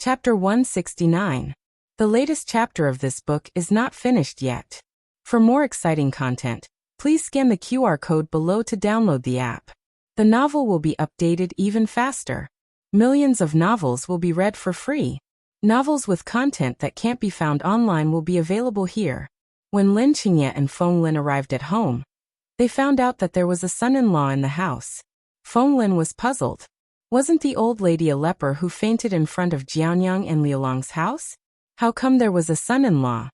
Chapter 169. The latest chapter of this book is not finished yet. For more exciting content, please scan the QR code below to download the app. The novel will be updated even faster. Millions of novels will be read for free. Novels with content that can't be found online will be available here. When Lin Qingye and Feng Lin arrived at home, they found out that there was a son-in-law in the house. Feng Lin was puzzled. Wasn't the old lady a leper who fainted in front of Jianyang and Liulong's house? How come there was a son-in-law?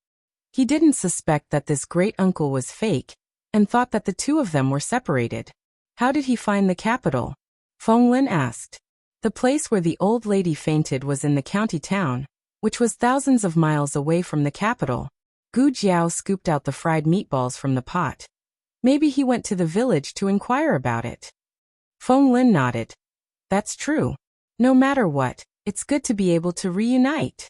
He didn't suspect that this great-uncle was fake, and thought that the two of them were separated. How did he find the capital? Feng Lin asked. The place where the old lady fainted was in the county town, which was thousands of miles away from the capital. Gu Jiao scooped out the fried meatballs from the pot. Maybe he went to the village to inquire about it. Feng Lin nodded. That's true. No matter what, it's good to be able to reunite.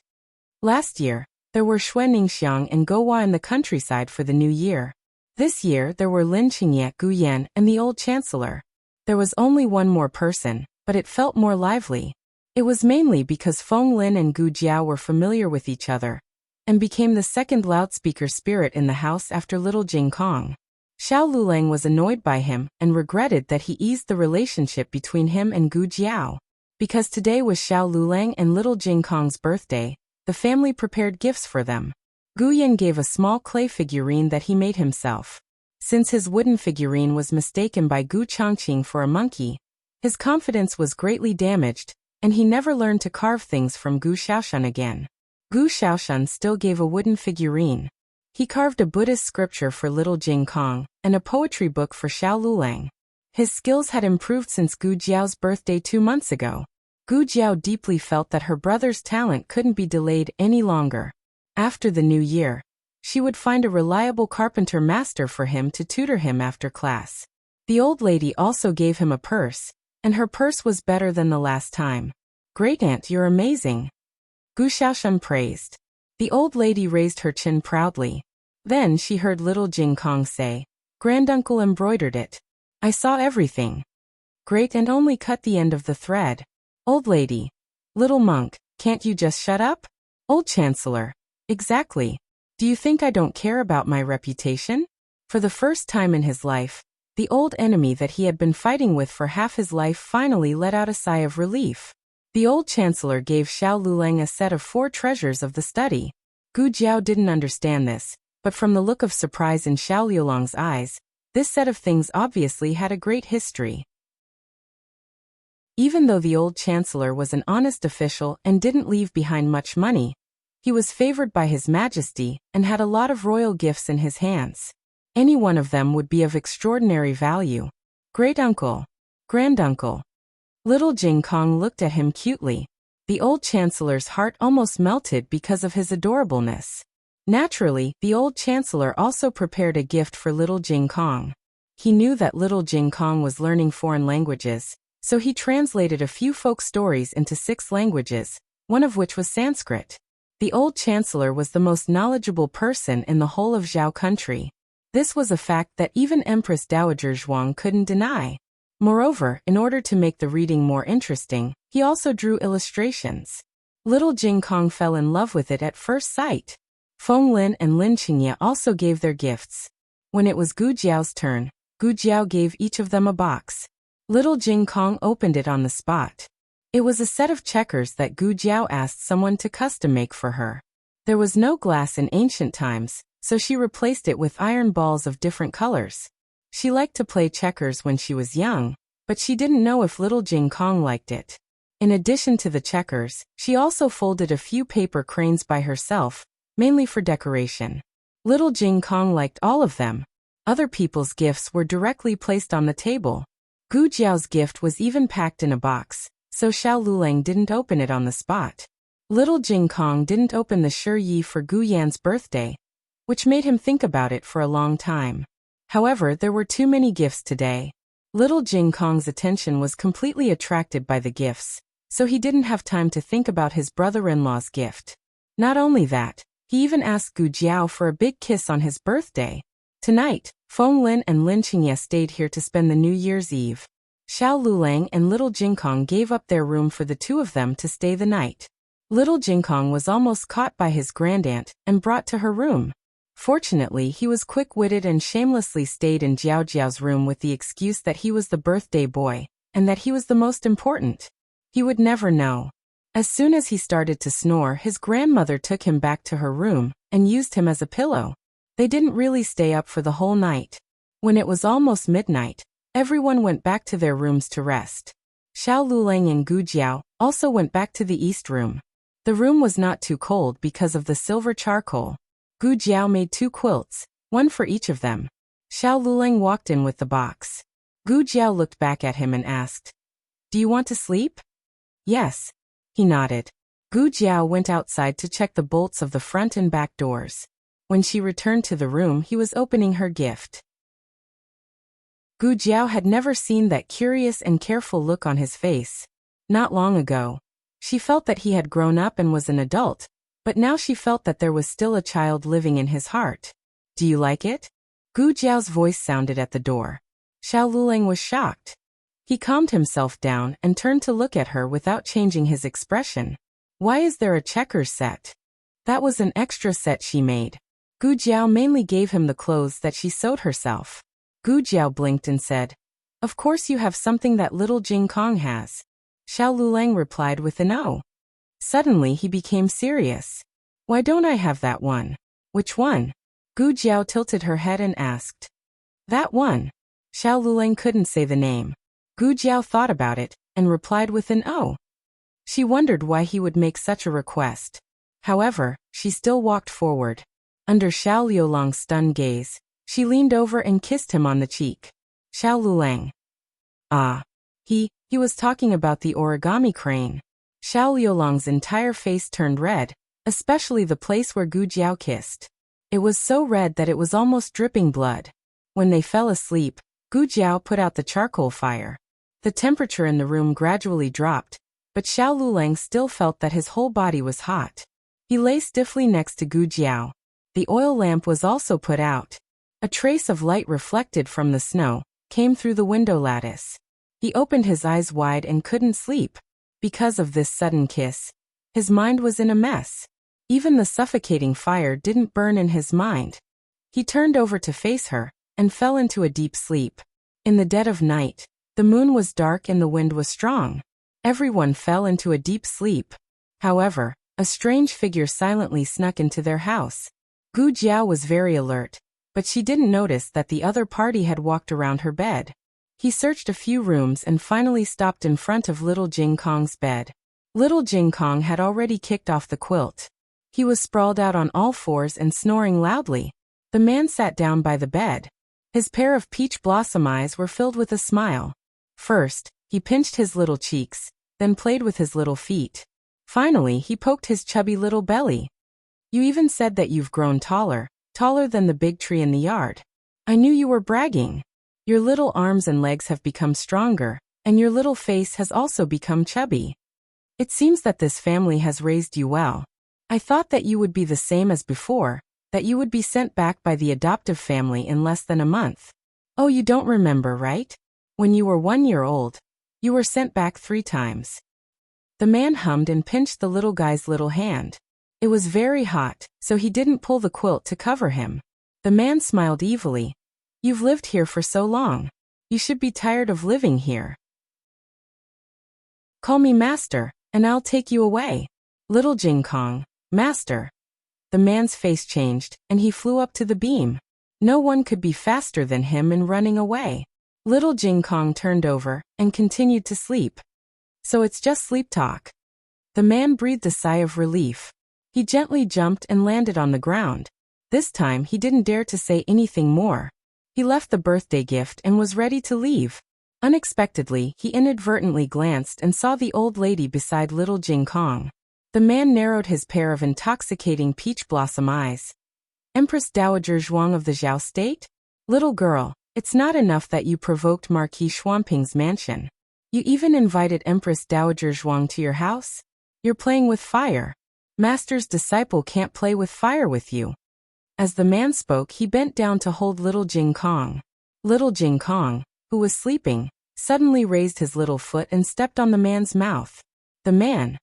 Last year, there were Xue Ningxiang and Gouhua in the countryside for the new year. This year there were Lin Qingye, Gu Yan, and the old chancellor. There was only one more person, but it felt more lively. It was mainly because Feng Lin and Gu Jiao were familiar with each other, and became the second loudspeaker spirit in the house after little Jing Kong. Xiao Lulang was annoyed by him and regretted that he eased the relationship between him and Gu Jiao. Because today was Xiao Lulang and little Jing Kong's birthday, the family prepared gifts for them. Gu Yan gave a small clay figurine that he made himself. Since his wooden figurine was mistaken by Gu Chongqing for a monkey, his confidence was greatly damaged, and he never learned to carve things from Gu Xiaoshan again. Gu Xiaoshan still gave a wooden figurine. He carved a Buddhist scripture for little Jing Kong, and a poetry book for Xiao Lulang. His skills had improved since Gu Jiao's birthday 2 months ago. Gu Jiao deeply felt that her brother's talent couldn't be delayed any longer. After the new year, she would find a reliable carpenter master for him to tutor him after class. The old lady also gave him a purse, and her purse was better than the last time. Great-aunt, you're amazing. Gu Xiaoshan praised. The old lady raised her chin proudly. Then she heard little Jing Kong say, Granduncle embroidered it. I saw everything. Great-aunt only cut the end of the thread. Old lady. Little monk, can't you just shut up? Old chancellor. Exactly. Do you think I don't care about my reputation? For the first time in his life, the old enemy that he had been fighting with for half his life finally let out a sigh of relief. The old chancellor gave Xiao Lulang a set of 4 treasures of the study. Gu Jiao didn't understand this, but from the look of surprise in Xiao Liulong's eyes, this set of things obviously had a great history. Even though the old chancellor was an honest official and didn't leave behind much money, he was favored by His Majesty and had a lot of royal gifts in his hands. Any one of them would be of extraordinary value. Great-uncle. Granduncle. Little Jing Kong looked at him cutely. The old chancellor's heart almost melted because of his adorableness. Naturally, the old chancellor also prepared a gift for little Jing Kong. He knew that little Jing Kong was learning foreign languages, so he translated a few folk stories into 6 languages, one of which was Sanskrit. The old chancellor was the most knowledgeable person in the whole of Zhao country. This was a fact that even Empress Dowager Zhuang couldn't deny. Moreover, in order to make the reading more interesting, he also drew illustrations. Little Jing Kong fell in love with it at first sight. Feng Lin and Lin Qingye also gave their gifts. When it was Gu Jiao's turn, Gu Jiao gave each of them a box. Little Jing Kong opened it on the spot. It was a set of checkers that Gu Jiao asked someone to custom make for her. There was no glass in ancient times, so she replaced it with iron balls of different colors. She liked to play checkers when she was young, but she didn't know if little Jing Kong liked it. In addition to the checkers, she also folded a few paper cranes by herself, mainly for decoration. Little Jing Kong liked all of them. Other people's gifts were directly placed on the table. Gu Jiao's gift was even packed in a box, so Xiao Lulang didn't open it on the spot. Little Jing Kong didn't open the Shi Yi for Gu Yan's birthday, which made him think about it for a long time. However, there were too many gifts today. Little Jing Kong's attention was completely attracted by the gifts, so he didn't have time to think about his brother-in-law's gift. Not only that, he even asked Gu Jiao for a big kiss on his birthday. Tonight, Feng Lin and Lin Qingye stayed here to spend the New Year's Eve. Xiao Lulang and little Jing Kong gave up their room for the two of them to stay the night. Little Jinkong was almost caught by his grandaunt and brought to her room. Fortunately, he was quick-witted and shamelessly stayed in Jiao Jiao's room with the excuse that he was the birthday boy, and that he was the most important. He would never know. As soon as he started to snore, his grandmother took him back to her room and used him as a pillow. They didn't really stay up for the whole night. When it was almost midnight, everyone went back to their rooms to rest. Xiao Lulang and Gu Jiao also went back to the east room. The room was not too cold because of the silver charcoal. Gu Jiao made 2 quilts, one for each of them. Xiao Lulang walked in with the box. Gu Jiao looked back at him and asked, "Do you want to sleep?" "Yes." He nodded. Gu Jiao went outside to check the bolts of the front and back doors. When she returned to the room, he was opening her gift. Gu Jiao had never seen that curious and careful look on his face. Not long ago, she felt that he had grown up and was an adult, but now she felt that there was still a child living in his heart. "Do you like it?" Gu Jiao's voice sounded at the door. Xiao Lulang was shocked. He calmed himself down and turned to look at her without changing his expression. "Why is there a checkers set?" "That was an extra set she made." Gu Jiao mainly gave him the clothes that she sewed herself. Gu Jiao blinked and said, "Of course you have something that little Jing Kong has." Xiao Lulang replied with an "oh." Suddenly he became serious. "Why don't I have that one?" "Which one?" Gu Jiao tilted her head and asked. "That one." Xiao Lulang couldn't say the name. Gu Jiao thought about it and replied with an "oh." She wondered why he would make such a request. However, she still walked forward. Under Xiao Liulang's stunned gaze, she leaned over and kissed him on the cheek. Xiao Lulang. Ah. He was talking about the origami crane. Xiao Liulang's entire face turned red, especially the place where Gu Jiao kissed. It was so red that it was almost dripping blood. When they fell asleep, Gu Jiao put out the charcoal fire. The temperature in the room gradually dropped, but Xiao Lulang still felt that his whole body was hot. He lay stiffly next to Gu Jiao. The oil lamp was also put out. A trace of light reflected from the snow came through the window lattice. He opened his eyes wide and couldn't sleep. Because of this sudden kiss, his mind was in a mess. Even the suffocating fire didn't burn in his mind. He turned over to face her and fell into a deep sleep. In the dead of night, the moon was dark and the wind was strong. Everyone fell into a deep sleep. However, a strange figure silently snuck into their house. Gu Jiao was very alert, but she didn't notice that the other party had walked around her bed. He searched a few rooms and finally stopped in front of little Jing Kong's bed. Little Jing Kong had already kicked off the quilt. He was sprawled out on all fours and snoring loudly. The man sat down by the bed. His pair of peach blossom eyes were filled with a smile. First, he pinched his little cheeks, then played with his little feet. Finally, he poked his chubby little belly. "You even said that you've grown taller than the big tree in the yard. I knew you were bragging. Your little arms and legs have become stronger, and your little face has also become chubby. It seems that this family has raised you well. I thought that you would be the same as before, that you would be sent back by the adoptive family in less than a month. Oh, you don't remember, right? When you were 1 year old, you were sent back 3 times. The man hummed and pinched the little guy's little hand. It was very hot, so he didn't pull the quilt to cover him. The man smiled evilly. You've lived here for so long. You should be tired of living here. Call me master, and I'll take you away. Little Jing Kong, master. The man's face changed, and he flew up to the beam. No one could be faster than him in running away. Little Jing Kong turned over and continued to sleep. So it's just sleep talk. The man breathed a sigh of relief. He gently jumped and landed on the ground. This time he didn't dare to say anything more. He left the birthday gift and was ready to leave. Unexpectedly, he inadvertently glanced and saw the old lady beside little Jing Kong. The man narrowed his pair of intoxicating peach blossom eyes. Empress Dowager Zhuang of the Zhao State? Little girl, it's not enough that you provoked Marquis Xuanping's mansion. You even invited Empress Dowager Zhuang to your house? You're playing with fire. Master's disciple can't play with fire with you. As the man spoke, he bent down to hold little Jing Kong. Little Jing Kong, who was sleeping, suddenly raised his little foot and stepped on the man's mouth. The man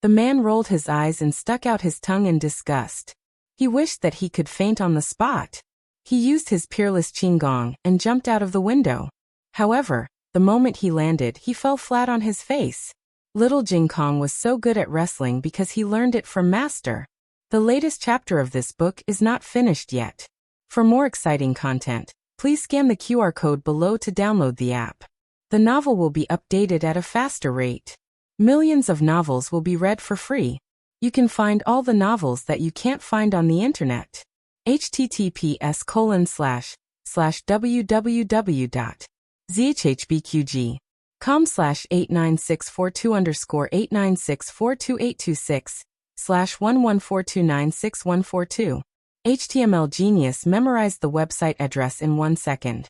The man rolled his eyes and stuck out his tongue in disgust. He wished that he could faint on the spot. He used his peerless qinggong and jumped out of the window. However, the moment he landed, he fell flat on his face. Little Jing Kong was so good at wrestling because he learned it from Master. The latest chapter of this book is not finished yet. For more exciting content, please scan the QR code below to download the app. The novel will be updated at a faster rate. Millions of novels will be read for free. You can find all the novels that you can't find on the internet. https://www.zhbqg.com/89642_8964226/114296142. HTML Genius memorized the website address in 1 second.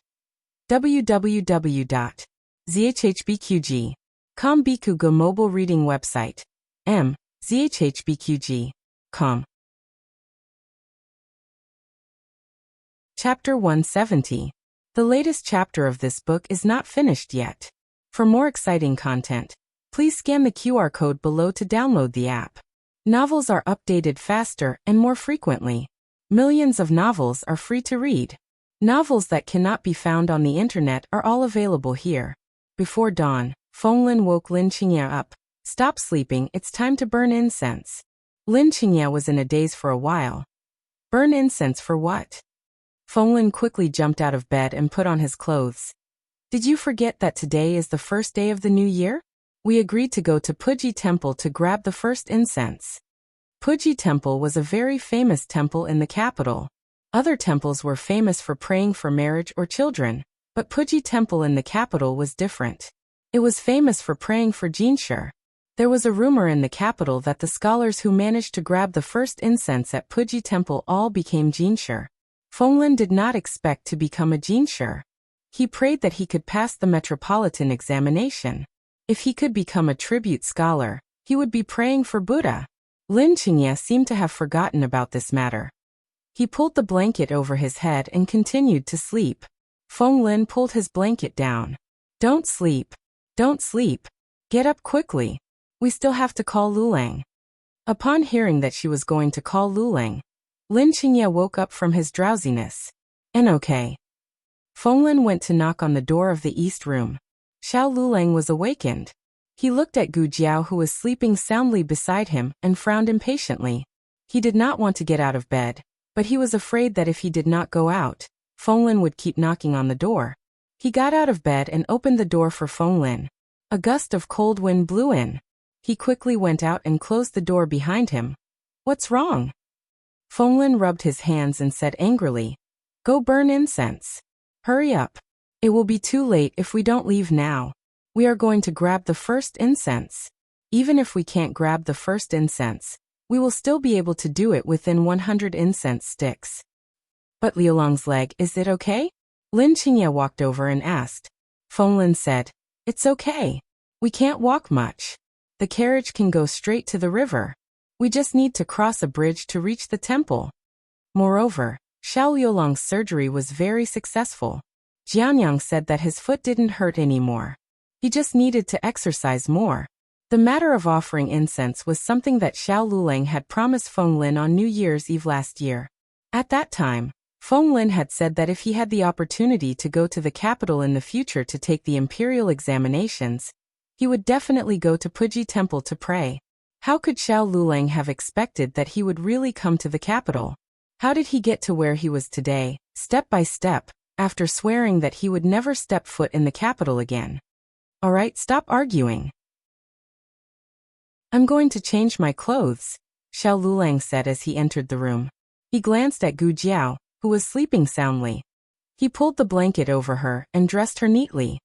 www.zhbqg.com Bikugo mobile reading website. zhbqg.com. Chapter 170. The latest chapter of this book is not finished yet. For more exciting content, please scan the QR code below to download the app. Novels are updated faster and more frequently. Millions of novels are free to read. Novels that cannot be found on the internet are all available here. Before dawn, Fenglin woke Lin Qingye up. Stop sleeping, it's time to burn incense. Lin Qingye was in a daze for a while. Burn incense for what? Fenglin quickly jumped out of bed and put on his clothes. Did you forget that today is the first day of the new year? We agreed to go to Puji Temple to grab the first incense. Puji Temple was a very famous temple in the capital. Other temples were famous for praying for marriage or children, but Puji Temple in the capital was different. It was famous for praying for Jinshi. There was a rumor in the capital that the scholars who managed to grab the first incense at Puji Temple all became Jinshi. Fenglin did not expect to become a Jinshi. He prayed that he could pass the metropolitan examination. If he could become a tribute scholar, he would be praying for Buddha. Lin Qingye seemed to have forgotten about this matter. He pulled the blanket over his head and continued to sleep. Fenglin pulled his blanket down. Don't sleep. Don't sleep. Get up quickly. We still have to call Lulang. Upon hearing that she was going to call Lulang, Lin Qingye woke up from his drowsiness. Okay. Fenglin went to knock on the door of the east room. Xiao Lulang was awakened. He looked at Gu Jiao, who was sleeping soundly beside him, and frowned impatiently. He did not want to get out of bed, but he was afraid that if he did not go out, Fenglin would keep knocking on the door. He got out of bed and opened the door for Fenglin. A gust of cold wind blew in. He quickly went out and closed the door behind him. What's wrong? Fenglin rubbed his hands and said angrily, Go burn incense. Hurry up. It will be too late if we don't leave now. We are going to grab the first incense. Even if we can't grab the first incense, we will still be able to do it within 100 incense sticks. But Liulang's leg, is it okay? Lin Qingye walked over and asked. Fenglin said, It's okay. We can't walk much. The carriage can go straight to the river. We just need to cross a bridge to reach the temple. Moreover, Xiao Liulang's surgery was very successful. Jianyang said that his foot didn't hurt anymore. He just needed to exercise more. The matter of offering incense was something that Xiao Lulang had promised Fenglin on New Year's Eve last year. At that time, Fenglin had said that if he had the opportunity to go to the capital in the future to take the imperial examinations, he would definitely go to Puji Temple to pray. How could Xiao Lulang have expected that he would really come to the capital? How did he get to where he was today, step by step, after swearing that he would never step foot in the capital again? Alright, stop arguing. I'm going to change my clothes, Xiao Lulang said as he entered the room. He glanced at Gu Jiao, who was sleeping soundly. He pulled the blanket over her and dressed her neatly.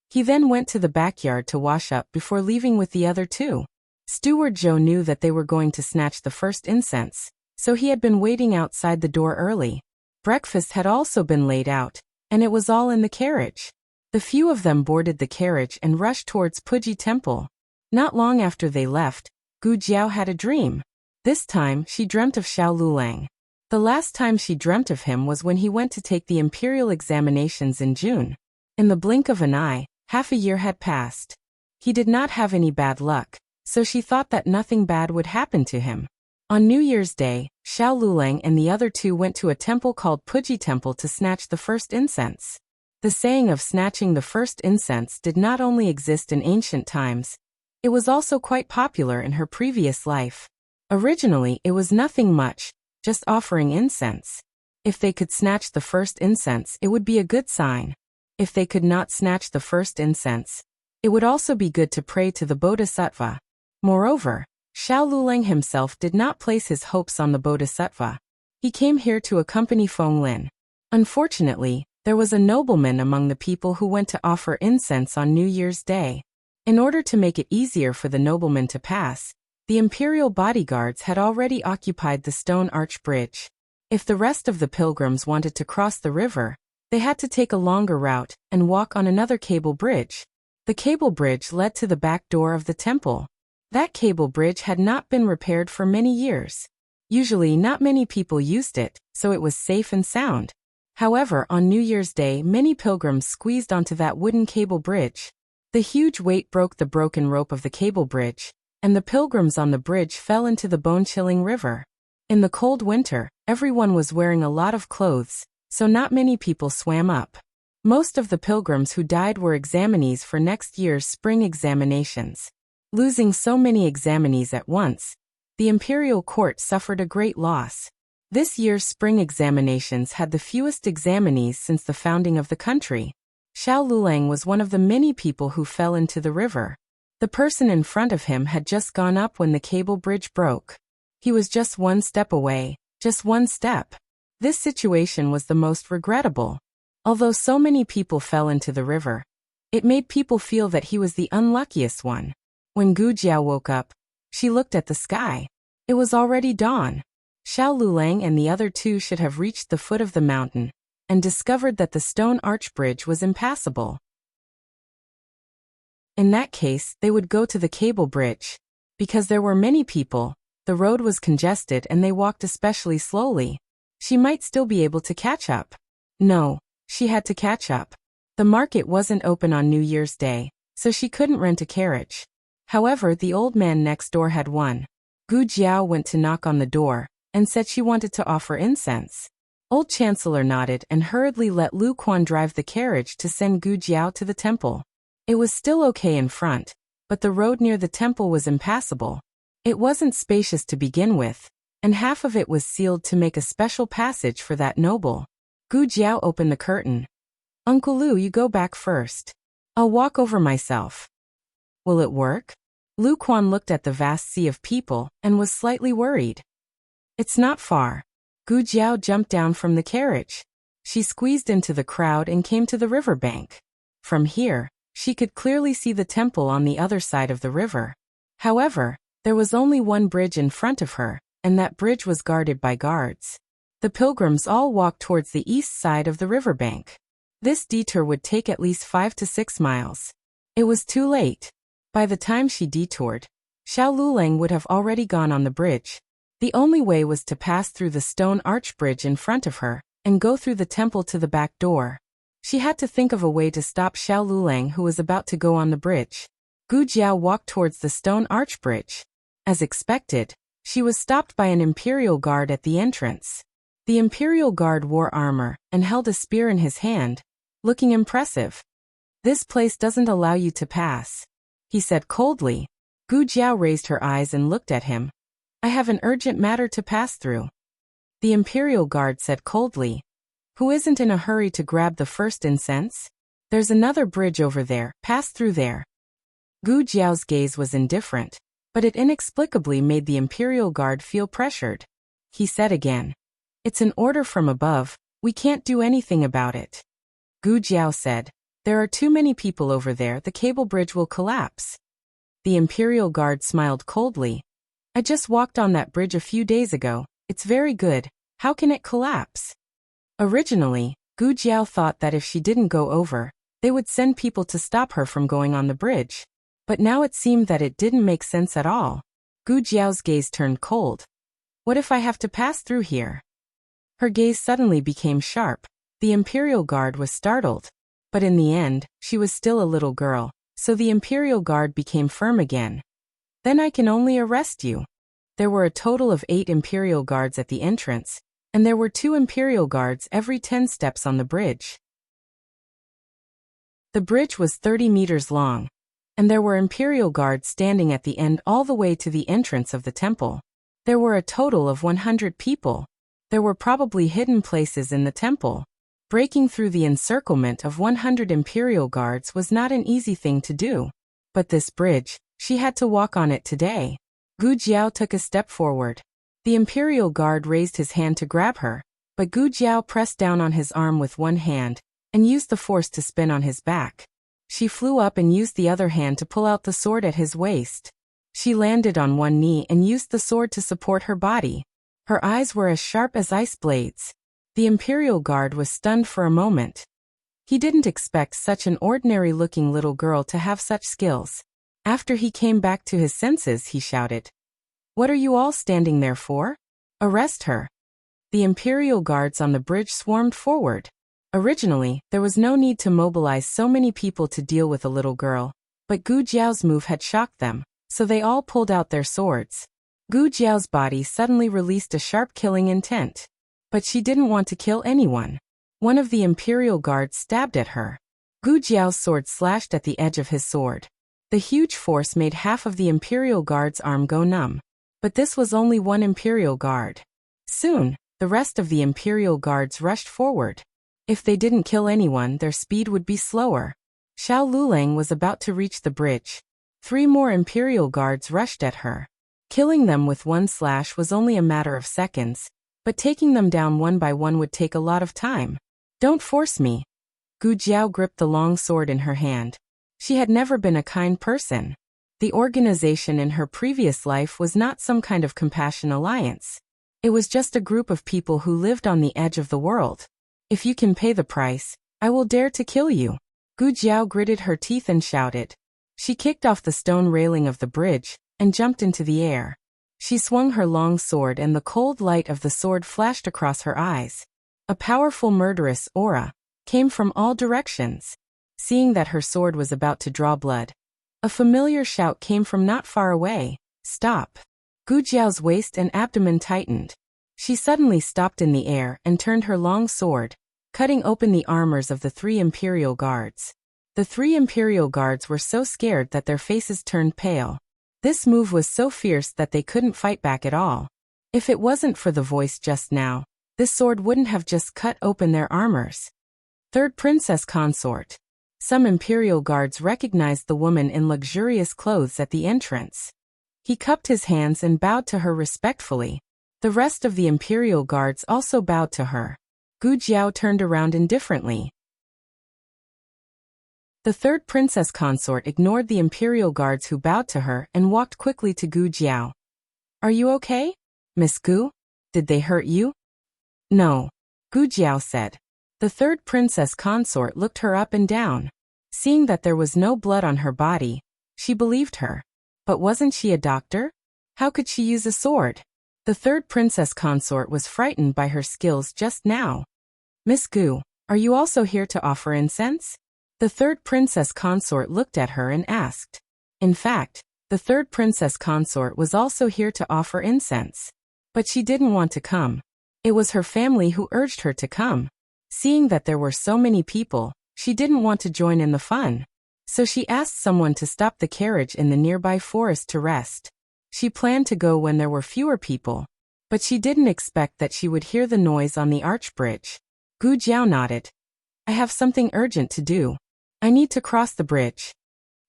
He then went to the backyard to wash up before leaving with the other two. Steward Zhou knew that they were going to snatch the first incense, so he had been waiting outside the door early. Breakfast had also been laid out, and it was all in the carriage. The few of them boarded the carriage and rushed towards Puji Temple. Not long after they left, Gu Jiao had a dream. This time, she dreamt of Xiao Lulang. The last time she dreamt of him was when he went to take the imperial examinations in June. In the blink of an eye, half a year had passed. He did not have any bad luck, so she thought that nothing bad would happen to him. On New Year's Day, Xiao Lulang and the other two went to a temple called Puji Temple to snatch the first incense. The saying of snatching the first incense did not only exist in ancient times, it was also quite popular in her previous life. Originally, it was nothing much, just offering incense. If they could snatch the first incense, it would be a good sign. If they could not snatch the first incense, it would also be good to pray to the Bodhisattva. Moreover, Xiao Lulang himself did not place his hopes on the Bodhisattva. He came here to accompany Feng Lin. Unfortunately, there was a nobleman among the people who went to offer incense on New Year's Day. In order to make it easier for the nobleman to pass, the imperial bodyguards had already occupied the stone arch bridge. If the rest of the pilgrims wanted to cross the river, they had to take a longer route and walk on another cable bridge. The cable bridge led to the back door of the temple. That cable bridge had not been repaired for many years. Usually not many people used it, so it was safe and sound. However, on New Year's Day, many pilgrims squeezed onto that wooden cable bridge. The huge weight broke the broken rope of the cable bridge, and the pilgrims on the bridge fell into the bone-chilling river. In the cold winter, everyone was wearing a lot of clothes, so not many people swam up. Most of the pilgrims who died were examinees for next year's spring examinations. Losing so many examinees at once, the imperial court suffered a great loss. This year's spring examinations had the fewest examinees since the founding of the country. Xiao Lulang was one of the many people who fell into the river. The person in front of him had just gone up when the cable bridge broke. He was just one step away, just one step. This situation was the most regrettable. Although so many people fell into the river, it made people feel that he was the unluckiest one. When Gu Jiao woke up, she looked at the sky. It was already dawn. Xiao Lulang and the other two should have reached the foot of the mountain and discovered that the stone arch bridge was impassable. In that case, they would go to the cable bridge. Because there were many people, the road was congested and they walked especially slowly. She might still be able to catch up. No, she had to catch up. The market wasn't open on New Year's Day, so she couldn't rent a carriage. However, the old man next door had one. Gu Jiao went to knock on the door and said she wanted to offer incense. Old Chancellor nodded and hurriedly let Lu Quan drive the carriage to send Gu Jiao to the temple. It was still okay in front, but the road near the temple was impassable. It wasn't spacious to begin with, and half of it was sealed to make a special passage for that noble. Gu Jiao opened the curtain. "Uncle Lu, you go back first. I'll walk over myself." "Will it work?" Lu Quan looked at the vast sea of people and was slightly worried. "It's not far." Gu Jiao jumped down from the carriage. She squeezed into the crowd and came to the riverbank. From here, she could clearly see the temple on the other side of the river. However, there was only one bridge in front of her, and that bridge was guarded by guards. The pilgrims all walked towards the east side of the riverbank. This detour would take at least 5 to 6 miles. It was too late. By the time she detoured, Xiao Lulang would have already gone on the bridge. The only way was to pass through the stone arch bridge in front of her and go through the temple to the back door. She had to think of a way to stop Xiao Lulang, who was about to go on the bridge. Gu Jiao walked towards the stone arch bridge. As expected, she was stopped by an imperial guard at the entrance. The imperial guard wore armor and held a spear in his hand, looking impressive. "This place doesn't allow you to pass," he said coldly. Gu Jiao raised her eyes and looked at him. "I have an urgent matter to pass through." The imperial guard said coldly. "Who isn't in a hurry to grab the first incense? There's another bridge over there, pass through there." Gu Jiao's gaze was indifferent, but it inexplicably made the imperial guard feel pressured. He said again, "It's an order from above, we can't do anything about it." Gu Jiao said, "There are too many people over there, the cable bridge will collapse." The imperial guard smiled coldly. "I just walked on that bridge a few days ago, it's very good, how can it collapse?" Originally, Gu Jiao thought that if she didn't go over, they would send people to stop her from going on the bridge. But now it seemed that it didn't make sense at all. Gu Jiao's gaze turned cold. "What if I have to pass through here?" Her gaze suddenly became sharp. The imperial guard was startled. But in the end, she was still a little girl, so the imperial guard became firm again. Then I can only arrest you. There were a total of 8 Imperial guards at the entrance, and there were 2 Imperial guards every 10 steps on the bridge. The bridge was 30 meters long, and there were Imperial guards standing at the end all the way to the entrance of the temple. There were a total of 100 people. There were probably hidden places in the temple. Breaking through the encirclement of 100 Imperial guards was not an easy thing to do. But this bridge, she had to walk on it today. Gu Jiao took a step forward. The Imperial guard raised his hand to grab her, but Gu Jiao pressed down on his arm with one hand and used the force to spin on his back. She flew up and used the other hand to pull out the sword at his waist. She landed on one knee and used the sword to support her body. Her eyes were as sharp as ice blades. The Imperial guard was stunned for a moment. He didn't expect such an ordinary-looking little girl to have such skills. After he came back to his senses, he shouted, "What are you all standing there for? Arrest her." The Imperial guards on the bridge swarmed forward. Originally, there was no need to mobilize so many people to deal with a little girl, but Gu Jiao's move had shocked them, so they all pulled out their swords. Gu Jiao's body suddenly released a sharp killing intent. But she didn't want to kill anyone. One of the Imperial guards stabbed at her. Gu Jiao's sword slashed at the edge of his sword. The huge force made half of the Imperial guard's arm go numb. But this was only one Imperial guard. Soon, the rest of the Imperial guards rushed forward. If they didn't kill anyone, their speed would be slower. Xiao Lulang was about to reach the bridge. 3 more Imperial guards rushed at her. Killing them with one slash was only a matter of seconds, but taking them down one by one would take a lot of time. "Don't force me." Gu Jiao gripped the long sword in her hand. She had never been a kind person. The organization in her previous life was not some kind of compassion alliance. It was just a group of people who lived on the edge of the world. "If you can pay the price, I will dare to kill you." Gu Jiao gritted her teeth and shouted. She kicked off the stone railing of the bridge and jumped into the air. She swung her long sword and the cold light of the sword flashed across her eyes. A powerful murderous aura came from all directions. Seeing that her sword was about to draw blood, a familiar shout came from not far away. "Stop!" Gu Jiao's waist and abdomen tightened. She suddenly stopped in the air and turned her long sword, cutting open the armors of the 3 Imperial guards. The 3 Imperial guards were so scared that their faces turned pale. This move was so fierce that they couldn't fight back at all. If it wasn't for the voice just now, this sword wouldn't have just cut open their armors. Third Princess Consort. Some Imperial guards recognized the woman in luxurious clothes at the entrance. He cupped his hands and bowed to her respectfully. The rest of the Imperial guards also bowed to her. Gu Jiao turned around indifferently. The third princess consort ignored the Imperial guards who bowed to her and walked quickly to Gu Jiao. "Are you okay, Miss Gu? Did they hurt you?" "No," Gu Jiao said. The third princess consort looked her up and down. Seeing that there was no blood on her body, she believed her. But wasn't she a doctor? How could she use a sword? The third princess consort was frightened by her skills just now. "Miss Gu, are you also here to offer incense?" The third princess consort looked at her and asked. In fact, the third princess consort was also here to offer incense. But she didn't want to come. It was her family who urged her to come. Seeing that there were so many people, she didn't want to join in the fun. So she asked someone to stop the carriage in the nearby forest to rest. She planned to go when there were fewer people, but she didn't expect that she would hear the noise on the arch bridge. Gu Jiao nodded. "I have something urgent to do. I need to cross the bridge."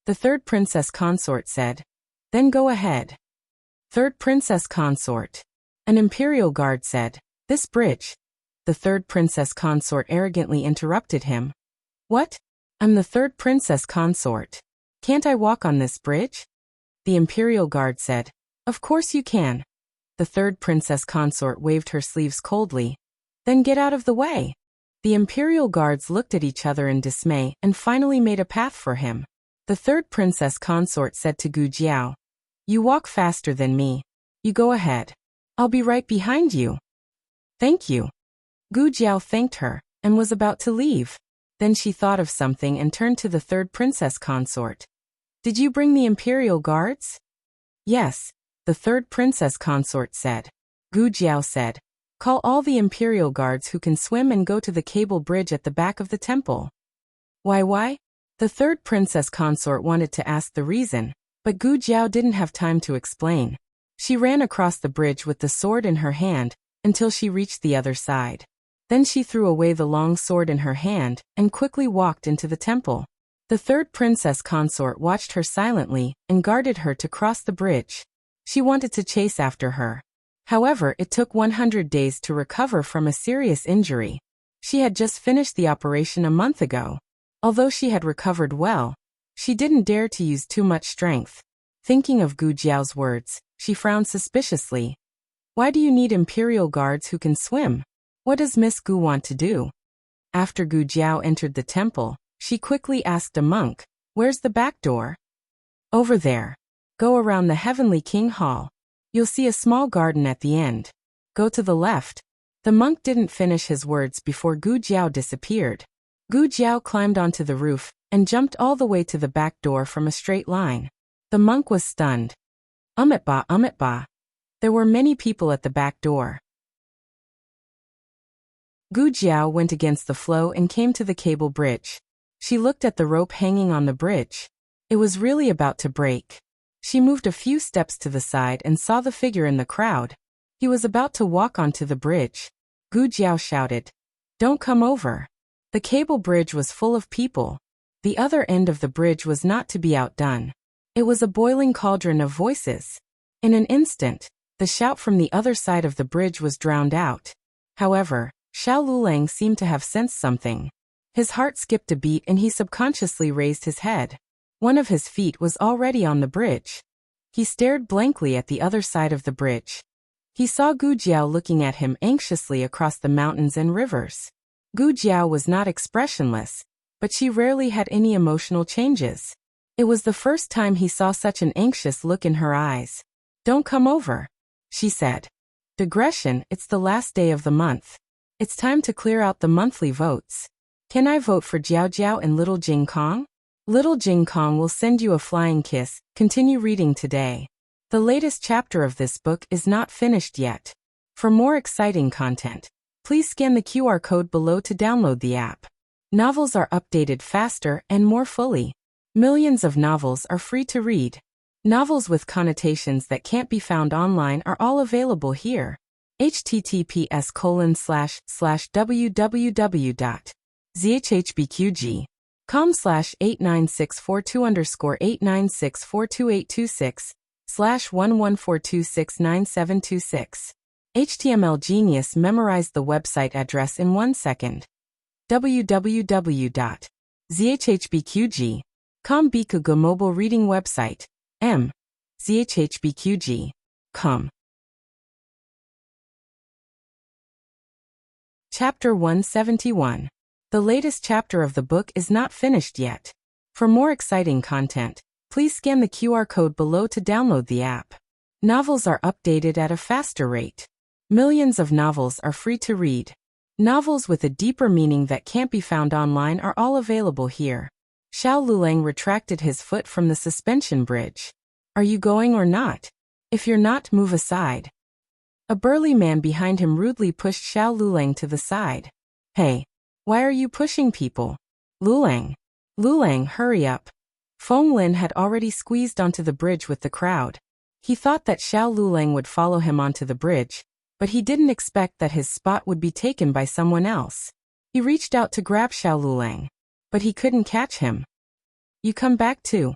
The third princess consort said. "Then go ahead." Third princess consort. An imperial guard said, "This bridge." The third princess consort arrogantly interrupted him. "What? I'm the third princess consort. Can't I walk on this bridge?" The imperial guard said, "Of course you can." The third princess consort waved her sleeves coldly. "Then get out of the way." The imperial guards looked at each other in dismay and finally made a path for him. The third princess consort said to Gu Jiao, "You walk faster than me. You go ahead. I'll be right behind you." "Thank you." Gu Jiao thanked her and was about to leave. Then she thought of something and turned to the third princess consort. "Did you bring the imperial guards?" Yes, the third princess consort said. Gu Jiao said, call all the imperial guards who can swim and go to the cable bridge at the back of the temple. Why? The third princess consort wanted to ask the reason, but Gu Jiao didn't have time to explain. She ran across the bridge with the sword in her hand until she reached the other side. Then she threw away the long sword in her hand and quickly walked into the temple. The third princess consort watched her silently and guarded her to cross the bridge. She wanted to chase after her. However, it took 100 days to recover from a serious injury. She had just finished the operation a month ago. Although she had recovered well, she didn't dare to use too much strength. Thinking of Gu Jiao's words, she frowned suspiciously. Why do you need imperial guards who can swim? What does Miss Gu want to do? After Gu Jiao entered the temple, she quickly asked a monk, where's the back door? Over there. Go around the Heavenly King Hall. You'll see a small garden at the end. Go to the left. The monk didn't finish his words before Gu Jiao disappeared. Gu Jiao climbed onto the roof and jumped all the way to the back door from a straight line. The monk was stunned. Ba. There were many people at the back door. Gu Jiao went against the flow and came to the cable bridge. She looked at the rope hanging on the bridge. It was really about to break. She moved a few steps to the side and saw the figure in the crowd. He was about to walk onto the bridge. Gu Jiao shouted, "Don't come over." The cable bridge was full of people. The other end of the bridge was not to be outdone. It was a boiling cauldron of voices. In an instant, the shout from the other side of the bridge was drowned out. However, Xiao Lulang seemed to have sensed something. His heart skipped a beat and he subconsciously raised his head. One of his feet was already on the bridge. He stared blankly at the other side of the bridge. He saw Gu Jiao looking at him anxiously across the mountains and rivers. Gu Jiao was not expressionless, but she rarely had any emotional changes. It was the first time he saw such an anxious look in her eyes. "Don't come over," she said. "Digression, it's the last day of the month. It's time to clear out the monthly votes. Can I vote for Jiao Jiao and Little Jing Kong? Little Jing Kong will send you a flying kiss." Continue reading today. The latest chapter of this book is not finished yet. For more exciting content, please scan the QR code below to download the app. Novels are updated faster and more fully. Millions of novels are free to read. Novels with connotations that can't be found online are all available here. https://www.zhbqg.com/896420_8964226/114269726. HTML Genius memorized the website address in 1 second. www.zhbqg.com Bikugo mobile reading website. zhbqg.com. Chapter 171. The latest chapter of the book is not finished yet. For more exciting content, please scan the QR code below to download the app. Novels are updated at a faster rate. Millions of novels are free to read. Novels with a deeper meaning that can't be found online are all available here. Xiao Lulang retracted his foot from the suspension bridge. "Are you going or not? If you're not, move aside." A burly man behind him rudely pushed Xiao Lulang to the side. "Hey, why are you pushing people? Lulang, hurry up." Feng Lin had already squeezed onto the bridge with the crowd. He thought that Xiao Lulang would follow him onto the bridge, but he didn't expect that his spot would be taken by someone else. He reached out to grab Xiao Lulang, but he couldn't catch him. "You come back too,"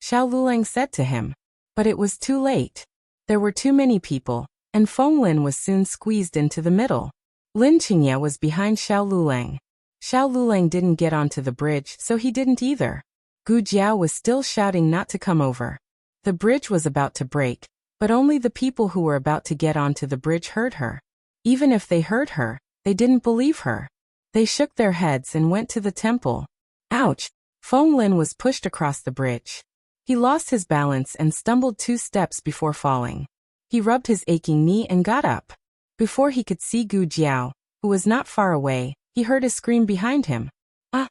Xiao Lulang said to him. But it was too late. There were too many people, and Feng Lin was soon squeezed into the middle. Lin Qingye was behind Xiao Lulang. Xiao Lulang didn't get onto the bridge, so he didn't either. Gu Jiao was still shouting not to come over. The bridge was about to break, but only the people who were about to get onto the bridge heard her. Even if they heard her, they didn't believe her. They shook their heads and went to the temple. Ouch! Feng Lin was pushed across the bridge. He lost his balance and stumbled 2 steps before falling. He rubbed his aching knee and got up. Before he could see Gu Jiao, who was not far away, he heard a scream behind him. Ah!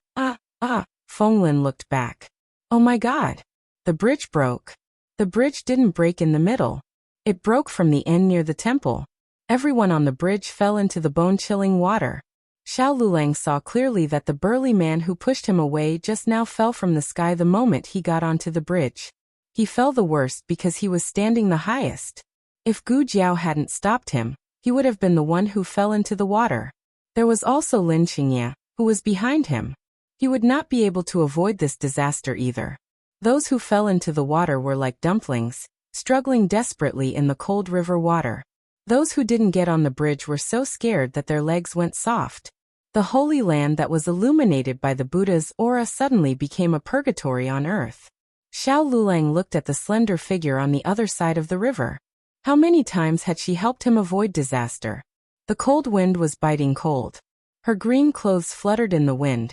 Feng Lin looked back. Oh my God! The bridge broke. The bridge didn't break in the middle. It broke from the end near the temple. Everyone on the bridge fell into the bone-chilling water. Xiao Lulang saw clearly that the burly man who pushed him away just now fell from the sky the moment he got onto the bridge. He fell the worst because he was standing the highest. If Gu Jiao hadn't stopped him, he would have been the one who fell into the water. There was also Lin Qingye, who was behind him. He would not be able to avoid this disaster either. Those who fell into the water were like dumplings, struggling desperately in the cold river water. Those who didn't get on the bridge were so scared that their legs went soft. The Holy Land that was illuminated by the Buddha's aura suddenly became a purgatory on earth. Xiao Lulang looked at the slender figure on the other side of the river. How many times had she helped him avoid disaster? The cold wind was biting cold. Her green clothes fluttered in the wind,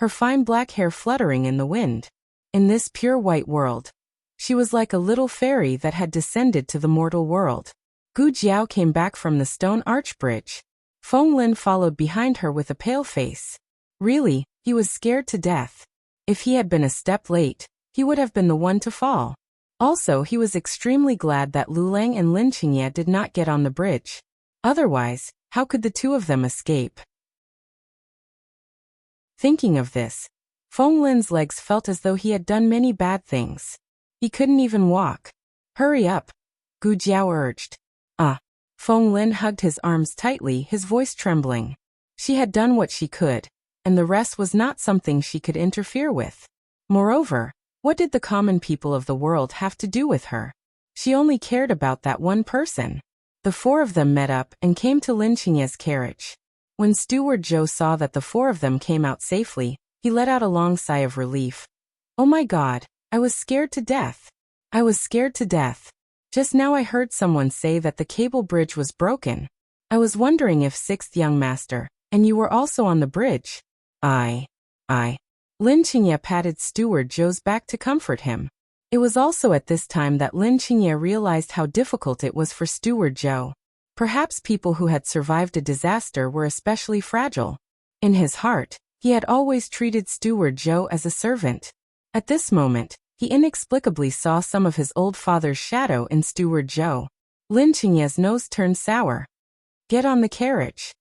her fine black hair fluttering in the wind. In this pure white world, she was like a little fairy that had descended to the mortal world. Gu Jiao came back from the stone arch bridge. Feng Lin followed behind her with a pale face. Really, he was scared to death. If he had been a step late, he would have been the one to fall. Also, he was extremely glad that Lulang and Lin Qingye did not get on the bridge. Otherwise, how could the two of them escape? Thinking of this, Feng Lin's legs felt as though he had done many bad things. He couldn't even walk. Hurry up, Gu Jiao urged. Feng Lin hugged his arms tightly, his voice trembling. She had done what she could, and the rest was not something she could interfere with. Moreover, what did the common people of the world have to do with her? She only cared about that one person. The four of them met up and came to Lin Qingye's carriage. When Steward Zhou saw that the four of them came out safely, he let out a long sigh of relief. Oh my God, I was scared to death. I was scared to death. Just now I heard someone say that the cable bridge was broken. I was wondering if sixth young master, and you were also on the bridge. I. Lin Qingye patted Steward Zhou's back to comfort him. It was also at this time that Lin Qingye realized how difficult it was for Steward Zhou. Perhaps people who had survived a disaster were especially fragile. In his heart, he had always treated Steward Zhou as a servant. At this moment, he inexplicably saw some of his old father's shadow in Steward Zhou. Lin Qingye's nose turned sour. Get on the carriage,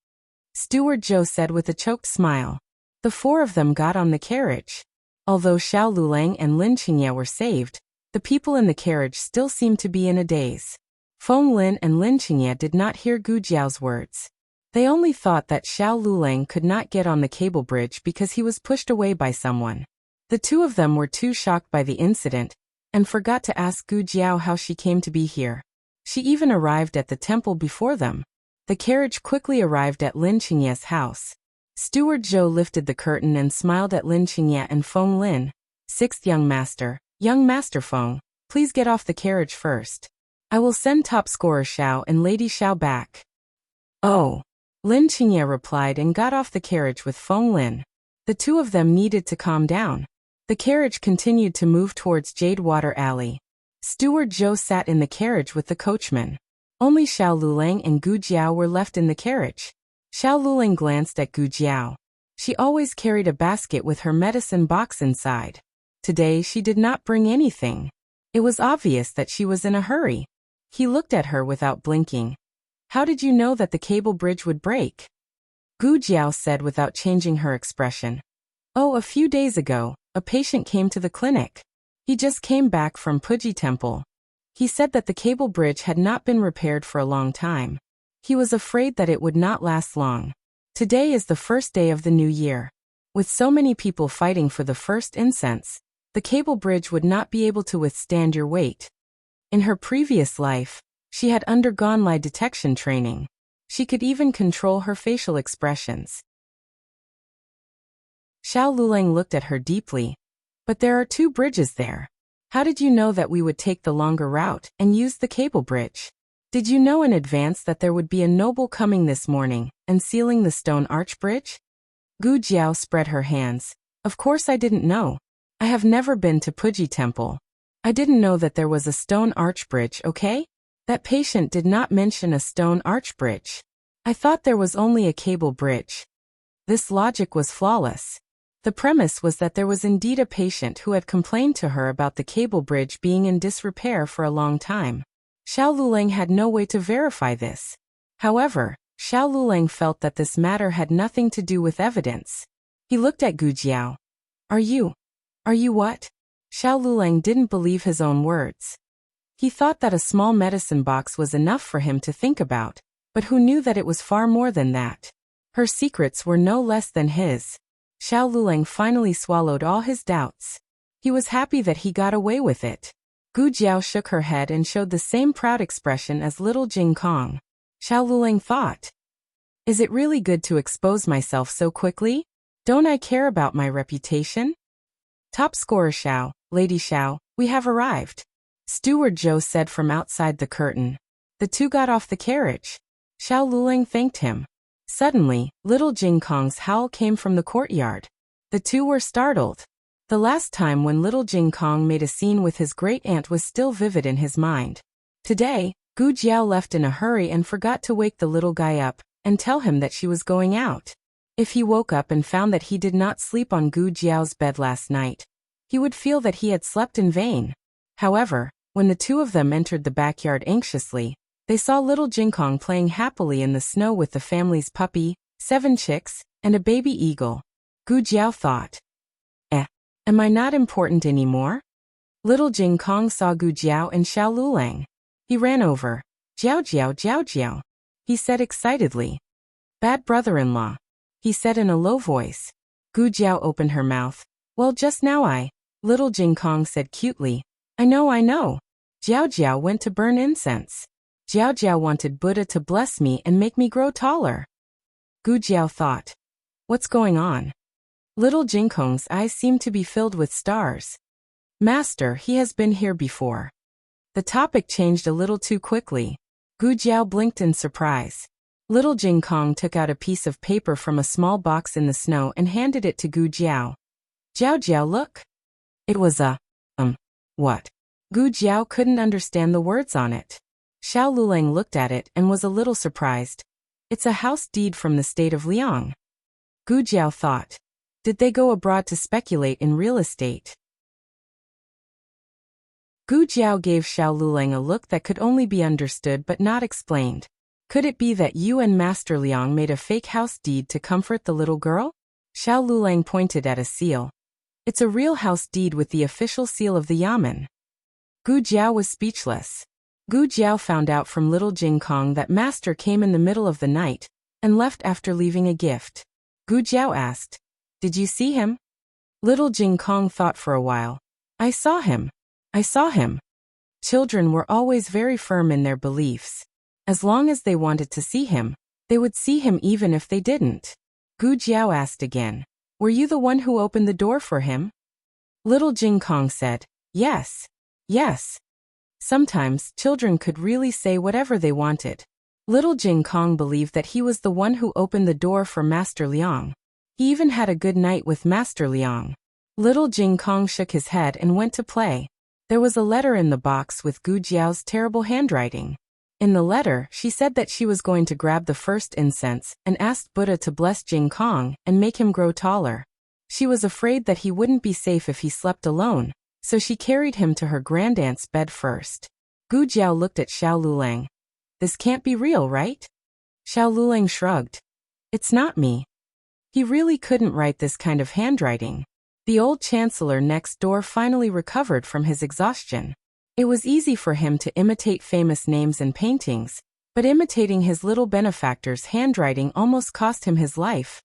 Steward Zhou said with a choked smile. The four of them got on the carriage. Although Xiao Lulang and Lin Qingye were saved, the people in the carriage still seemed to be in a daze. Feng Lin and Lin Qingye did not hear Gu Jiao's words. They only thought that Xiao Lulang could not get on the cable bridge because he was pushed away by someone. The two of them were too shocked by the incident, and forgot to ask Gu Jiao how she came to be here. She even arrived at the temple before them. The carriage quickly arrived at Lin Qingye's house. Steward Zhou lifted the curtain and smiled at Lin Qingye and Feng Lin. Sixth young master Feng, please get off the carriage first. I will send top scorer Xiao and Lady Xiao back. Oh, Lin Qingye replied and got off the carriage with Feng Lin. The two of them needed to calm down. The carriage continued to move towards Jade Water Alley. Steward Zhou sat in the carriage with the coachman. Only Xiao Lulang and Gu Jiao were left in the carriage. Xiao Lulang glanced at Gu Jiao. She always carried a basket with her medicine box inside. Today she did not bring anything. It was obvious that she was in a hurry. He looked at her without blinking. How did you know that the cable bridge would break? Gu Jiao said without changing her expression. Oh, a few days ago, a patient came to the clinic. He just came back from Puji Temple. He said that the cable bridge had not been repaired for a long time. He was afraid that it would not last long. Today is the first day of the new year. With so many people fighting for the first incense, the cable bridge would not be able to withstand your weight. In her previous life, she had undergone lie detection training. She could even control her facial expressions. Xiao Lulang looked at her deeply. But there are two bridges there. How did you know that we would take the longer route and use the cable bridge? Did you know in advance that there would be a noble coming this morning and sealing the stone arch bridge? Gu Jiao spread her hands. Of course I didn't know. I have never been to Puji Temple. I didn't know that there was a stone arch bridge, okay? That patient did not mention a stone arch bridge. I thought there was only a cable bridge. This logic was flawless. The premise was that there was indeed a patient who had complained to her about the cable bridge being in disrepair for a long time. Xiao Luleng had no way to verify this. However, Xiao Luleng felt that this matter had nothing to do with evidence. He looked at Gu Jiao. Are you what? Xiao Luleng didn't believe his own words. He thought that a small medicine box was enough for him to think about, but who knew that it was far more than that? Her secrets were no less than his. Xiao Luleng finally swallowed all his doubts. He was happy that he got away with it. Gu Jiao shook her head and showed the same proud expression as little Jing Kong. Xiao Luleng thought, is it really good to expose myself so quickly? Don't I care about my reputation? Top scorer Xiao, Lady Xiao, we have arrived. Steward Zhou said from outside the curtain. The two got off the carriage. Xiao Luleng thanked him. Suddenly, little Jing Kong's howl came from the courtyard. The two were startled. The last time when little Jing Kong made a scene with his great-aunt was still vivid in his mind. Today, Gu Jiao left in a hurry and forgot to wake the little guy up and tell him that she was going out. If he woke up and found that he did not sleep on Gu Jiao's bed last night, he would feel that he had slept in vain. However, when the two of them entered the backyard anxiously, they saw little Jing Kong playing happily in the snow with the family's puppy, 7 chicks, and a baby eagle. Gu Jiao thought, am I not important anymore? Little Jing Kong saw Gu Jiao and Xiao Luleng. He ran over. Jiao Jiao Jiao Jiao, he said excitedly. Bad brother-in-law, he said in a low voice. Gu Jiao opened her mouth. Well, just now little Jing Kong said cutely. I know. Jiao Jiao went to burn incense. Jiao Jiao wanted Buddha to bless me and make me grow taller. Gu Jiao thought, what's going on? Little Jing Kong's eyes seemed to be filled with stars. Master, he has been here before. The topic changed a little too quickly. Gu Jiao blinked in surprise. Little Jing Kong took out a piece of paper from a small box in the snow and handed it to Gu Jiao. Jiao Jiao, look. It was what? Gu Jiao couldn't understand the words on it. Xiao Luleng looked at it and was a little surprised. It's a house deed from the state of Liang. Gu Jiao thought. Did they go abroad to speculate in real estate? Gu Jiao gave Xiao Luleng a look that could only be understood but not explained. Could it be that you and Master Liang made a fake house deed to comfort the little girl? Xiao Luleng pointed at a seal. It's a real house deed with the official seal of the Yamen. Gu Jiao was speechless. Gu Jiao found out from little Jing Kong that Master came in the middle of the night and left after leaving a gift. Gu Jiao asked, did you see him? Little Jing Kong thought for a while. I saw him. Children were always very firm in their beliefs. As long as they wanted to see him, they would see him even if they didn't. Gu Jiao asked again, were you the one who opened the door for him? Little Jing Kong said, yes. Sometimes, children could really say whatever they wanted. Little Jing Kong believed that he was the one who opened the door for Master Liang. He even had a good night with Master Liang. Little Jing Kong shook his head and went to play. There was a letter in the box with Gu Jiao's terrible handwriting. In the letter, she said that she was going to grab the first incense and asked Buddha to bless Jing Kong and make him grow taller. She was afraid that he wouldn't be safe if he slept alone, so she carried him to her grandaunt's bed first. Gu Jiao looked at Xiao Luleng. This can't be real, right? Xiao Luleng shrugged. It's not me. He really couldn't write this kind of handwriting. The old chancellor next door finally recovered from his exhaustion. It was easy for him to imitate famous names and paintings, but imitating his little benefactor's handwriting almost cost him his life.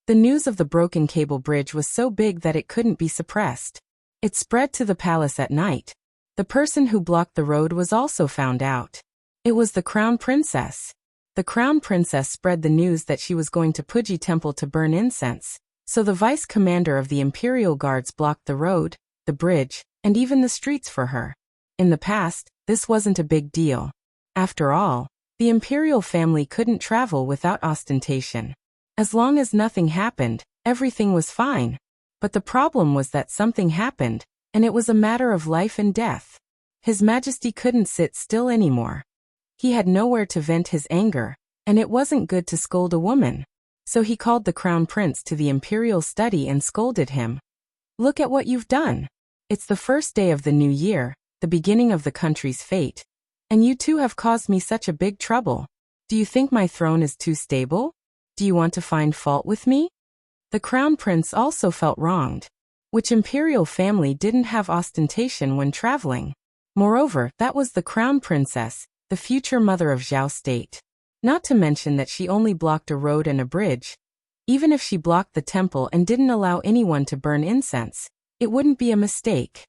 The news of the broken cable bridge was so big that it couldn't be suppressed. It spread to the palace at night. The person who blocked the road was also found out. It was the crown princess. The crown princess spread the news that she was going to Puji Temple to burn incense, so the vice commander of the imperial guards blocked the road, the bridge, and even the streets for her. In the past, this wasn't a big deal. After all, the imperial family couldn't travel without ostentation. As long as nothing happened, everything was fine. But the problem was that something happened, and it was a matter of life and death. His Majesty couldn't sit still anymore. He had nowhere to vent his anger, and it wasn't good to scold a woman. So he called the crown prince to the imperial study and scolded him. Look at what you've done. It's the first day of the new year, the beginning of the country's fate. And you two have caused me such a big trouble. Do you think my throne is too stable? Do you want to find fault with me? The crown prince also felt wronged. Which imperial family didn't have ostentation when traveling? Moreover, that was the crown princess, the future mother of Zhao state. Not to mention that she only blocked a road and a bridge. Even if she blocked the temple and didn't allow anyone to burn incense, it wouldn't be a mistake.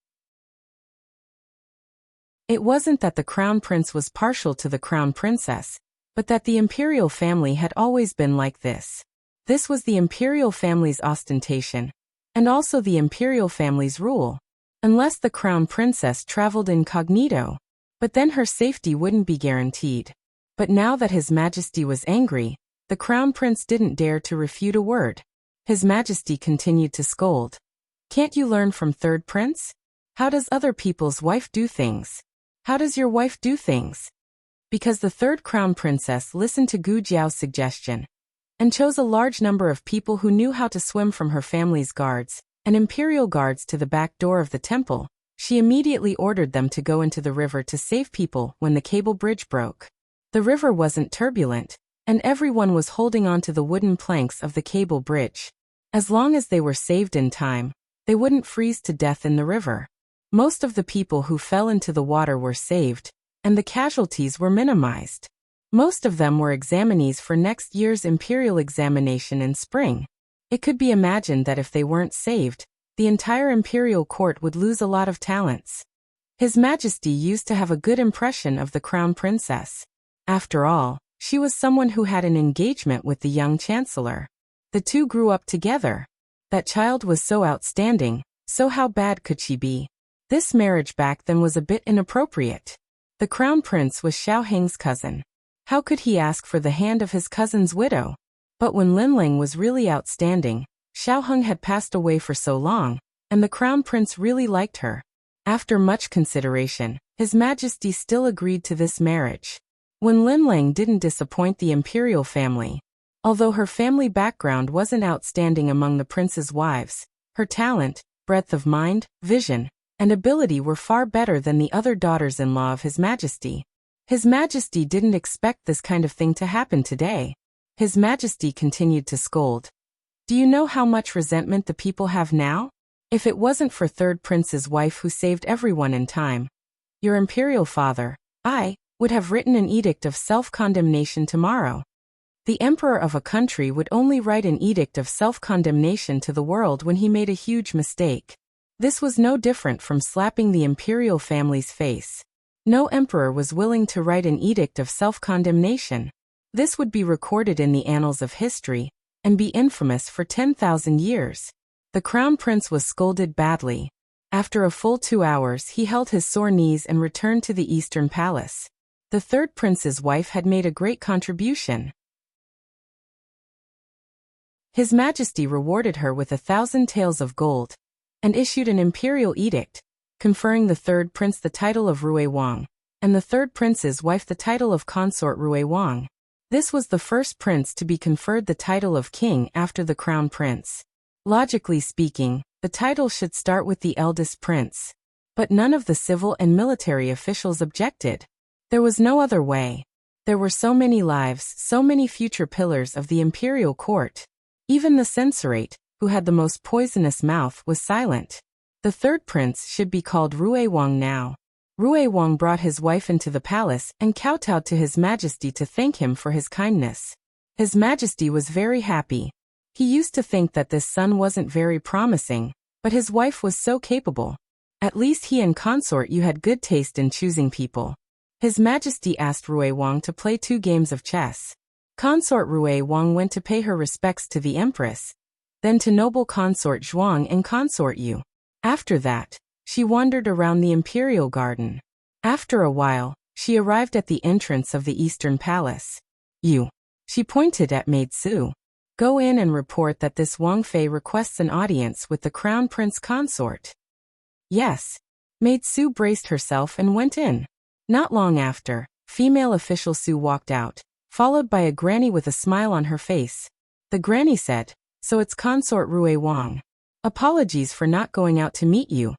It wasn't that the crown prince was partial to the crown princess, but that the imperial family had always been like this. This was the imperial family's ostentation, and also the imperial family's rule. Unless the crown princess traveled incognito, but then her safety wouldn't be guaranteed. But now that His Majesty was angry, the crown prince didn't dare to refute a word. His Majesty continued to scold. Can't you learn from third prince? How does other people's wife do things? How does your wife do things? Because the third crown princess listened to Gu Jiao's suggestion and chose a large number of people who knew how to swim from her family's guards and imperial guards to the back door of the temple. She immediately ordered them to go into the river to save people when the cable bridge broke. The river wasn't turbulent, and everyone was holding onto the wooden planks of the cable bridge. As long as they were saved in time, they wouldn't freeze to death in the river. Most of the people who fell into the water were saved, and the casualties were minimized. Most of them were examinees for next year's imperial examination in spring. It could be imagined that if they weren't saved, the entire imperial court would lose a lot of talents. His Majesty used to have a good impression of the crown princess. After all, she was someone who had an engagement with the young chancellor. The two grew up together. That child was so outstanding, so how bad could she be? This marriage back then was a bit inappropriate. The crown prince was Xiao Heng's cousin. How could he ask for the hand of his cousin's widow? But when Linling was really outstanding, Xiao Heng had passed away for so long, and the crown prince really liked her. After much consideration, His Majesty still agreed to this marriage. When Linling didn't disappoint the imperial family. Although her family background wasn't outstanding among the prince's wives, her talent, breadth of mind, vision, and ability were far better than the other daughters-in-law of His Majesty. His Majesty didn't expect this kind of thing to happen today. His Majesty continued to scold. Do you know how much resentment the people have now? If it wasn't for third prince's wife who saved everyone in time, your imperial father, I, would have written an edict of self-condemnation tomorrow. The emperor of a country would only write an edict of self-condemnation to the world when he made a huge mistake. This was no different from slapping the imperial family's face. No emperor was willing to write an edict of self-condemnation. This would be recorded in the annals of history and be infamous for 10,000 years. The crown prince was scolded badly. After a full 2 hours, he held his sore knees and returned to the Eastern Palace. The third prince's wife had made a great contribution. His Majesty rewarded her with 1,000 taels of gold and issued an imperial edict, conferring the third prince the title of Rui Wang, and the third prince's wife the title of consort Rui Wang. This was the first prince to be conferred the title of king after the crown prince. Logically speaking, the title should start with the eldest prince. But none of the civil and military officials objected. There was no other way. There were so many lives, so many future pillars of the imperial court. Even the censorate, who had the most poisonous mouth, was silent. The third prince should be called Rui Wang now. Rui Wang brought his wife into the palace and kowtowed to His Majesty to thank him for his kindness. His Majesty was very happy. He used to think that this son wasn't very promising, but his wife was so capable. At least he and consort Yu had good taste in choosing people. His Majesty asked Rui Wang to play 2 games of chess. Consort Rui Wang went to pay her respects to the Empress, then to noble consort Zhuang and consort Yu. After that, she wandered around the imperial garden. After a while, she arrived at the entrance of the Eastern Palace. You. She pointed at Maid Su. Go in and report that this Wang Fei requests an audience with the crown prince consort. Yes. Maid Su braced herself and went in. Not long after, female official Su walked out, followed by a granny with a smile on her face. The granny said, "So it's Consort Rue Wang. Apologies for not going out to meet you.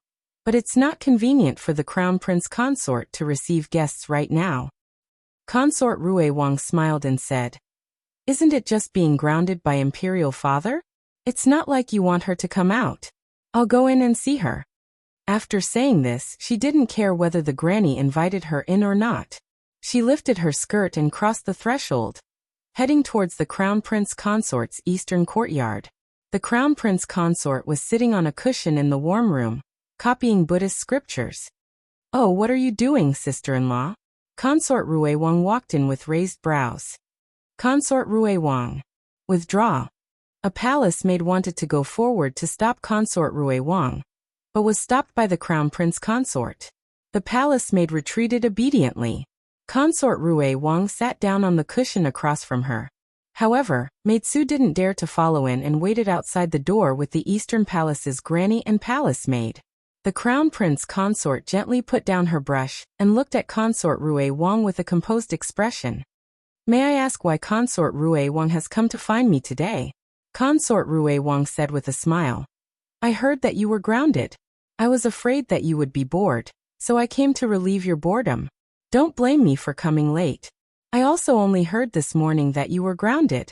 But it's not convenient for the Crown Prince Consort to receive guests right now." Consort Rue Wang smiled and said, "Isn't it just being grounded by Imperial Father? It's not like you want her to come out. I'll go in and see her." After saying this, she didn't care whether the granny invited her in or not. She lifted her skirt and crossed the threshold, heading towards the Crown Prince Consort's eastern courtyard. The Crown Prince Consort was sitting on a cushion in the warm room, copying Buddhist scriptures. "Oh, what are you doing, sister-in-law?" Consort Rue Wang walked in with raised brows. Consort Rue Wang. Withdraw. A palace maid wanted to go forward to stop Consort Rue Wang, but was stopped by the Crown Prince Consort. The palace maid retreated obediently. Consort Rue Wang sat down on the cushion across from her. However, Maid Su didn't dare to follow in and waited outside the door with the Eastern Palace's granny and palace maid. The Crown Prince Consort gently put down her brush and looked at Consort Rue Wang with a composed expression. "May I ask why Consort Rue Wang has come to find me today?" Consort Rue Wang said with a smile. "I heard that you were grounded. I was afraid that you would be bored, so I came to relieve your boredom. Don't blame me for coming late. I also only heard this morning that you were grounded."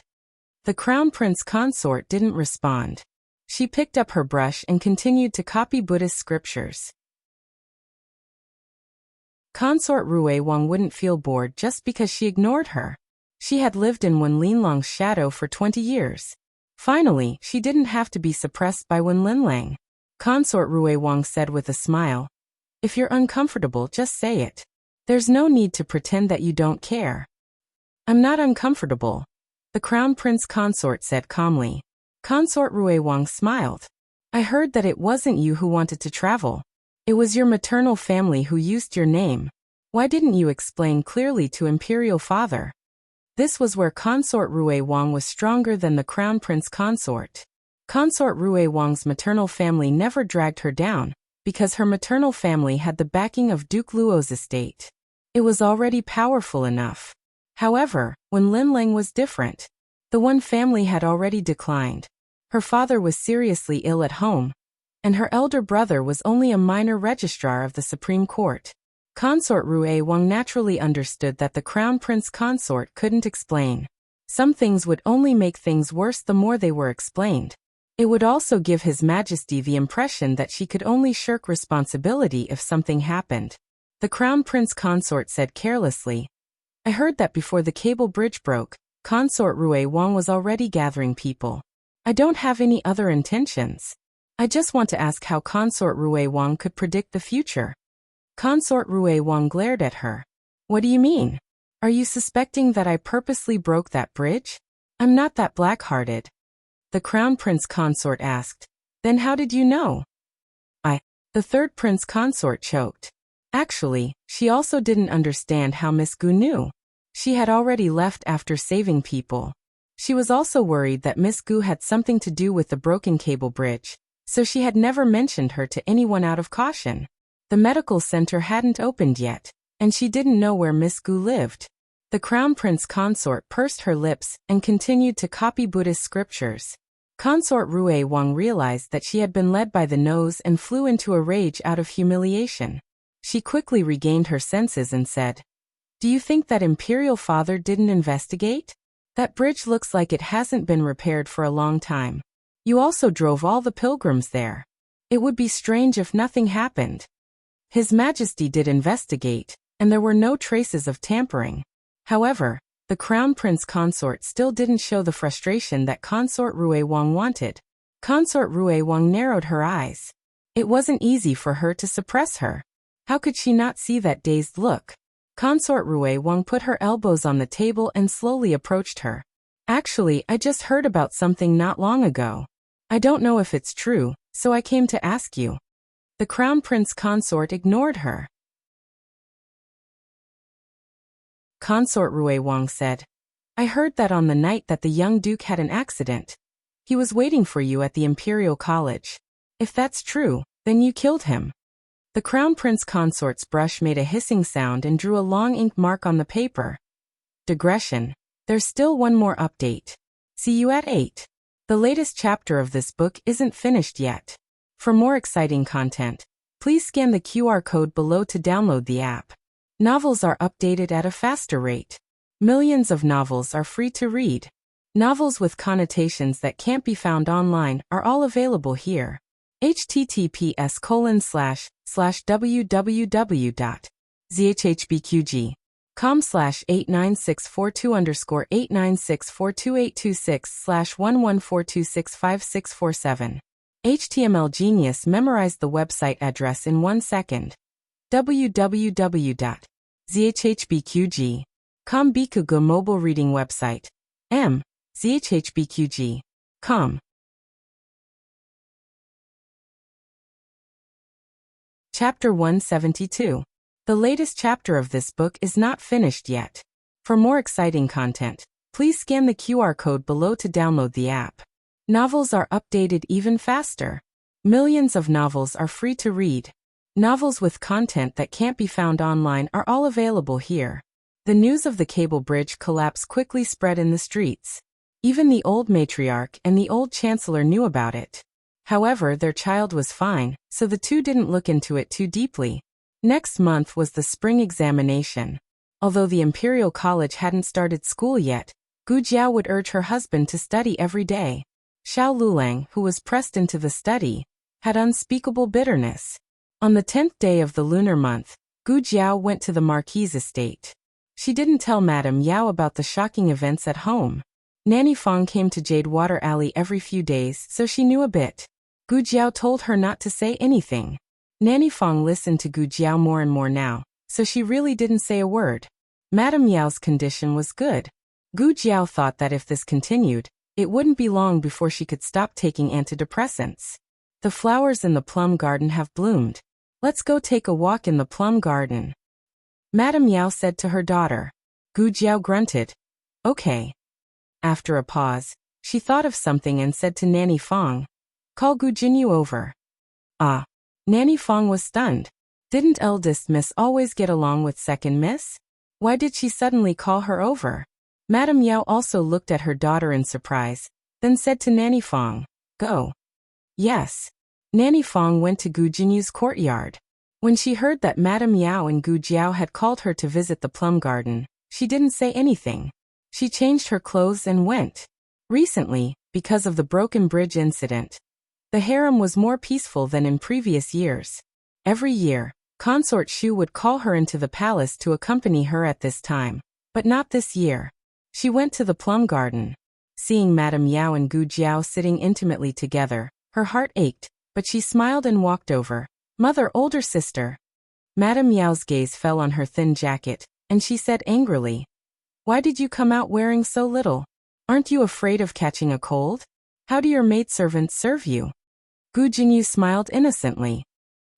The Crown Prince Consort didn't respond. She picked up her brush and continued to copy Buddhist scriptures. Consort Rue Wang wouldn't feel bored just because she ignored her. She had lived in Wen Linlang's shadow for 20 years. Finally, she didn't have to be suppressed by Wen Linlang. Consort Rue Wang said with a smile, "If you're uncomfortable, just say it. There's no need to pretend that you don't care." "I'm not uncomfortable," the Crown Prince Consort said calmly. Consort Rue Wang smiled. "I heard that it wasn't you who wanted to travel. It was your maternal family who used your name. Why didn't you explain clearly to Imperial Father?" This was where Consort Rue Wang was stronger than the Crown Prince Consort. Consort Rue Wang's maternal family never dragged her down, because her maternal family had the backing of Duke Luo's estate. It was already powerful enough. However, when Linlang was different. The one family had already declined. Her father was seriously ill at home, and her elder brother was only a minor registrar of the Supreme Court. Consort Rue Wang naturally understood that the Crown Prince Consort couldn't explain. Some things would only make things worse the more they were explained. It would also give His Majesty the impression that she could only shirk responsibility if something happened. The Crown Prince Consort said carelessly, "I heard that before the cable bridge broke, Consort Rue Wang was already gathering people. I don't have any other intentions. I just want to ask how Consort Rue Wang could predict the future." Consort Rue Wang glared at her. "What do you mean? Are you suspecting that I purposely broke that bridge? I'm not that black-hearted." The Crown Prince Consort asked. "Then how did you know?" The third Prince Consort choked. Actually, she also didn't understand how Miss Gu knew. She had already left after saving people. She was also worried that Miss Gu had something to do with the broken cable bridge, so she had never mentioned her to anyone out of caution. The medical center hadn't opened yet, and she didn't know where Miss Gu lived. The Crown Prince Consort pursed her lips and continued to copy Buddhist scriptures. Consort Rue Wang realized that she had been led by the nose and flew into a rage out of humiliation. She quickly regained her senses and said, "Do you think that Imperial Father didn't investigate? That bridge looks like it hasn't been repaired for a long time. You also drove all the pilgrims there. It would be strange if nothing happened." His Majesty did investigate, and there were no traces of tampering. However, the Crown Prince Consort still didn't show the frustration that Consort Rue Wang wanted. Consort Rue Wang narrowed her eyes. It wasn't easy for her to suppress her. How could she not see that dazed look? Consort Rue Wang put her elbows on the table and slowly approached her. "Actually, I just heard about something not long ago. I don't know if it's true, so I came to ask you." The Crown Prince Consort ignored her. Consort Rue Wang said, "I heard that on the night that the young Duke had an accident, he was waiting for you at the Imperial College. If that's true, then you killed him." The Crown Prince Consort's brush made a hissing sound and drew a long ink mark on the paper. Digression. There's still one more update. See you at 8. The latest chapter of this book isn't finished yet. For more exciting content, please scan the QR code below to download the app. Novels are updated at a faster rate. Millions of novels are free to read. Novels with connotations that can't be found online are all available here. https://www.zhbqg.com/89642_8964226/114265647. HTML Genius memorized the website address in 1 second. www.zhbqg.com Bikugo mobile reading website. zhbqg.com. Chapter 172. The latest chapter of this book is not finished yet. For more exciting content, please scan the QR code below to download the app. Novels are updated even faster. Millions of novels are free to read. Novels with content that can't be found online are all available here. The news of the cable bridge collapse quickly spread in the streets. Even the old matriarch and the old chancellor knew about it. However, their child was fine, so the two didn't look into it too deeply. Next month was the spring examination. Although the Imperial College hadn't started school yet, Gu Jiao would urge her husband to study every day. Xiao Lulang, who was pressed into the study, had unspeakable bitterness. On the 10th day of the lunar month, Gu Jiao went to the Marquis's estate. She didn't tell Madame Yao about the shocking events at home. Nanny Fong came to Jade Water Alley every few days, so she knew a bit. Gu Jiao told her not to say anything. Nanny Fong listened to Gu Jiao more and more now, so she really didn't say a word. Madame Yao's condition was good. Gu Jiao thought that if this continued, it wouldn't be long before she could stop taking antidepressants. The flowers in the plum garden have bloomed. Let's go take a walk in the plum garden, Madame Yao said to her daughter. Gu Jiao grunted. Okay. After a pause, she thought of something and said to Nanny Fong, call Gu Jinyu over. Ah. Nanny Fong was stunned. Didn't eldest miss always get along with second miss? Why did she suddenly call her over? Madame Yao also looked at her daughter in surprise, then said to Nanny Fong, go. Yes. Nanny Fong went to Gu Jinyu's courtyard. When she heard that Madame Yao and Gu Jiao had called her to visit the plum garden, she didn't say anything. She changed her clothes and went. Recently, because of the broken bridge incident, the harem was more peaceful than in previous years. Every year, Consort Shu would call her into the palace to accompany her at this time, but not this year. She went to the plum garden. Seeing Madame Yao and Gu Jiao sitting intimately together, her heart ached, but she smiled and walked over. Mother, older sister. Madame Yao's gaze fell on her thin jacket, and she said angrily, why did you come out wearing so little? Aren't you afraid of catching a cold? How do your maidservants serve you? Gu Jinyu smiled innocently.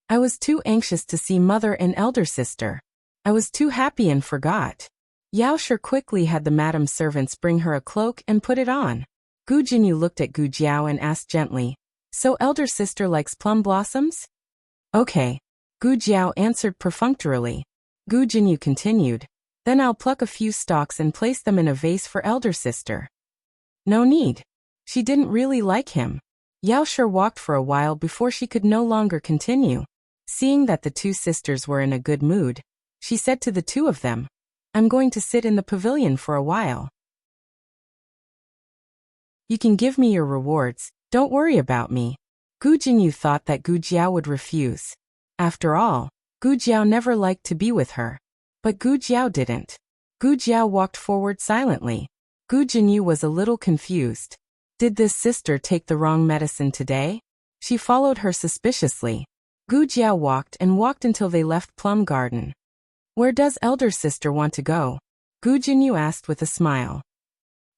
I was too anxious to see mother and elder sister. I was too happy and forgot. Yao Shi quickly had the madam servants bring her a cloak and put it on. Gu Jinyu looked at Gu Jiao and asked gently, so elder sister likes plum blossoms? Okay. Gu Jiao answered perfunctorily. Gu Jinyu continued, then I'll pluck a few stalks and place them in a vase for elder sister. No need. She didn't really like him. Yao Shi walked for a while before she could no longer continue. Seeing that the two sisters were in a good mood, she said to the two of them, I'm going to sit in the pavilion for a while. You can give me your rewards, don't worry about me. Gu Jinyu thought that Gu Jiao would refuse. After all, Gu Jiao never liked to be with her. But Gu Jiao didn't. Gu Jiao walked forward silently. Gu Jinyu was a little confused. Did this sister take the wrong medicine today? She followed her suspiciously. Gu Jiao walked until they left Plum Garden. Where does elder sister want to go? Gu Jinyu asked with a smile.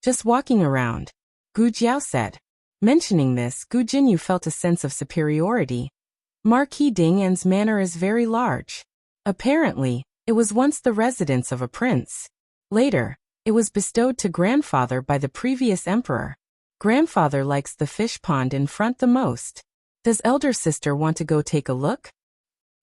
Just walking around, Gu Jiao said. Mentioning this, Gu Jinyu felt a sense of superiority. Marquis Ding'an's manor is very large. Apparently, it was once the residence of a prince. Later, it was bestowed to grandfather by the previous emperor. Grandfather likes the fish pond in front the most. Does elder sister want to go take a look?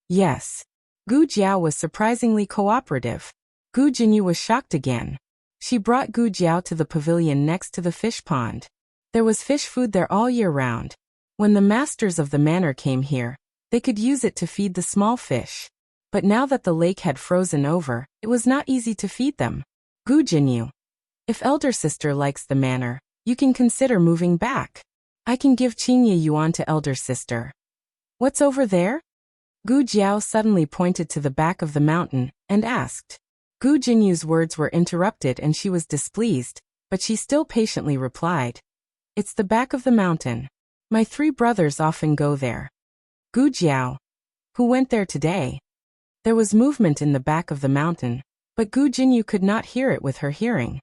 Yes. Gu Jiao was surprisingly cooperative. Gu Jinyu was shocked again. She brought Gu Jiao to the pavilion next to the fish pond. There was fish food there all year round. When the masters of the manor came here, they could use it to feed the small fish. But now that the lake had frozen over, it was not easy to feed them. Gu Jinyu, if elder sister likes the manor, you can consider moving back. I can give Qingye Yuan to elder sister. What's over there? Gu Jiao suddenly pointed to the back of the mountain and asked. Gu Jinyu's words were interrupted and she was displeased, but she still patiently replied. It's the back of the mountain. My 3 brothers often go there. Gu Jiao. Who went there today? There was movement in the back of the mountain, but Gu Jinyu could not hear it with her hearing.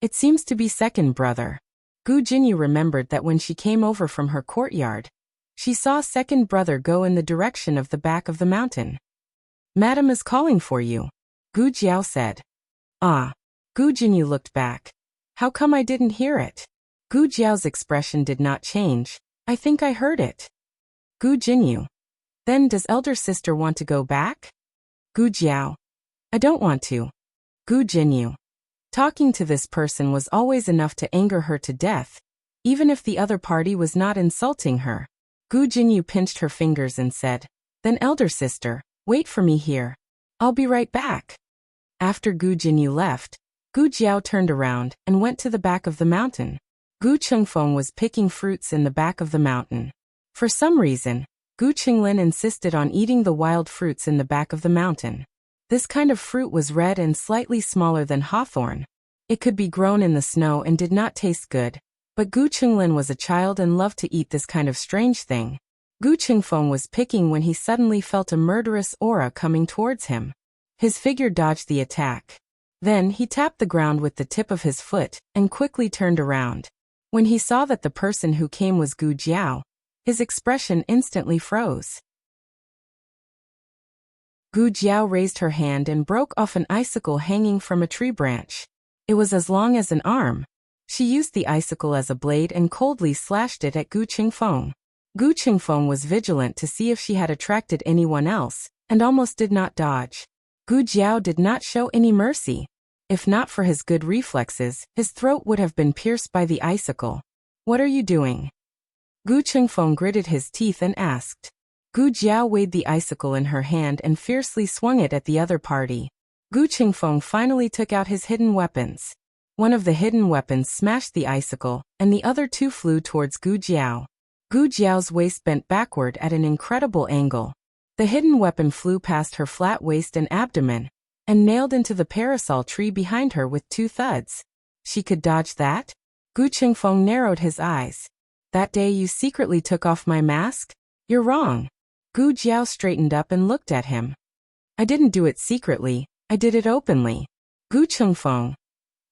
It seems to be second brother. Gu Jinyu remembered that when she came over from her courtyard, she saw second brother go in the direction of the back of the mountain. Madam is calling for you, Gu Jiao said. Ah. Gu Jinyu looked back. How come I didn't hear it? Gu Jiao's expression did not change. I think I heard it. Gu Jinyu. Then does elder sister want to go back? Gu Jiao. I don't want to. Gu Jinyu. Talking to this person was always enough to anger her to death, even if the other party was not insulting her. Gu Jinyu pinched her fingers and said, Then elder sister, wait for me here. I'll be right back. After Gu Jinyu left, Gu Jiao turned around and went to the back of the mountain. Gu Chengfeng was picking fruits in the back of the mountain. For some reason, Gu Qinglin insisted on eating the wild fruits in the back of the mountain. This kind of fruit was red and slightly smaller than hawthorn. It could be grown in the snow and did not taste good, but Gu Qinglin was a child and loved to eat this kind of strange thing. Gu Qingfeng was picking when he suddenly felt a murderous aura coming towards him. His figure dodged the attack. Then he tapped the ground with the tip of his foot and quickly turned around. When he saw that the person who came was Gu Jiao, his expression instantly froze. Gu Jiao raised her hand and broke off an icicle hanging from a tree branch. It was as long as an arm. She used the icicle as a blade and coldly slashed it at Gu Qingfeng. Gu Qingfeng was vigilant to see if she had attracted anyone else, and almost did not dodge. Gu Jiao did not show any mercy. If not for his good reflexes, his throat would have been pierced by the icicle. What are you doing? Gu Qingfeng gritted his teeth and asked. Gu Jiao weighed the icicle in her hand and fiercely swung it at the other party. Gu Qingfeng finally took out his hidden weapons. One of the hidden weapons smashed the icicle, and the other 2 flew towards Gu Jiao. Gu Jiao's waist bent backward at an incredible angle. The hidden weapon flew past her flat waist and abdomen, and nailed into the parasol tree behind her with 2 thuds. She could dodge that? Gu Qingfeng narrowed his eyes. That day you secretly took off my mask? You're wrong. Gu Jiao straightened up and looked at him. I didn't do it secretly, I did it openly. Gu Qingfeng.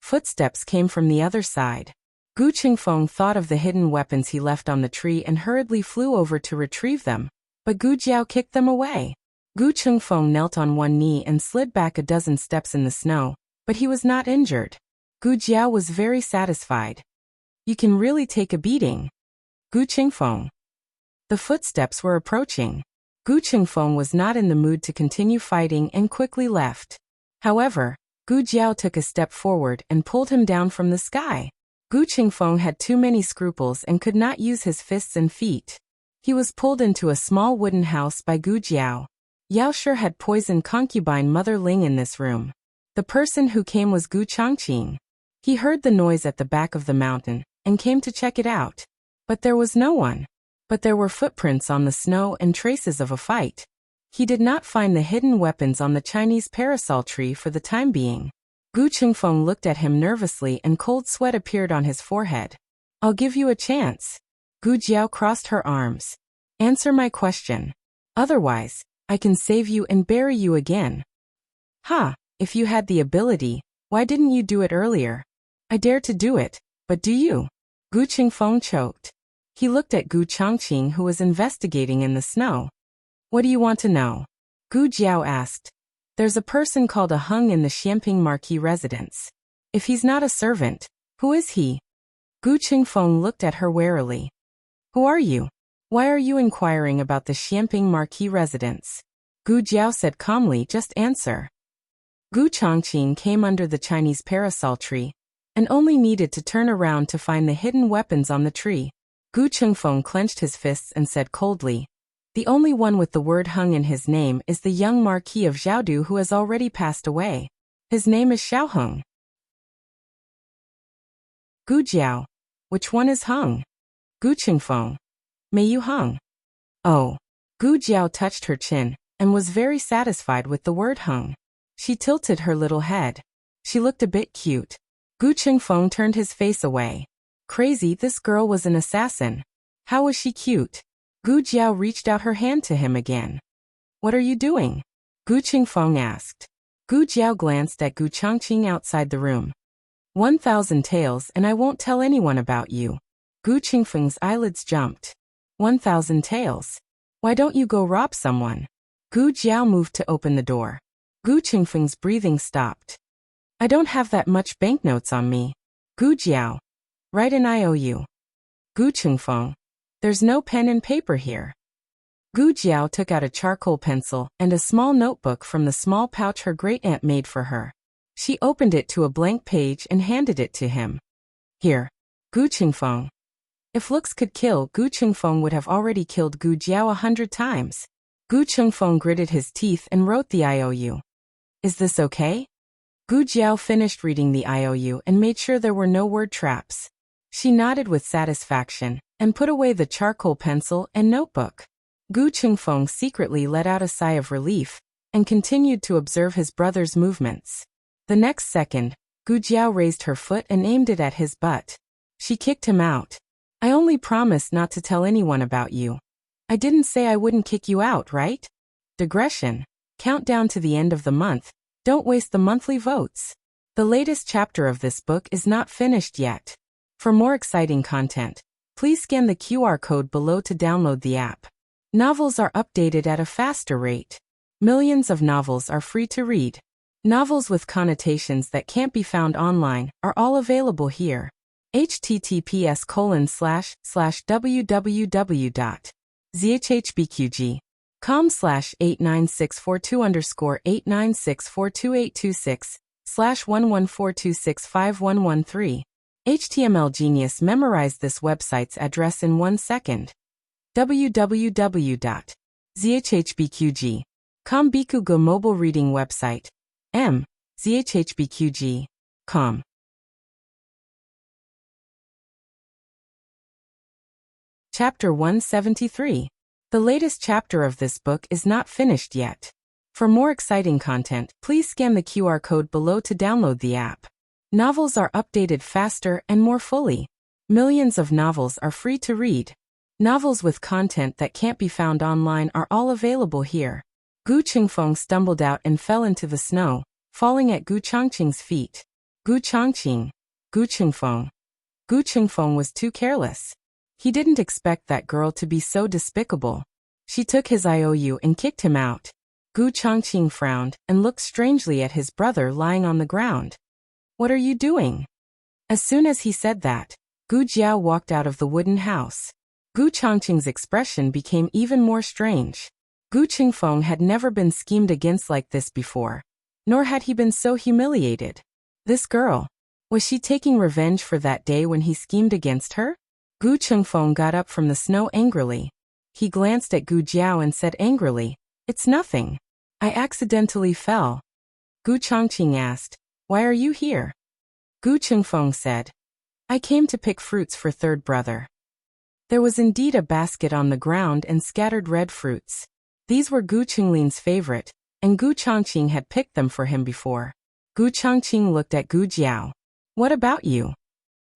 Footsteps came from the other side. Gu Qingfeng thought of the hidden weapons he left on the tree and hurriedly flew over to retrieve them, but Gu Jiao kicked them away. Gu Qingfeng knelt on one knee and slid back a dozen steps in the snow, but he was not injured. Gu Jiao was very satisfied. You can really take a beating. Gu Qingfeng. The footsteps were approaching. Gu Qingfeng was not in the mood to continue fighting and quickly left. However, Gu Jiao took a step forward and pulled him down from the sky. Gu Qingfeng had too many scruples and could not use his fists and feet. He was pulled into a small wooden house by Gu Jiao. Yao Shi had poisoned concubine Mother Ling in this room. The person who came was Gu Changqing. He heard the noise at the back of the mountain and came to check it out. But there was no one. But there were footprints on the snow and traces of a fight. He did not find the hidden weapons on the Chinese parasol tree for the time being. Gu Qingfeng looked at him nervously and cold sweat appeared on his forehead. I'll give you a chance. Gu Jiao crossed her arms. Answer my question. Otherwise, I can save you and bury you again. Ha, if you had the ability, why didn't you do it earlier? I dare to do it, but do you? Gu Qingfeng choked. He looked at Gu Changqing who was investigating in the snow. What do you want to know? Gu Jiao asked. There's a person called a Hung in the Xianping Marquis residence. If he's not a servant, who is he? Gu Qingfeng looked at her warily. Who are you? Why are you inquiring about the Xianping Marquis residence? Gu Jiao said calmly, just answer. Gu Chongqing came under the Chinese parasol tree and only needed to turn around to find the hidden weapons on the tree. Gu Chengfeng clenched his fists and said coldly, "The only one with the word Hung in his name is the young Marquis of Xiaodu who has already passed away. His name is Xiao Hung." Gu Jiao, which one is Hung? Gu Chengfeng. May you Hung? Oh. Gu Jiao touched her chin and was very satisfied with the word Hung. She tilted her little head. She looked a bit cute. Gu Chengfeng turned his face away. Crazy, this girl was an assassin. How was she cute? Gu Jiao reached out her hand to him again. "What are you doing?" Gu Chengfeng asked. Gu Jiao glanced at Gu Chongqing outside the room. 1,000 taels and I won't tell anyone about you. Gu Chengfeng's eyelids jumped. 1,000 taels? Why don't you go rob someone? Gu Jiao moved to open the door. Gu Chengfeng's breathing stopped. "I don't have that much banknotes on me." Gu Jiao. "Write an IOU." Gu Chengfeng. "There's no pen and paper here." Gu Jiao took out a charcoal pencil and a small notebook from the small pouch her great-aunt made for her. She opened it to a blank page and handed it to him. "Here." Gu Chengfeng. If looks could kill, Gu Chengfeng would have already killed Gu Jiao 100 times. Gu Chengfeng gritted his teeth and wrote the IOU. "Is this okay?" Gu Jiao finished reading the IOU and made sure there were no word traps. She nodded with satisfaction and put away the charcoal pencil and notebook. Gu Chengfeng secretly let out a sigh of relief and continued to observe his brother's movements. The next second, Gu Jiao raised her foot and aimed it at his butt. She kicked him out. "I only promised not to tell anyone about you. I didn't say I wouldn't kick you out, right?" Digression. Count down to the end of the month. Don't waste the monthly votes. The latest chapter of this book is not finished yet. For more exciting content, please scan the QR code below to download the app. Novels are updated at a faster rate. Millions of novels are free to read. Novels with connotations that can't be found online are all available here. https://www.zhhbqg.com/89642_8964226/114265113. HTML Genius memorized this website's address in 1 second. www.zhhbqg.com Bikugo mobile reading website. zhhbqg.com. Chapter 173. The latest chapter of this book is not finished yet. For more exciting content, please scan the QR code below to download the app. Novels are updated faster and more fully. Millions of novels are free to read. Novels with content that can't be found online are all available here. Gu Chengfeng stumbled out and fell into the snow, falling at Gu Chongqing's feet. Gu Chongqing. Gu Chengfeng. Gu Chengfeng was too careless. He didn't expect that girl to be so despicable. She took his IOU and kicked him out. Gu Chongqing frowned and looked strangely at his brother lying on the ground. "What are you doing?" As soon as he said that, Gu Jiao walked out of the wooden house. Gu Chongqing's expression became even more strange. Gu Chengfeng had never been schemed against like this before, nor had he been so humiliated. This girl, was she taking revenge for that day when he schemed against her? Gu Chengfeng got up from the snow angrily. He glanced at Gu Jiao and said angrily, "It's nothing. I accidentally fell." Gu Chongqing asked, "Why are you here?" Gu Chengfeng said, "I came to pick fruits for third brother." There was indeed a basket on the ground and scattered red fruits. These were Gu Chengling's favorite, and Gu Chongqing had picked them for him before. Gu Chongqing looked at Gu Jiao. "What about you?"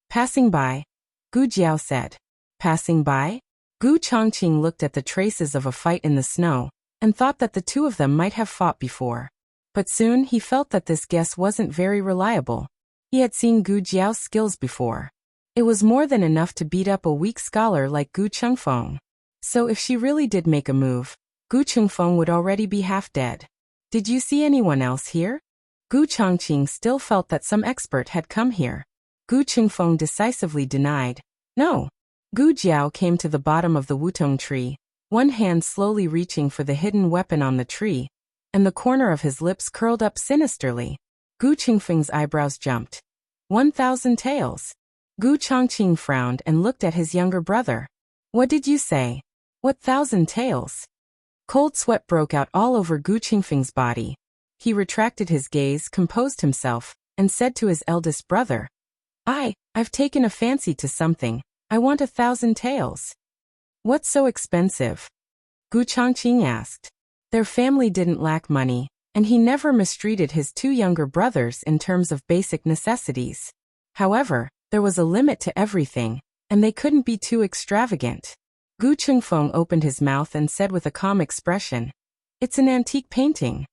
"Passing by," Gu Jiao said. "Passing by?" Gu Chongqing looked at the traces of a fight in the snow and thought that the two of them might have fought before. But soon he felt that this guess wasn't very reliable. He had seen Gu Jiao's skills before. It was more than enough to beat up a weak scholar like Gu Chengfeng. So if she really did make a move, Gu Chengfeng would already be half dead. "Did you see anyone else here?" Gu Chongqing still felt that some expert had come here. Gu Chengfeng decisively denied. "No." Gu Jiao came to the bottom of the wutong tree, one hand slowly reaching for the hidden weapon on the tree. and the corner of his lips curled up sinisterly. Gu Qingfeng's eyebrows jumped. 1,000 taels. Gu Chongqing frowned and looked at his younger brother. What did you say? What 1,000 taels? Cold sweat broke out all over Gu Qingfeng's body. He retracted his gaze, composed himself, and said to his eldest brother, I've taken a fancy to something. I want 1,000 taels. What's so expensive? Gu Chongqing asked. Their family didn't lack money, and he never mistreated his two younger brothers in terms of basic necessities. However, there was a limit to everything, and they couldn't be too extravagant. Gu Qingfeng opened his mouth and said with a calm expression, It's an antique painting.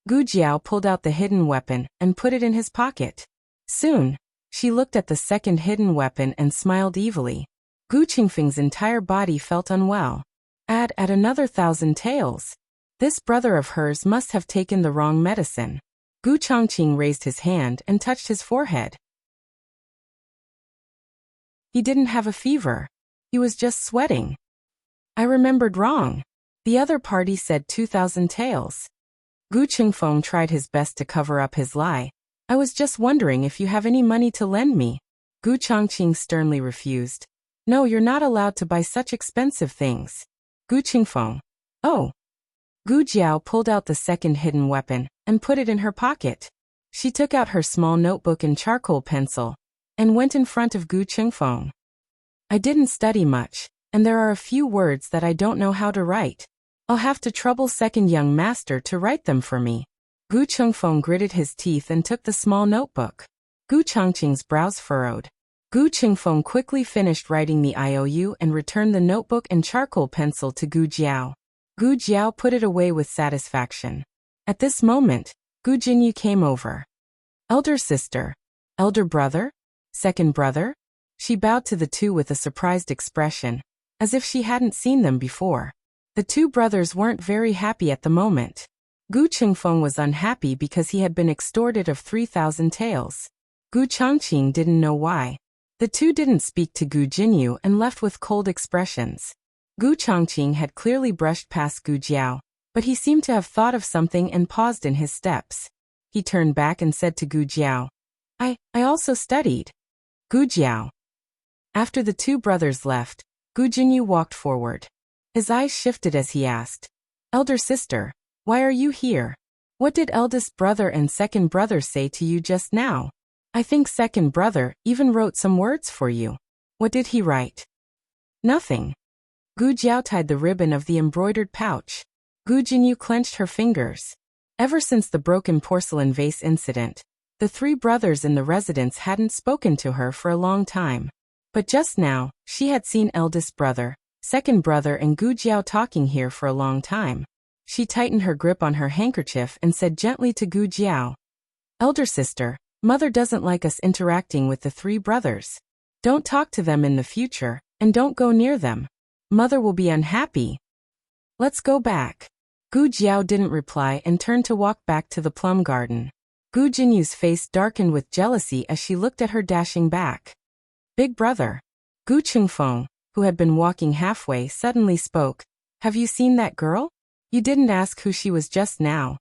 Gu Jiao pulled out the hidden weapon and put it in his pocket. Soon, she looked at the second hidden weapon and smiled evilly. Gu Qingfeng's entire body felt unwell. Add another 1,000 taels. This brother of hers must have taken the wrong medicine. Gu Chongqing raised his hand and touched his forehead. He didn't have a fever. He was just sweating. I remembered wrong. The other party said 2,000 taels. Gu Qingfeng tried his best to cover up his lie. I was just wondering if you have any money to lend me. Gu Chongqing sternly refused. No, you're not allowed to buy such expensive things. Gu Qingfeng. Oh. Gu Jiao pulled out the second hidden weapon and put it in her pocket. She took out her small notebook and charcoal pencil and went in front of Gu Qingfeng. I didn't study much, and there are a few words that I don't know how to write. I'll have to trouble second young master to write them for me. Gu Qingfeng gritted his teeth and took the small notebook. Gu Chongqing's brows furrowed. Gu Qingfeng quickly finished writing the IOU and returned the notebook and charcoal pencil to Gu Jiao. Gu Jiao put it away with satisfaction. At this moment, Gu Jinyu came over. Elder sister. Elder brother? Second brother? She bowed to the two with a surprised expression, as if she hadn't seen them before. The two brothers weren't very happy at the moment. Gu Qingfeng was unhappy because he had been extorted of 3,000 taels. Gu Chongqing didn't know why. The two didn't speak to Gu Jinyu and left with cold expressions. Gu Chongqing had clearly brushed past Gu Jiao, but he seemed to have thought of something and paused in his steps. He turned back and said to Gu Jiao, I also studied. Gu Jiao. After the two brothers left, Gu Jinyu walked forward. His eyes shifted as he asked, Elder sister, why are you here? What did eldest brother and second brother say to you just now? I think second brother even wrote some words for you. What did he write? Nothing. Gu Jiao tied the ribbon of the embroidered pouch. Gu Jinyu clenched her fingers. Ever since the broken porcelain vase incident, the three brothers in the residence hadn't spoken to her for a long time. But just now, she had seen eldest brother, second brother and Gu Jiao talking here for a long time. She tightened her grip on her handkerchief and said gently to Gu Jiao, Elder sister, mother doesn't like us interacting with the three brothers. Don't talk to them in the future, and don't go near them. Mother will be unhappy. Let's go back. Gu Jiao didn't reply and turned to walk back to the plum garden. Gu Jinyu's face darkened with jealousy as she looked at her dashing back. Big brother. Gu Qingfeng, who had been walking halfway, suddenly spoke. Have you seen that girl? You didn't ask who she was just now.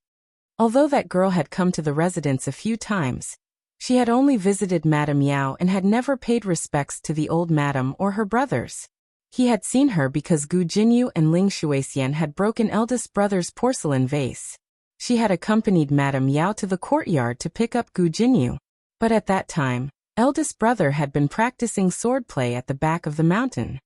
Although that girl had come to the residence a few times, she had only visited Madame Yao and had never paid respects to the old madam or her brothers. He had seen her because Gu Jinyu and Ling Shuixian had broken eldest brother's porcelain vase. She had accompanied Madame Yao to the courtyard to pick up Gu Jinyu. But at that time, eldest brother had been practicing swordplay at the back of the mountain.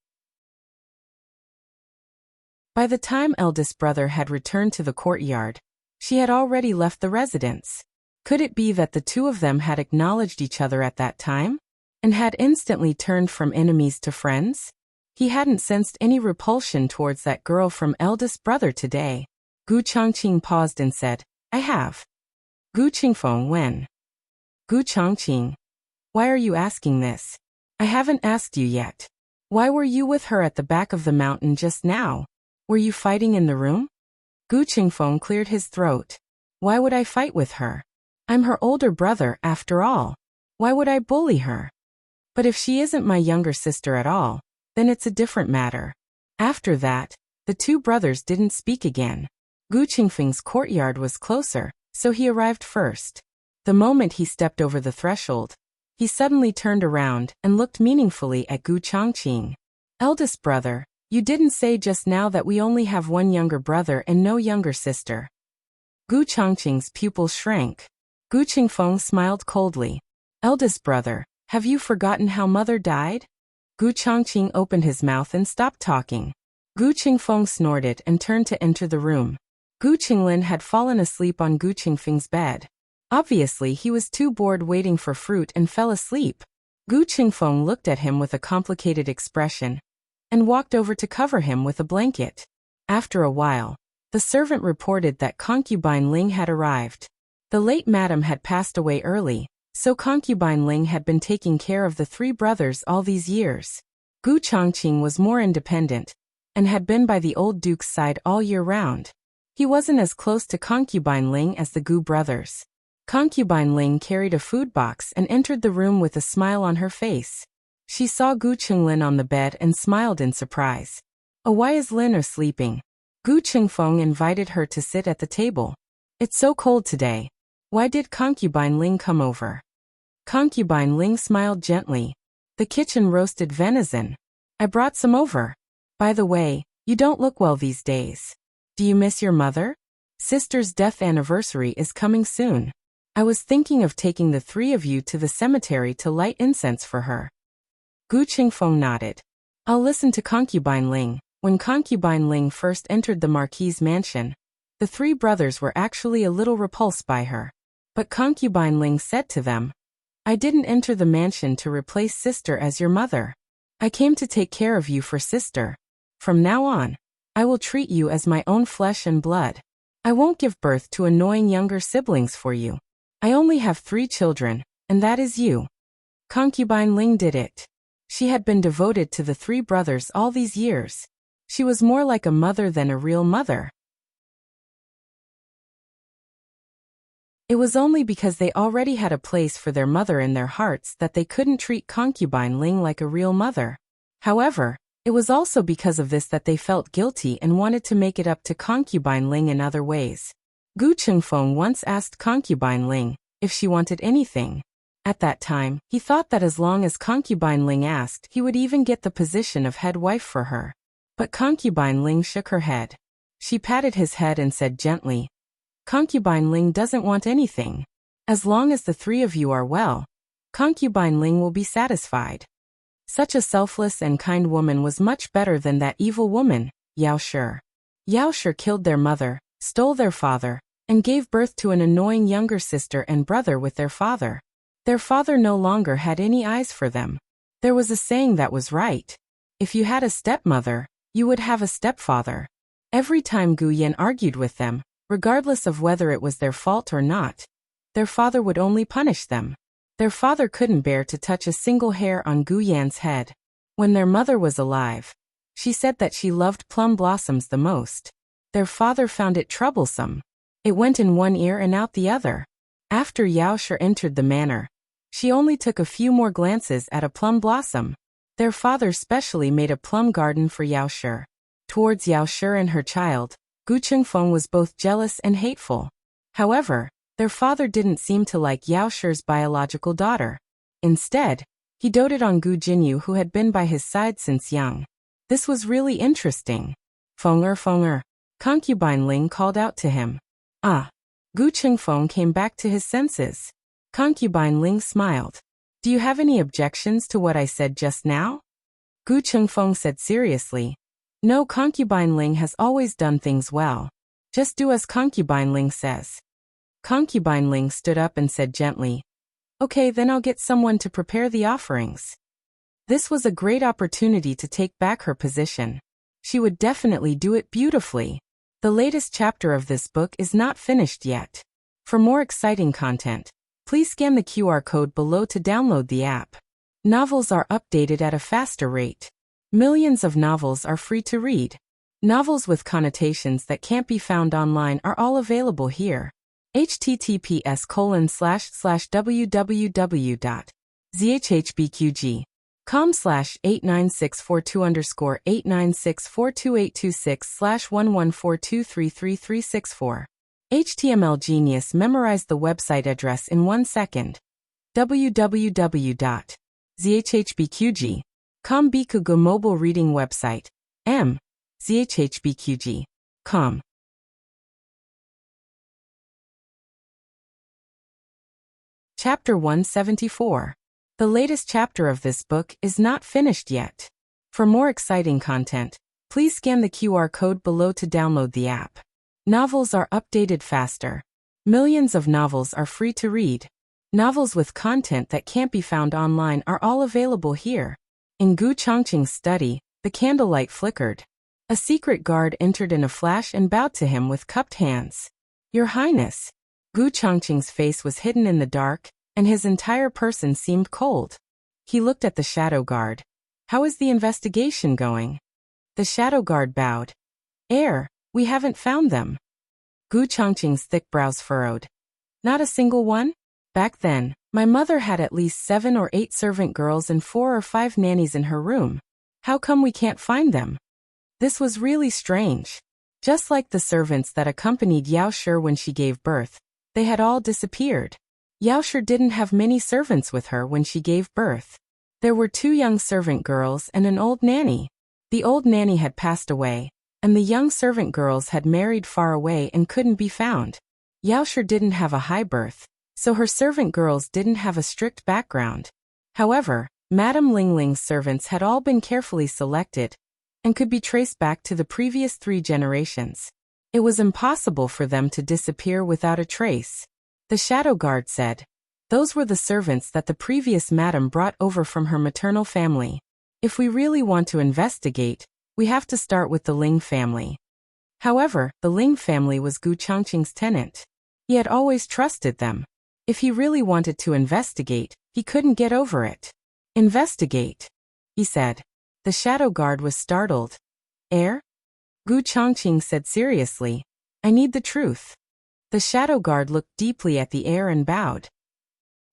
By the time eldest brother had returned to the courtyard, she had already left the residence. Could it be that the two of them had acknowledged each other at that time, and had instantly turned from enemies to friends? He hadn't sensed any repulsion towards that girl from eldest brother today. Gu Chongqing paused and said, I have. Gu Qingfeng, when? Gu Chongqing. Why are you asking this? I haven't asked you yet. Why were you with her at the back of the mountain just now? Were you fighting in the room? Gu Qingfeng cleared his throat. Why would I fight with her? I'm her older brother, after all. Why would I bully her? But if she isn't my younger sister at all, then it's a different matter. After that, the two brothers didn't speak again. Gu Qingfeng's courtyard was closer, so he arrived first. The moment he stepped over the threshold, he suddenly turned around and looked meaningfully at Gu Changqing. Eldest brother, you didn't say just now that we only have one younger brother and no younger sister. Gu Changqing's pupils shrank. Gu Qingfeng smiled coldly. Eldest brother, have you forgotten how mother died? Gu Changqing opened his mouth and stopped talking. Gu Qingfeng snorted and turned to enter the room. Gu Qinglin had fallen asleep on Gu Qingfeng's bed. Obviously he was too bored waiting for fruit and fell asleep. Gu Qingfeng looked at him with a complicated expression and walked over to cover him with a blanket. After a while, the servant reported that concubine Ling had arrived. The late madam had passed away early, so concubine Ling had been taking care of the three brothers all these years. Gu Changqing was more independent and had been by the old duke's side all year round. He wasn't as close to concubine Ling as the Gu brothers. Concubine Ling carried a food box and entered the room with a smile on her face. She saw Gu Qinglin on the bed and smiled in surprise. Oh, why is Lin sleeping? Gu Qingfeng invited her to sit at the table. It's so cold today. Why did concubine Ling come over? Concubine Ling smiled gently. The kitchen roasted venison. I brought some over. By the way, you don't look well these days. Do you miss your mother? Sister's death anniversary is coming soon. I was thinking of taking the three of you to the cemetery to light incense for her. Gu Qingfeng nodded. I'll listen to concubine Ling. When concubine Ling first entered the Marquis's mansion, the three brothers were actually a little repulsed by her. But concubine Ling said to them, I didn't enter the mansion to replace sister as your mother. I came to take care of you for sister. From now on, I will treat you as my own flesh and blood. I won't give birth to annoying younger siblings for you. I only have 3 children, and that is you. Concubine Ling did it. She had been devoted to the 3 brothers all these years. She was more like a mother than a real mother. It was only because they already had a place for their mother in their hearts that they couldn't treat concubine Ling like a real mother. However, it was also because of this that they felt guilty and wanted to make it up to concubine Ling in other ways. Gu Qingfeng once asked concubine Ling if she wanted anything. At that time, he thought that as long as concubine Ling asked, he would even get the position of head wife for her. But concubine Ling shook her head. She patted his head and said gently, Concubine Ling doesn't want anything. As long as the 3 of you are well, concubine Ling will be satisfied. Such a selfless and kind woman was much better than that evil woman, Yao Shi. Yao Shi killed their mother, stole their father, and gave birth to an annoying younger sister and brother with their father. Their father no longer had any eyes for them. There was a saying that was right. If you had a stepmother, you would have a stepfather. Every time Gu Yan argued with them, regardless of whether it was their fault or not, their father would only punish them. Their father couldn't bear to touch a single hair on Gu Yan's head. When their mother was alive, she said that she loved plum blossoms the most. Their father found it troublesome. It went in one ear and out the other. After Yao Shi entered the manor, she only took a few more glances at a plum blossom. Their father specially made a plum garden for Yao Shi. Towards Yao Shi and her child, Gu Qingfeng was both jealous and hateful. However, their father didn't seem to like Yao Shi's biological daughter. Instead, he doted on Gu Jinyu, who had been by his side since young. This was really interesting. Fenger. Concubine Ling called out to him. Ah. Gu Qingfeng came back to his senses. Concubine Ling smiled. Do you have any objections to what I said just now? Gu Qingfeng said seriously. No, concubine Ling has always done things well. Just do as concubine Ling says. Concubine Ling stood up and said gently, Okay, then I'll get someone to prepare the offerings. This was a great opportunity to take back her position. She would definitely do it beautifully. The latest chapter of this book is not finished yet. For more exciting content, please scan the QR code below to download the app. Novels are updated at a faster rate. Millions of novels are free to read. Novels with connotations that can't be found online are all available here. https://www.zhhbqg com/89642_896422826/114233364. HTML Genius memorized the website address in 1 second. www.zhhbqg.com Bikugo mobile reading website. zhhbqg.com. Chapter 174. The latest chapter of this book is not finished yet. For more exciting content, please scan the QR code below to download the app. Novels are updated faster. Millions of novels are free to read. Novels with content that can't be found online are all available here. In Gu Chongqing's study, the candlelight flickered. A secret guard entered in a flash and bowed to him with cupped hands. "Your Highness." Gu Chongqing's face was hidden in the dark, and his entire person seemed cold. He looked at the shadow guard. "How is the investigation going?" The shadow guard bowed. We haven't found them." Gu Chongqing's thick brows furrowed. "Not a single one? Back then, my mother had at least 7 or 8 servant girls and 4 or 5 nannies in her room. How come we can't find them?" This was really strange. Just like the servants that accompanied Yao Shi when she gave birth, they had all disappeared. Yao Shi didn't have many servants with her when she gave birth. There were 2 young servant girls and an old nanny. The old nanny had passed away, and the young servant girls had married far away and couldn't be found. Yao Shi didn't have a high birth, so her servant girls didn't have a strict background. However, Madame Lingling's servants had all been carefully selected and could be traced back to the previous 3 generations. It was impossible for them to disappear without a trace. The shadow guard said, "Those were the servants that the previous madam brought over from her maternal family. If we really want to investigate, we have to start with the Ling family." However, the Ling family was Gu Chongqing's tenant. He had always trusted them. If he really wanted to investigate, he couldn't get over it. "Investigate," he said. The shadow guard was startled. "Gu Chongqing said seriously, "I need the truth." The shadow guard looked deeply at the heir and bowed.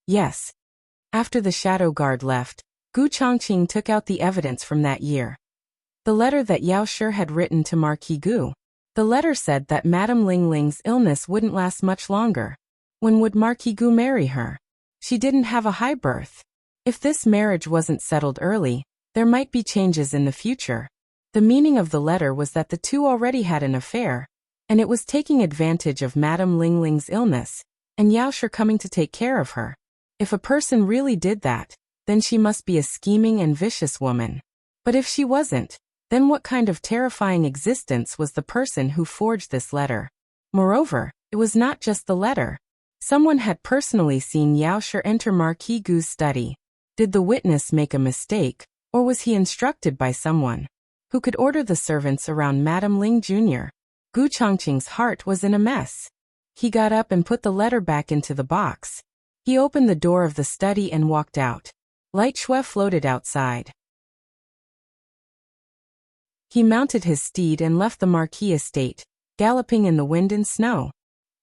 "Yes." After the shadow guard left, Gu Chongqing took out the evidence from that year. The letter that Yao Shi had written to Marquis Gu. The letter said that Madame Lingling's illness wouldn't last much longer. When would Marquis Gu marry her? She didn't have a high birth. If this marriage wasn't settled early, there might be changes in the future. The meaning of the letter was that the 2 already had an affair, and it was taking advantage of Madame Lingling's illness, and Yao Shi coming to take care of her. If a person really did that, then she must be a scheming and vicious woman. But if she wasn't, then what kind of terrifying existence was the person who forged this letter? Moreover, it was not just the letter. Someone had personally seen Yao Shi enter Marquis Gu's study. Did the witness make a mistake, or was he instructed by someone who could order the servants around Madame Ling Jr.? Gu Chongqing's heart was in a mess. He got up and put the letter back into the box. He opened the door of the study and walked out. Light shui floated outside. He mounted his steed and left the Marquis estate, galloping in the wind and snow.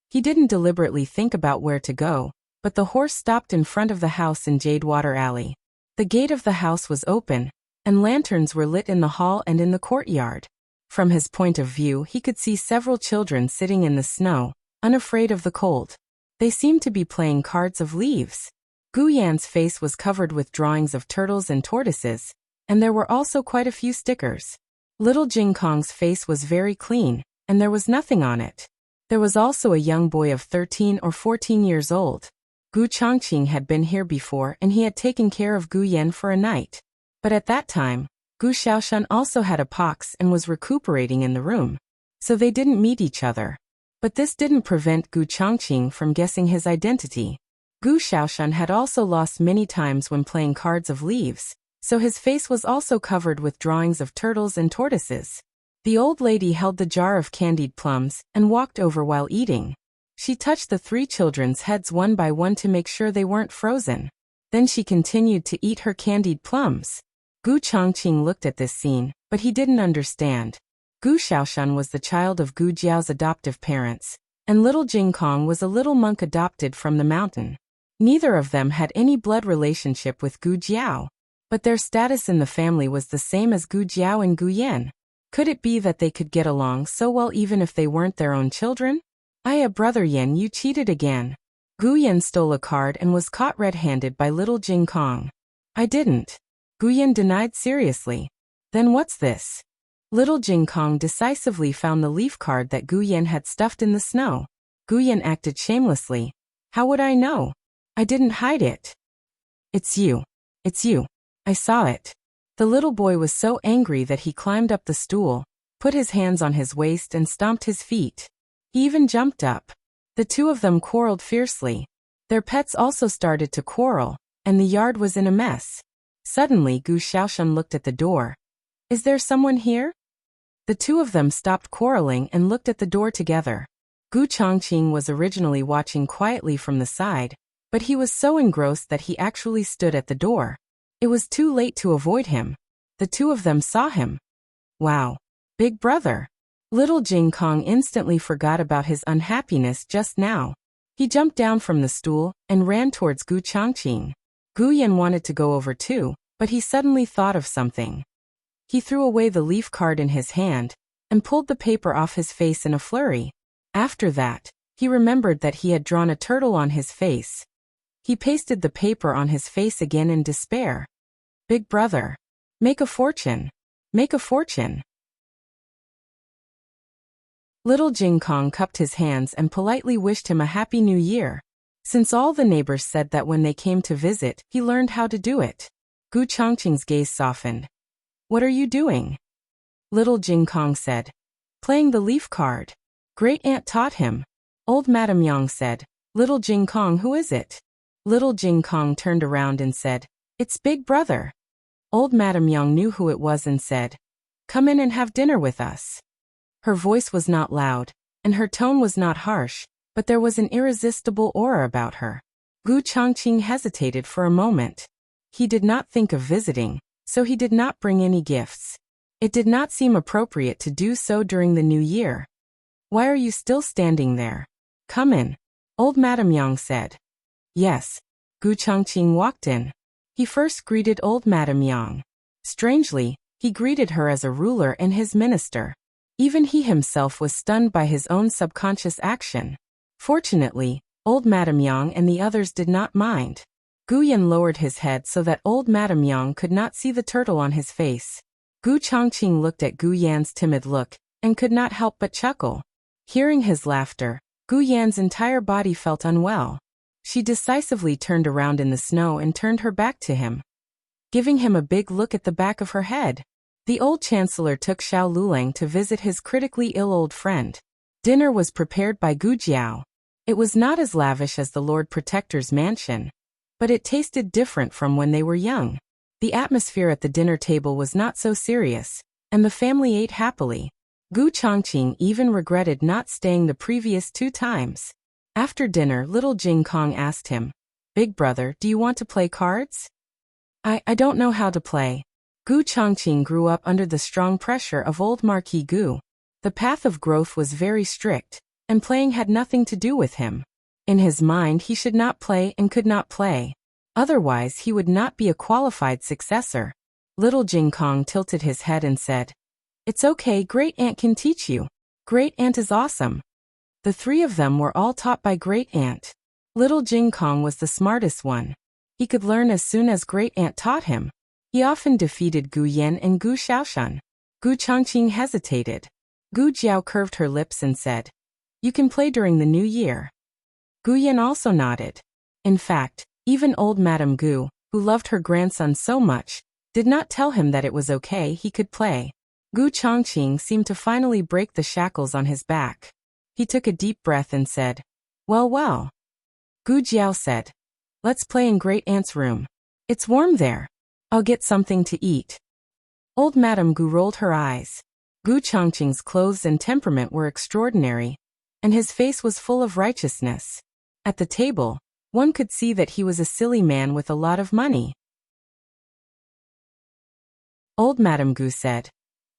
He didn't deliberately think about where to go, but the horse stopped in front of the house in Jadewater Alley. The gate of the house was open, and lanterns were lit in the hall and in the courtyard. From his point of view, he could see several children sitting in the snow, unafraid of the cold. They seemed to be playing cards of leaves. Gu Yan's face was covered with drawings of turtles and tortoises, and there were also quite a few stickers. Little Jing Kong's face was very clean, and there was nothing on it. There was also a young boy of 13 or 14 years old. Gu Chongqing had been here before and he had taken care of Gu Yan for a night. But at that time, Gu Xiaoshan also had a pox and was recuperating in the room. So they didn't meet each other. But this didn't prevent Gu Chongqing from guessing his identity. Gu Xiaoshan had also lost many times when playing cards of leaves, so his face was also covered with drawings of turtles and tortoises. The old lady held the jar of candied plums and walked over while eating. She touched the 3 children's heads one by one to make sure they weren't frozen. Then she continued to eat her candied plums. Gu Chongqing looked at this scene, but he didn't understand. Gu Xiaoshan was the child of Gu Jiao's adoptive parents, and little Jing Kong was a little monk adopted from the mountain. Neither of them had any blood relationship with Gu Jiao. but their status in the family was the same as Gu Jiao and Gu Yan. Could it be that they could get along so well even if they weren't their own children? Brother Yan, you cheated again. Gu Yan stole a card and was caught red-handed by little Jing Kong. I didn't. Gu Yan denied seriously. Then what's this? Little Jing Kong decisively found the leaf card that Gu Yan had stuffed in the snow. Gu Yan acted shamelessly. How would I know? I didn't hide it. It's you. It's you. I saw it. The little boy was so angry that he climbed up the stool, put his hands on his waist and stomped his feet. He even jumped up. The two of them quarreled fiercely. Their pets also started to quarrel, and the yard was in a mess. Suddenly Gu Xiaoshan looked at the door. Is there someone here? The two of them stopped quarreling and looked at the door together. Gu Chongqing was originally watching quietly from the side, but he was so engrossed that he actually stood at the door. It was too late to avoid him. The two of them saw him. Wow. Big brother. Little Jing Kong instantly forgot about his unhappiness just now. He jumped down from the stool and ran towards Gu Chongqing. Gu Yan wanted to go over too, but he suddenly thought of something. He threw away the leaf card in his hand and pulled the paper off his face in a flurry. After that, he remembered that he had drawn a turtle on his face. He pasted the paper on his face again in despair. Big brother. Make a fortune. Make a fortune. Little Jing Kong cupped his hands and politely wished him a happy new year. Since all the neighbors said that when they came to visit, he learned how to do it. Gu Chongqing's gaze softened. What are you doing? Little Jing Kong said. Playing the leaf card. Great Aunt taught him. Old Madame Yang said. Little Jing Kong, who is it? Little Jing Kong turned around and said, It's Big Brother. Old Madame Yang knew who it was and said, Come in and have dinner with us. Her voice was not loud, and her tone was not harsh, but there was an irresistible aura about her. Gu Chongqing hesitated for a moment. He did not think of visiting, so he did not bring any gifts. It did not seem appropriate to do so during the new year. Why are you still standing there? Come in. Old Madame Yang said. Yes. Gu Chongqing walked in. He first greeted old Madame Yang. Strangely, he greeted her as a ruler and his minister. Even he himself was stunned by his own subconscious action. Fortunately, old Madame Yang and the others did not mind. Gu Yan lowered his head so that old Madame Yang could not see the turtle on his face. Gu Chongqing looked at Gu Yan's timid look and could not help but chuckle. Hearing his laughter, Gu Yan's entire body felt unwell. She decisively turned around in the snow and turned her back to him, giving him a big look at the back of her head. The old chancellor took Xiao Lulang to visit his critically ill old friend. Dinner was prepared by Gu Jiao. It was not as lavish as the Lord Protector's mansion, but it tasted different from when they were young. The atmosphere at the dinner table was not so serious, and the family ate happily. Gu Chongqing even regretted not staying the previous 2 times. After dinner, little Jing Kong asked him, Big brother, do you want to play cards? I don't know how to play. Gu Chongqing grew up under the strong pressure of old Marquis Gu. The path of growth was very strict, and playing had nothing to do with him. In his mind, he should not play and could not play. Otherwise, he would not be a qualified successor. Little Jing Kong tilted his head and said, It's okay, Great Aunt can teach you. Great Aunt is awesome. The 3 of them were all taught by Great Aunt. Little Jing Kong was the smartest one. He could learn as soon as Great Aunt taught him. He often defeated Gu Yan and Gu Xiaoshan. Gu Chongqing hesitated. Gu Jiao curved her lips and said, You can play during the new year. Gu Yan also nodded. In fact, even old Madame Gu, who loved her grandson so much, did not tell him that it was okay he could play. Gu Chongqing seemed to finally break the shackles on his back. He took a deep breath and said, Well, well. Gu Jiao said, Let's play in Great Aunt's room. It's warm there. I'll get something to eat. Old Madame Gu rolled her eyes. Gu Chongqing's clothes and temperament were extraordinary, and his face was full of righteousness. At the table, one could see that he was a silly man with a lot of money. Old Madame Gu said,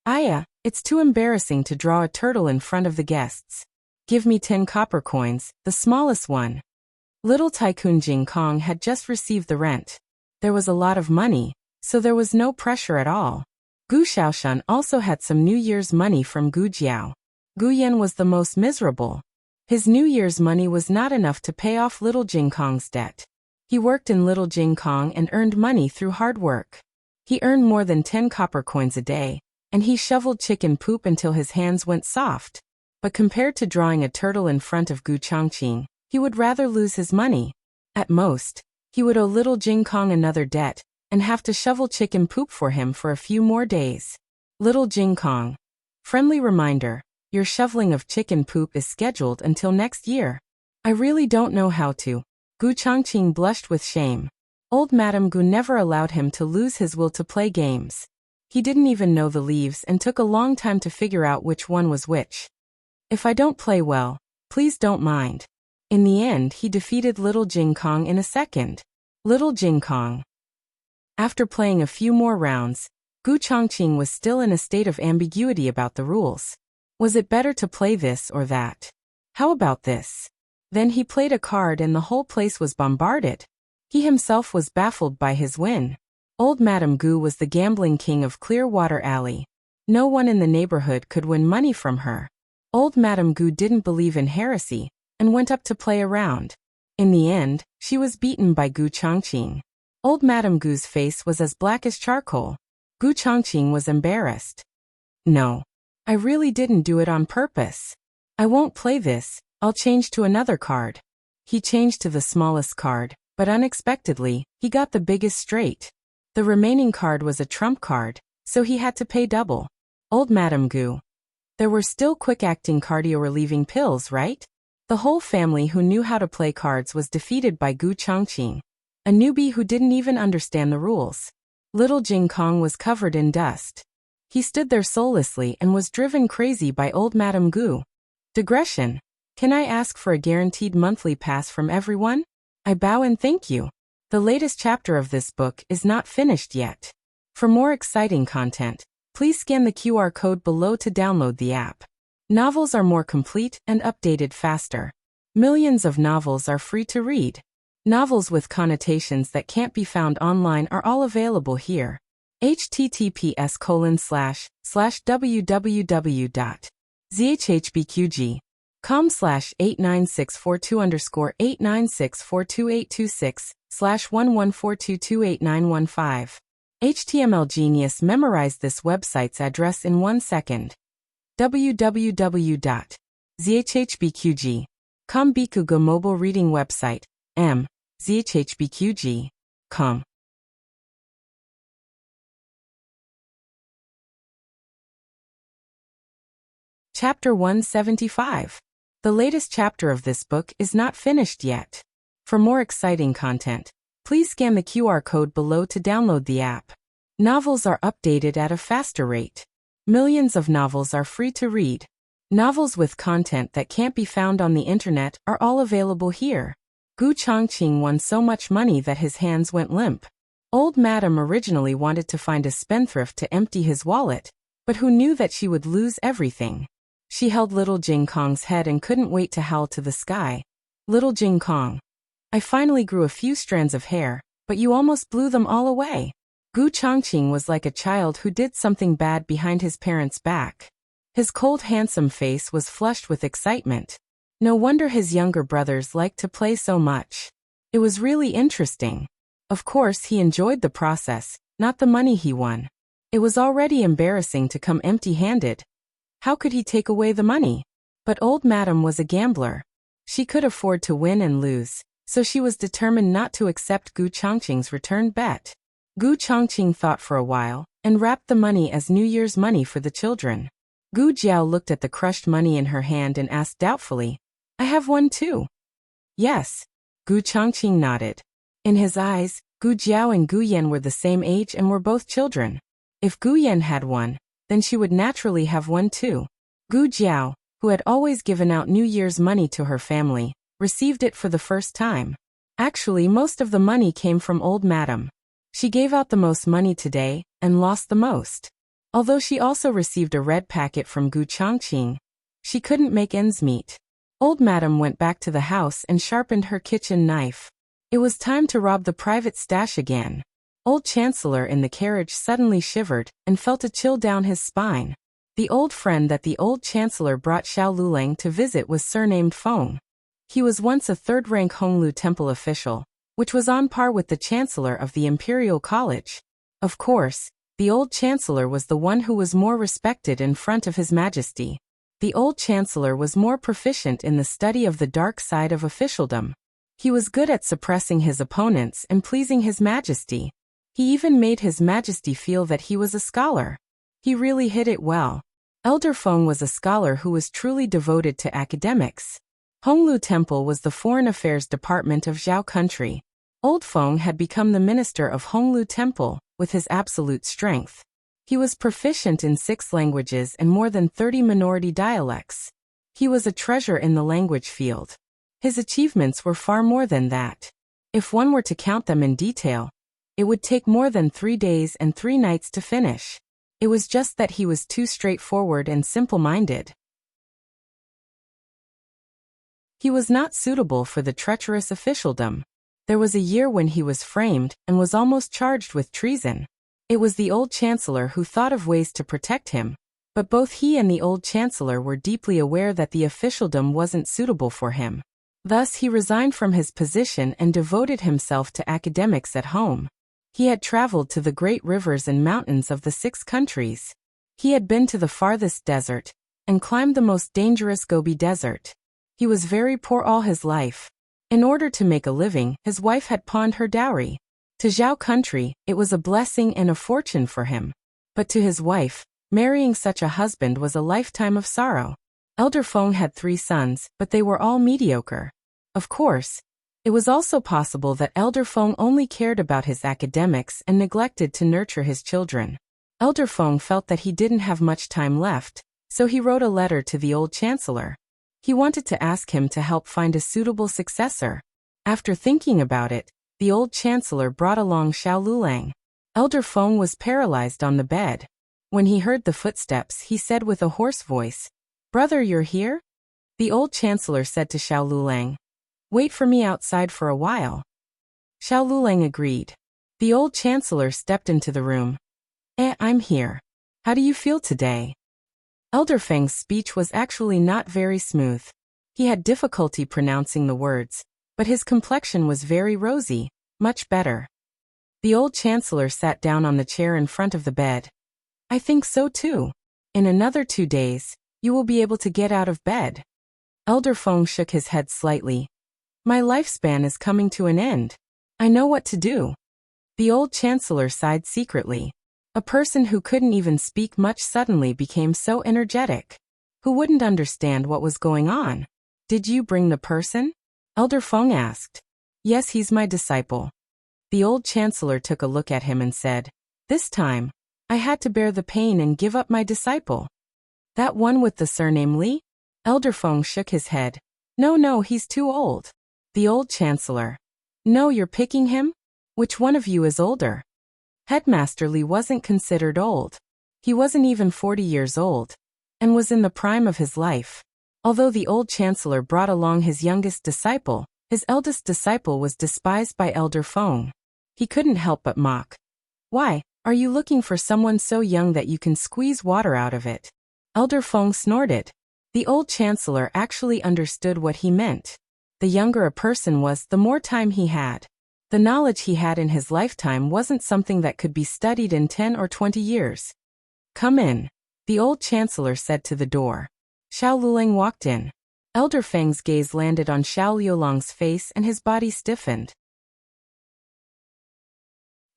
Aya, it's too embarrassing to draw a turtle in front of the guests. Give me 10 copper coins, the smallest one. Little Tycoon Jing Kong had just received the rent. There was a lot of money, so there was no pressure at all. Gu Xiaoshan also had some New Year's money from Gu Jiao. Gu Yan was the most miserable. His New Year's money was not enough to pay off little Jing Kong's debt. He worked in little Jing Kong and earned money through hard work. He earned more than 10 copper coins a day, and he shoveled chicken poop until his hands went soft. But compared to drawing a turtle in front of Gu Chongqing, he would rather lose his money. At most, he would owe little Jing Kong another debt, and have to shovel chicken poop for him for a few more days. Little Jing Kong. Friendly reminder, your shoveling of chicken poop is scheduled until next year. I really don't know how to. Gu Chongqing blushed with shame. Old Madame Gu never allowed him to lose his will to play games. He didn't even know the leaves and took a long time to figure out which one was which. If I don't play well, please don't mind. In the end, he defeated little Jing Kong in a second. Little Jing Kong. After playing a few more rounds, Gu Chongqing was still in a state of ambiguity about the rules. Was it better to play this or that? How about this? Then he played a card and the whole place was bombarded. He himself was baffled by his win. Old Madame Gu was the gambling king of Clearwater Alley. No one in the neighborhood could win money from her. Old Madame Gu didn't believe in heresy, and went up to play around. In the end, she was beaten by Gu Chongqing. Old Madame Gu's face was as black as charcoal. Gu Chongqing was embarrassed. No. I really didn't do it on purpose. I won't play this, I'll change to another card. He changed to the smallest card, but unexpectedly, he got the biggest straight. The remaining card was a trump card, so he had to pay double. Old Madame Gu. There were still quick-acting cardio-relieving pills, right? The whole family who knew how to play cards was defeated by Gu Chongqing, a newbie who didn't even understand the rules. Little Jing Kong was covered in dust. He stood there soullessly and was driven crazy by old Madame Gu. Digression. Can I ask for a guaranteed monthly pass from everyone? I bow and thank you. The latest chapter of this book is not finished yet. For more exciting content, please scan the QR code below to download the app. Novels are more complete and updated faster. Millions of novels are free to read. Novels with connotations that can't be found online are all available here. https://www.zhhbqg.com/89642_896422826/1142289115. HTML Genius memorized this website's address in 1 second. www.zhhbqg.com Bikugo mobile reading website. zhhbqg.com. Chapter 175. The latest chapter of this book is not finished yet. For more exciting content, please scan the QR code below to download the app. Novels are updated at a faster rate. Millions of novels are free to read. Novels with content that can't be found on the internet are all available here. Gu Chongqing won so much money that his hands went limp. Old Madame originally wanted to find a spendthrift to empty his wallet, but who knew that she would lose everything? She held little Jing Kong's head and couldn't wait to howl to the sky. Little Jing Kong. I finally grew a few strands of hair, but you almost blew them all away. Gu Chongqing was like a child who did something bad behind his parents' back. His cold, handsome face was flushed with excitement. No wonder his younger brothers liked to play so much. It was really interesting. Of course, he enjoyed the process, not the money he won. It was already embarrassing to come empty-handed. How could he take away the money? But old Madame was a gambler. She could afford to win and lose, so she was determined not to accept Gu Chongqing's return bet. Gu Chongqing thought for a while, and wrapped the money as New Year's money for the children. Gu Jiao looked at the crushed money in her hand and asked doubtfully, I have one too. Yes. Gu Chongqing nodded. In his eyes, Gu Jiao and Gu Yan were the same age and were both children. If Gu Yan had one, then she would naturally have one too. Gu Jiao, who had always given out New Year's money to her family, received it for the first time. Actually, most of the money came from old Madame. She gave out the most money today, and lost the most. Although she also received a red packet from Gu Chongqing, she couldn't make ends meet. Old Madame went back to the house and sharpened her kitchen knife. It was time to rob the private stash again. Old Chancellor in the carriage suddenly shivered and felt a chill down his spine. The old friend that the old Chancellor brought Xiao Lulang to visit was surnamed Feng. He was once a third-rank Honglu Temple official, which was on par with the Chancellor of the Imperial College. Of course, the old Chancellor was the one who was more respected in front of His Majesty. The old Chancellor was more proficient in the study of the dark side of officialdom. He was good at suppressing his opponents and pleasing His Majesty. He even made His Majesty feel that he was a scholar. He really hid it well. Elder Feng was a scholar who was truly devoted to academics. Honglu Temple was the Foreign Affairs Department of Zhao Country. Old Feng had become the minister of Honglu Temple, with his absolute strength. He was proficient in 6 languages and more than 30 minority dialects. He was a treasure in the language field. His achievements were far more than that. If one were to count them in detail, it would take more than 3 days and 3 nights to finish. It was just that he was too straightforward and simple-minded. He was not suitable for the treacherous officialdom. There was a year when he was framed and was almost charged with treason. It was the old Chancellor who thought of ways to protect him, but both he and the old Chancellor were deeply aware that the officialdom wasn't suitable for him. Thus he resigned from his position and devoted himself to academics at home. He had traveled to the great rivers and mountains of the 6 countries. He had been to the farthest desert, and climbed the most dangerous Gobi Desert. He was very poor all his life. In order to make a living, his wife had pawned her dowry. To Zhao Country, it was a blessing and a fortune for him. But to his wife, marrying such a husband was a lifetime of sorrow. Elder Feng had 3 sons, but they were all mediocre. Of course, it was also possible that Elder Feng only cared about his academics and neglected to nurture his children. Elder Feng felt that he didn't have much time left, so he wrote a letter to the old Chancellor. He wanted to ask him to help find a suitable successor. After thinking about it, the old Chancellor brought along Xiao Lulang. Elder Feng was paralyzed on the bed. When he heard the footsteps, he said with a hoarse voice, "Brother, you're here?" The old Chancellor said to Xiao Lulang, "Wait for me outside for a while." Xiao Lulang agreed. The old Chancellor stepped into the room. I'm here. How do you feel today?" Elder Feng's speech was actually not very smooth. He had difficulty pronouncing the words, but his complexion was very rosy, much better. The old Chancellor sat down on the chair in front of the bed. "I think so too. In another 2 days, you will be able to get out of bed." Elder Feng shook his head slightly. "My lifespan is coming to an end. I know what to do." The old Chancellor sighed secretly. A person who couldn't even speak much suddenly became so energetic. Who wouldn't understand what was going on? "Did you bring the person?" Elder Feng asked. "Yes, he's my disciple." The old Chancellor took a look at him and said, "This time, I had to bear the pain and give up my disciple." "That one with the surname Li?" Elder Feng shook his head. No, he's too old." The old Chancellor. "No, you're picking him? Which one of you is older?" Headmaster Li wasn't considered old. He wasn't even 40 years old, and was in the prime of his life. Although the old Chancellor brought along his youngest disciple, his eldest disciple was despised by Elder Feng. He couldn't help but mock. "Why, are you looking for someone so young that you can squeeze water out of it?" Elder Feng snorted. The old Chancellor actually understood what he meant. The younger a person was, the more time he had. The knowledge he had in his lifetime wasn't something that could be studied in 10 or 20 years. "Come in," the old Chancellor said to the door. Xiao Lulang walked in. Elder Feng's gaze landed on Xiao Liulang's face and his body stiffened.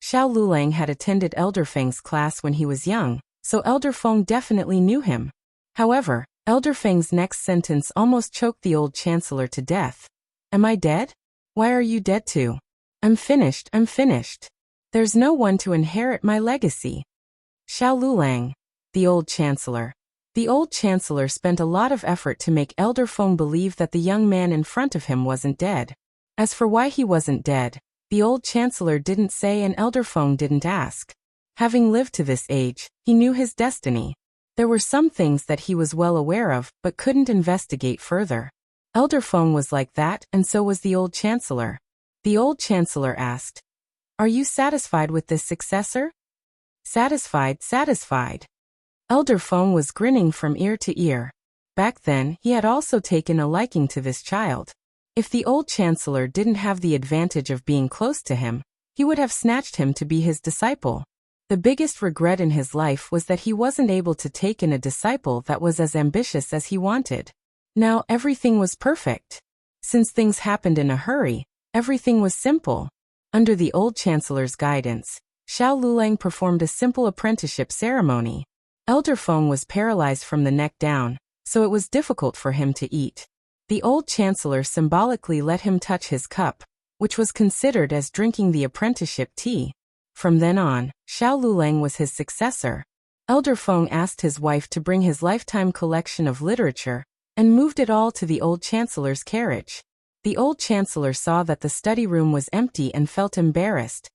Xiao Lulang had attended Elder Feng's class when he was young, so Elder Feng definitely knew him. However, Elder Feng's next sentence almost choked the old Chancellor to death. "Am I dead? Why are you dead too?" I'm finished. There's no one to inherit my legacy." Xiao Lulang. The old Chancellor. The old Chancellor spent a lot of effort to make Elder Feng believe that the young man in front of him wasn't dead. As for why he wasn't dead, the old Chancellor didn't say and Elder Feng didn't ask. Having lived to this age, he knew his destiny. There were some things that he was well aware of, but couldn't investigate further. Elder Feng was like that, and so was the old Chancellor. The old Chancellor asked, Are you satisfied with this successor? Satisfied, satisfied. Elder Feng was grinning from ear to ear. Back then, he had also taken a liking to this child. If the old chancellor didn't have the advantage of being close to him, he would have snatched him to be his disciple. The biggest regret in his life was that he wasn't able to take in a disciple that was as ambitious as he wanted. Now everything was perfect. Since things happened in a hurry, everything was simple. Under the old chancellor's guidance, Xiao Lulang performed a simple apprenticeship ceremony. Elder Feng was paralyzed from the neck down, so it was difficult for him to eat. The old chancellor symbolically let him touch his cup, which was considered as drinking the apprenticeship tea. From then on, Xiao Lulang was his successor. Elder Feng asked his wife to bring his lifetime collection of literature, and moved it all to the old chancellor's carriage. The old chancellor saw that the study room was empty and felt embarrassed.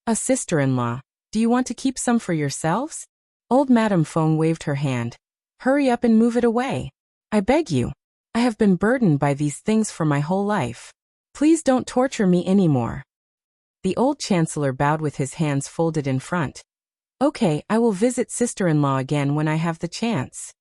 A sister-in-law, do you want to keep some for yourselves? Old Madame Feng waved her hand. Hurry up and move it away. I beg you. I have been burdened by these things for my whole life. Please don't torture me anymore. The old chancellor bowed with his hands folded in front. Okay, I will visit sister-in-law again when I have the chance.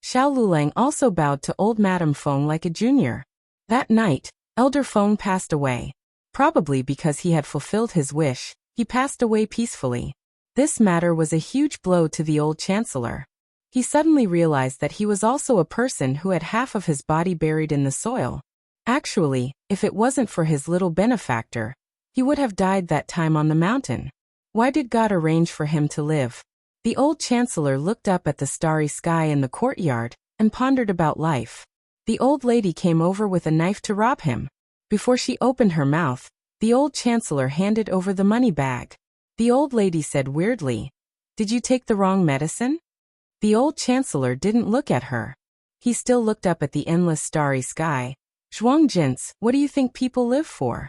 Xiao Lulang also bowed to old Madame Feng like a junior. That night, Elder Feng passed away. Probably because he had fulfilled his wish, he passed away peacefully. This matter was a huge blow to the old chancellor. He suddenly realized that he was also a person who had half of his body buried in the soil. Actually, if it wasn't for his little benefactor, he would have died that time on the mountain. Why did God arrange for him to live? The old chancellor looked up at the starry sky in the courtyard and pondered about life. The old lady came over with a knife to rob him. Before she opened her mouth, the old chancellor handed over the money bag. The old lady said weirdly, "Did you take the wrong medicine?" The old chancellor didn't look at her. He still looked up at the endless starry sky. Zhuangjins, what do you think people live for?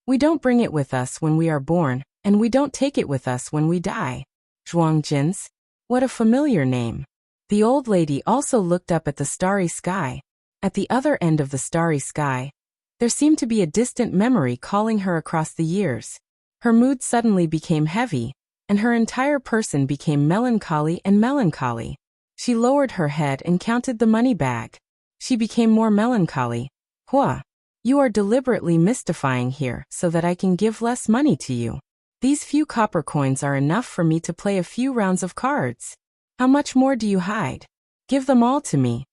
We don't bring it with us when we are born, and we don't take it with us when we die. Zhuangjins? What a familiar name. The old lady also looked up at the starry sky. At the other end of the starry sky, there seemed to be a distant memory calling her across the years. Her mood suddenly became heavy, and her entire person became melancholy and melancholy. She lowered her head and counted the money bag. She became more melancholy. Hua, you are deliberately mystifying here so that I can give less money to you. These few copper coins are enough for me to play a few rounds of cards. How much more do you hide? Give them all to me.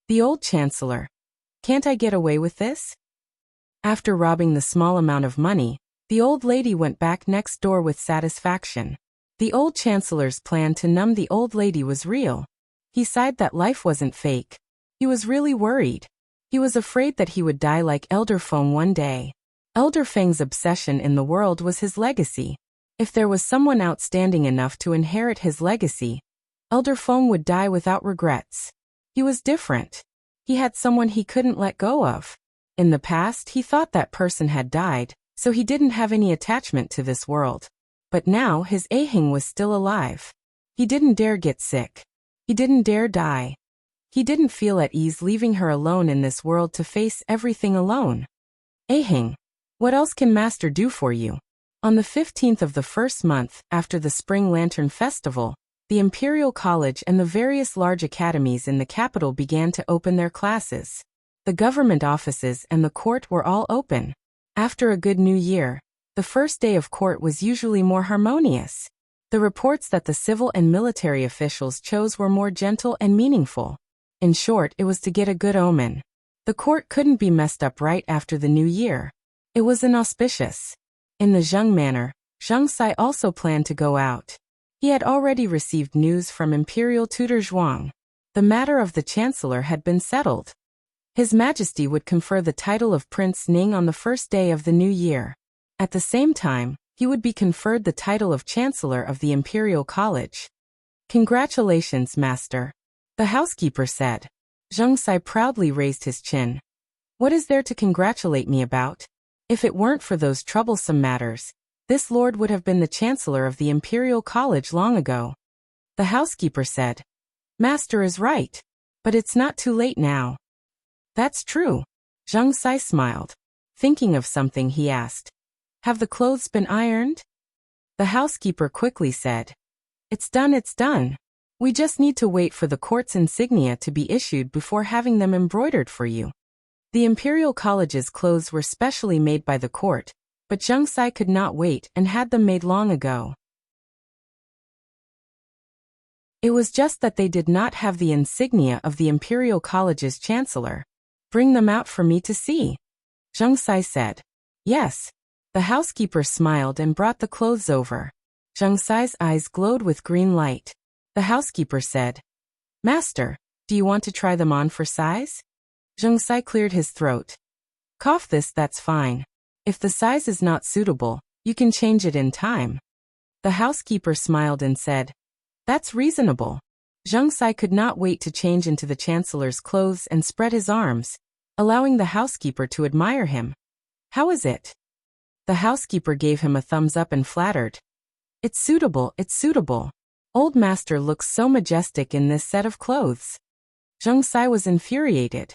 The old chancellor. Can't I get away with this? After robbing the small amount of money, the old lady went back next door with satisfaction. The old chancellor's plan to numb the old lady was real. He sighed that life wasn't fake. He was really worried. He was afraid that he would die like Elder Feng one day. Elder Feng's obsession in the world was his legacy. If there was someone outstanding enough to inherit his legacy, Elder Feng would die without regrets. He was different. He had someone he couldn't let go of. In the past, he thought that person had died, so he didn't have any attachment to this world. But now his Ahing was still alive. He didn't dare get sick. He didn't dare die. He didn't feel at ease leaving her alone in this world to face everything alone. Ahing, what else can Master do for you? On the 15th of the first month, after the Spring Lantern Festival, the Imperial College and the various large academies in the capital began to open their classes. The government offices and the court were all open. After a good new year, the first day of court was usually more harmonious. The reports that the civil and military officials chose were more gentle and meaningful. In short, it was to get a good omen. The court couldn't be messed up right after the new year. It was inauspicious. In the Zheng manor, Zheng Sai also planned to go out. He had already received news from Imperial Tutor Zhuang. The matter of the Chancellor had been settled. His Majesty would confer the title of Prince Ning on the first day of the new year. At the same time, he would be conferred the title of Chancellor of the Imperial College. Congratulations, Master, the housekeeper said. Zheng Sai proudly raised his chin. What is there to congratulate me about? If it weren't for those troublesome matters, this lord would have been the Chancellor of the Imperial College long ago. The housekeeper said. Master is right. But it's not too late now. That's true. Zheng Sai smiled. Thinking of something, he asked, "Have the clothes been ironed?" The housekeeper quickly said, "It's done, it's done. We just need to wait for the court's insignia to be issued before having them embroidered for you." The Imperial College's clothes were specially made by the court, but Zheng Sai could not wait and had them made long ago. It was just that they did not have the insignia of the Imperial College's chancellor. "Bring them out for me to see," Zheng Sai said. "Yes." The housekeeper smiled and brought the clothes over. Zheng Sai's eyes glowed with green light. The housekeeper said, "Master, do you want to try them on for size?" Zheng Sai cleared his throat. "Cough this, that's fine. If the size is not suitable, you can change it in time." The housekeeper smiled and said, "That's reasonable." Zheng Sai could not wait to change into the chancellor's clothes and spread his arms, allowing the housekeeper to admire him. "How is it?" The housekeeper gave him a thumbs up and flattered. "It's suitable, it's suitable. Old master looks so majestic in this set of clothes." Zheng Sai was infuriated.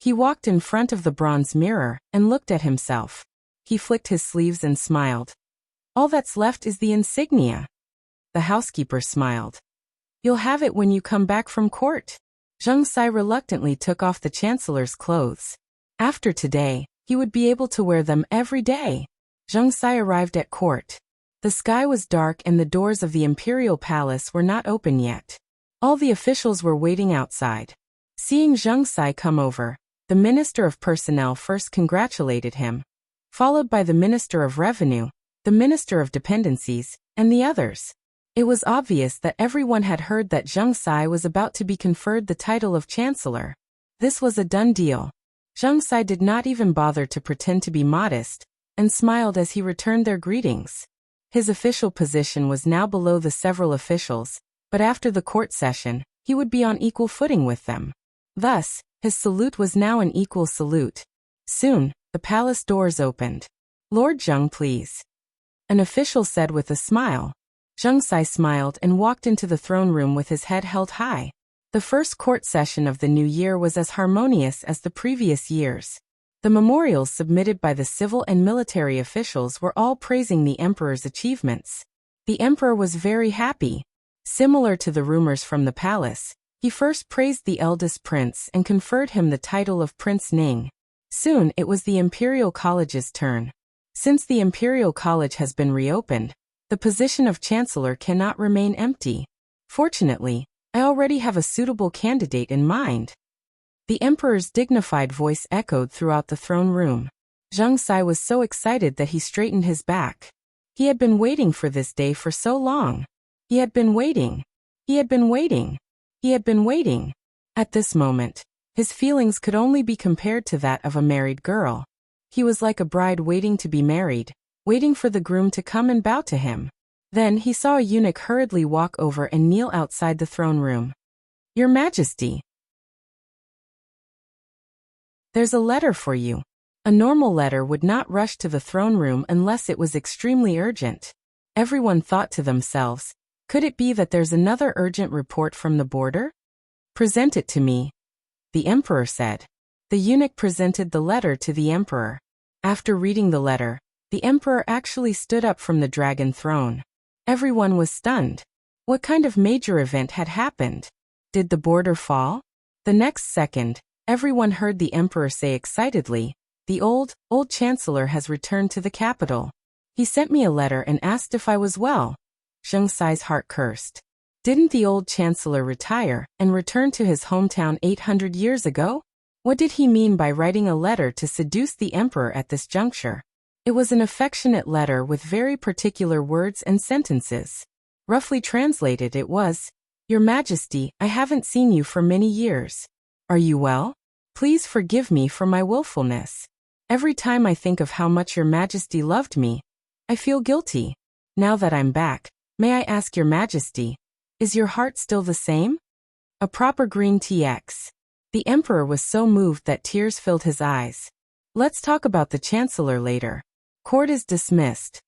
He walked in front of the bronze mirror and looked at himself. He flicked his sleeves and smiled. "All that's left is the insignia." The housekeeper smiled. "You'll have it when you come back from court." Zheng Sai reluctantly took off the chancellor's clothes. After today, he would be able to wear them every day. Zheng Sai arrived at court. The sky was dark and the doors of the imperial palace were not open yet. All the officials were waiting outside. Seeing Zheng Sai come over, the Minister of Personnel first congratulated him, followed by the Minister of Revenue, the Minister of Dependencies, and the others. It was obvious that everyone had heard that Zheng Sai was about to be conferred the title of Chancellor. This was a done deal. Zheng Sai did not even bother to pretend to be modest, and smiled as he returned their greetings. His official position was now below the several officials, but after the court session, he would be on equal footing with them. Thus, his salute was now an equal salute. Soon, the palace doors opened. "Lord Zheng, please," an official said with a smile. Zheng Sai smiled and walked into the throne room with his head held high. The first court session of the new year was as harmonious as the previous years. The memorials submitted by the civil and military officials were all praising the emperor's achievements. The emperor was very happy. Similar to the rumors from the palace, he first praised the eldest prince and conferred him the title of Prince Ning. Soon it was the Imperial College's turn. Since the Imperial College has been reopened, the position of Chancellor cannot remain empty. Fortunately, I already have a suitable candidate in mind. The emperor's dignified voice echoed throughout the throne room. Zheng Sai was so excited that he straightened his back. He had been waiting for this day for so long. He had been waiting. He had been waiting. He had been waiting. At this moment, his feelings could only be compared to that of a married girl. He was like a bride waiting to be married, waiting for the groom to come and bow to him. Then he saw a eunuch hurriedly walk over and kneel outside the throne room. "Your Majesty, there's a letter for you." A normal letter would not rush to the throne room unless it was extremely urgent. Everyone thought to themselves, could it be that there's another urgent report from the border? "Present it to me," the emperor said. The eunuch presented the letter to the emperor. After reading the letter, the emperor actually stood up from the dragon throne. Everyone was stunned. What kind of major event had happened? Did the border fall? The next second, everyone heard the emperor say excitedly, "The old chancellor has returned to the capital. He sent me a letter and asked if I was well." Zheng Sai's heart cursed. Didn't the old chancellor retire and return to his hometown 800 years ago? What did he mean by writing a letter to seduce the emperor at this juncture? It was an affectionate letter with very particular words and sentences. Roughly translated, it was, "Your Majesty, I haven't seen you for many years. Are you well? Please forgive me for my willfulness. Every time I think of how much Your Majesty loved me, I feel guilty. Now that I'm back, may I ask Your Majesty, is your heart still the same?" A proper green TX. The emperor was so moved that tears filled his eyes. "Let's talk about the chancellor later. Court is dismissed."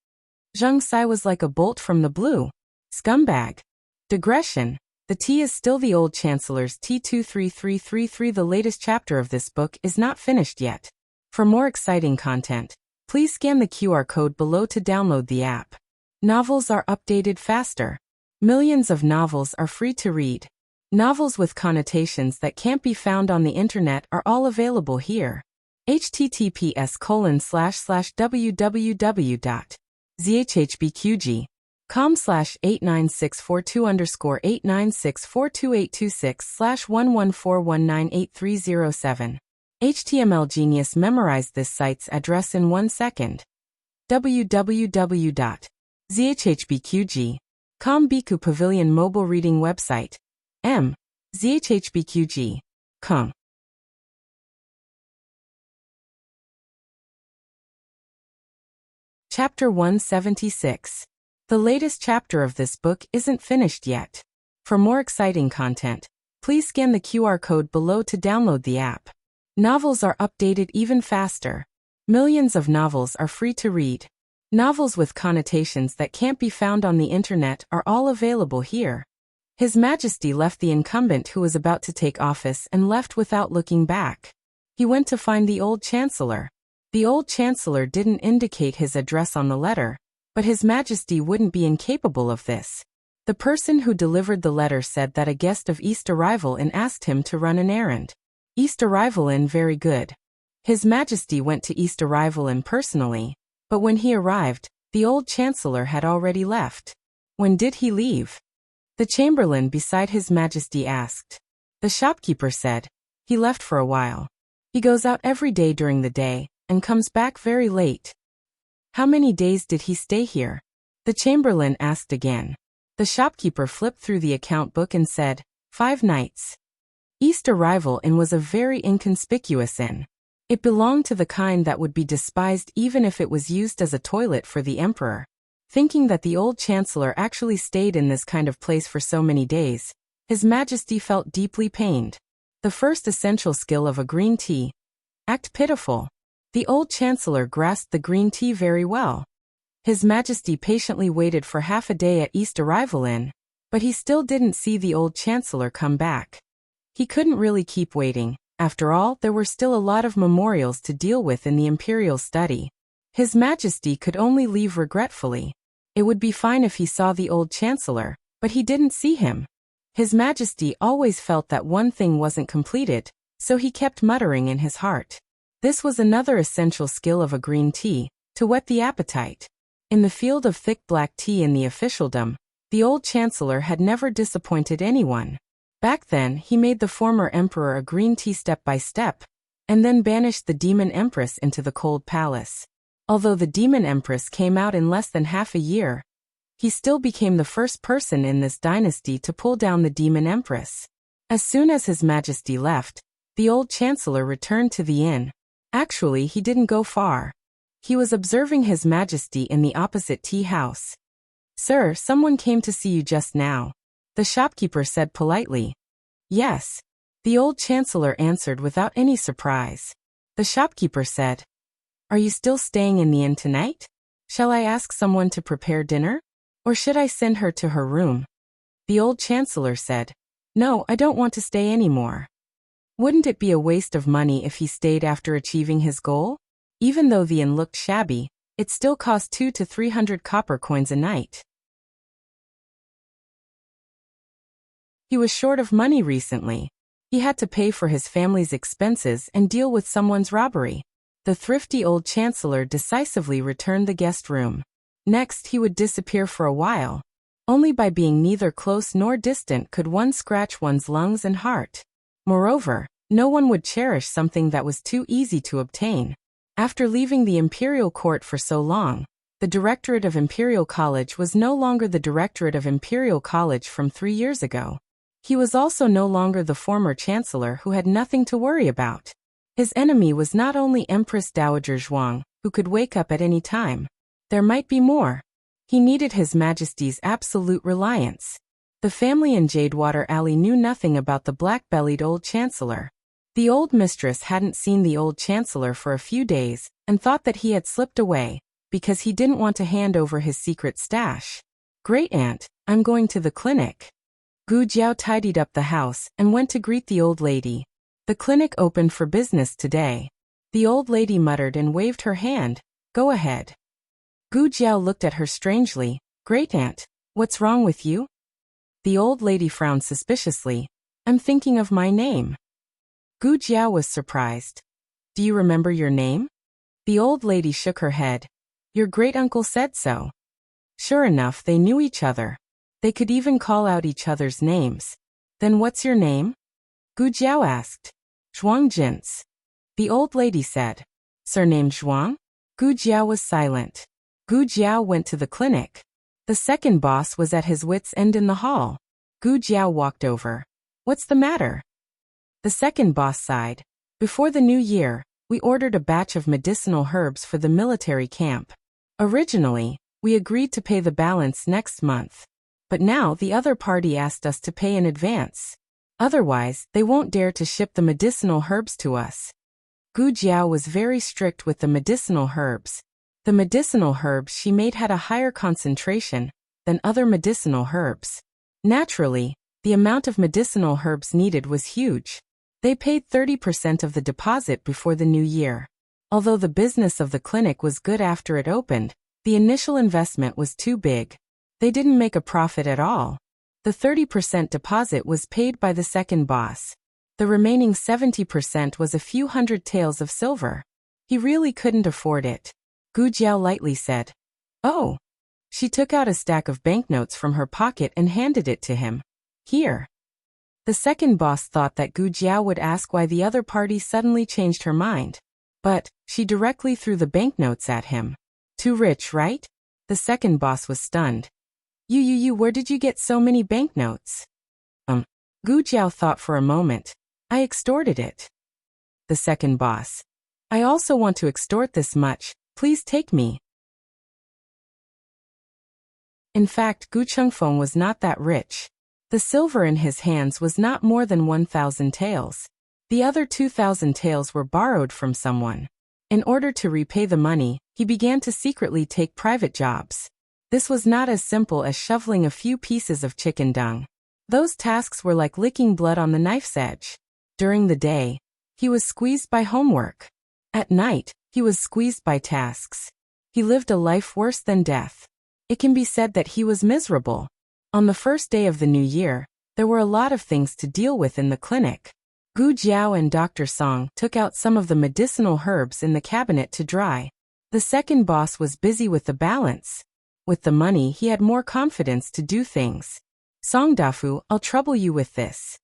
Zheng Sai was like a bolt from the blue. Scumbag. Digression. The T is still the old chancellor's T23333. The latest chapter of this book is not finished yet. For more exciting content, please scan the QR code below to download the app. Novels are updated faster. Millions of novels are free to read. Novels with connotations that can't be found on the internet are all available here. https://www.zhbqg.com/89642_8964286/114198307. HTML Genius memorized this site's address in 1 second. www.zhbqg.com Biku Pavilion Mobile Reading Website. zhbqg.com. Chapter 176. The latest chapter of this book isn't finished yet. For more exciting content, please scan the QR code below to download the app. Novels are updated even faster. Millions of novels are free to read. Novels with connotations that can't be found on the internet are all available here. His Majesty left the incumbent who was about to take office and left without looking back. He went to find the old Chancellor. The old Chancellor didn't indicate his address on the letter, but His Majesty wouldn't be incapable of this. The person who delivered the letter said that a guest of East arrival and asked him to run an errand. East arrival in very good. His Majesty went to East arrival in personally, but when he arrived, the old Chancellor had already left. When did he leave? The Chamberlain beside His Majesty asked. The shopkeeper said, he left for a while. He goes out every day during the day, and comes back very late. How many days did he stay here? The Chamberlain asked again. The shopkeeper flipped through the account book and said, 5 nights. East arrival inn was a very inconspicuous inn. It belonged to the kind that would be despised even if it was used as a toilet for the emperor. Thinking that the old Chancellor actually stayed in this kind of place for so many days, His Majesty felt deeply pained. The first essential skill of a green tea. Act pitiful. The old Chancellor grasped the green tea very well. His Majesty patiently waited for half a day at East arrival inn, but he still didn't see the old Chancellor come back. He couldn't really keep waiting. After all, there were still a lot of memorials to deal with in the imperial study. His Majesty could only leave regretfully. It would be fine if he saw the old Chancellor, but he didn't see him. His Majesty always felt that one thing wasn't completed, so he kept muttering in his heart. This was another essential skill of a green tea, to whet the appetite. In the field of thick black tea in the officialdom, the old Chancellor had never disappointed anyone. Back then, he made the former emperor a green tea step by step, and then banished the demon empress into the cold palace. Although the demon empress came out in less than half a year, he still became the first person in this dynasty to pull down the demon empress. As soon as His Majesty left, the old Chancellor returned to the inn. Actually, he didn't go far. He was observing His Majesty in the opposite tea house. Sir, someone came to see you just now. The shopkeeper said politely. Yes. The old Chancellor answered without any surprise. The shopkeeper said, are you still staying in the inn tonight? Shall I ask someone to prepare dinner? Or should I send her to her room? The old Chancellor said, no, I don't want to stay anymore. Wouldn't it be a waste of money if he stayed after achieving his goal? Even though the inn looked shabby, it still cost 200 to 300 copper coins a night. He was short of money recently. He had to pay for his family's expenses and deal with someone's robbery. The thrifty old Chancellor decisively returned the guest room. Next, he would disappear for a while. Only by being neither close nor distant could one scratch one's lungs and heart. Moreover, no one would cherish something that was too easy to obtain. After leaving the imperial court for so long, the Directorate of Imperial College was no longer the Directorate of Imperial College from 3 years ago. He was also no longer the former Chancellor who had nothing to worry about. His enemy was not only Empress Dowager Zhuang, who could wake up at any time. There might be more. He needed His Majesty's absolute reliance. The family in Jadewater Alley knew nothing about the black-bellied old Chancellor. The old mistress hadn't seen the old Chancellor for a few days, and thought that he had slipped away, because he didn't want to hand over his secret stash. Great aunt, I'm going to the clinic. Gu Jiao tidied up the house and went to greet the old lady. The clinic opened for business today. The old lady muttered and waved her hand. Go ahead. Gu Jiao looked at her strangely. Great aunt, what's wrong with you? The old lady frowned suspiciously. I'm thinking of my name. Gu Jiao was surprised. Do you remember your name? The old lady shook her head. Your great-uncle said so. Sure enough, they knew each other. They could even call out each other's names. Then what's your name? Gu Jiao asked. Zhuang Jins. The old lady said. Surnamed Zhuang? Gu Jiao was silent. Gu Jiao went to the clinic. The second boss was at his wits' end in the hall. Gu Jiao walked over. What's the matter? The second boss sighed. Before the new year, we ordered a batch of medicinal herbs for the military camp. Originally, we agreed to pay the balance next month. But now the other party asked us to pay in advance. Otherwise, they won't dare to ship the medicinal herbs to us. Gu Jiao was very strict with the medicinal herbs. The medicinal herbs she made had a higher concentration than other medicinal herbs. Naturally, the amount of medicinal herbs needed was huge. They paid 30% of the deposit before the new year. Although the business of the clinic was good after it opened, the initial investment was too big. They didn't make a profit at all. The 30% deposit was paid by the second boss. The remaining 70% was a few hundred taels of silver. He really couldn't afford it. Gu Jiao lightly said. Oh. She took out a stack of banknotes from her pocket and handed it to him. Here. The second boss thought that Gu Jiao would ask why the other party suddenly changed her mind. But she directly threw the banknotes at him. Too rich, right? The second boss was stunned. Where did you get so many banknotes? Gu Jiao thought for a moment. I extorted it. The second boss. I also want to extort this much, please take me. In fact, Gu Chengfeng was not that rich. The silver in his hands was not more than 1,000 taels. The other 2,000 taels were borrowed from someone. In order to repay the money, he began to secretly take private jobs. This was not as simple as shoveling a few pieces of chicken dung. Those tasks were like licking blood on the knife's edge. During the day, he was squeezed by homework. At night, he was squeezed by tasks. He lived a life worse than death. It can be said that he was miserable. On the first day of the new year, there were a lot of things to deal with in the clinic. Gu Jiao and Dr. Song took out some of the medicinal herbs in the cabinet to dry. The second boss was busy with the balance. With the money, he had more confidence to do things. Song Dafu, I'll trouble you with this.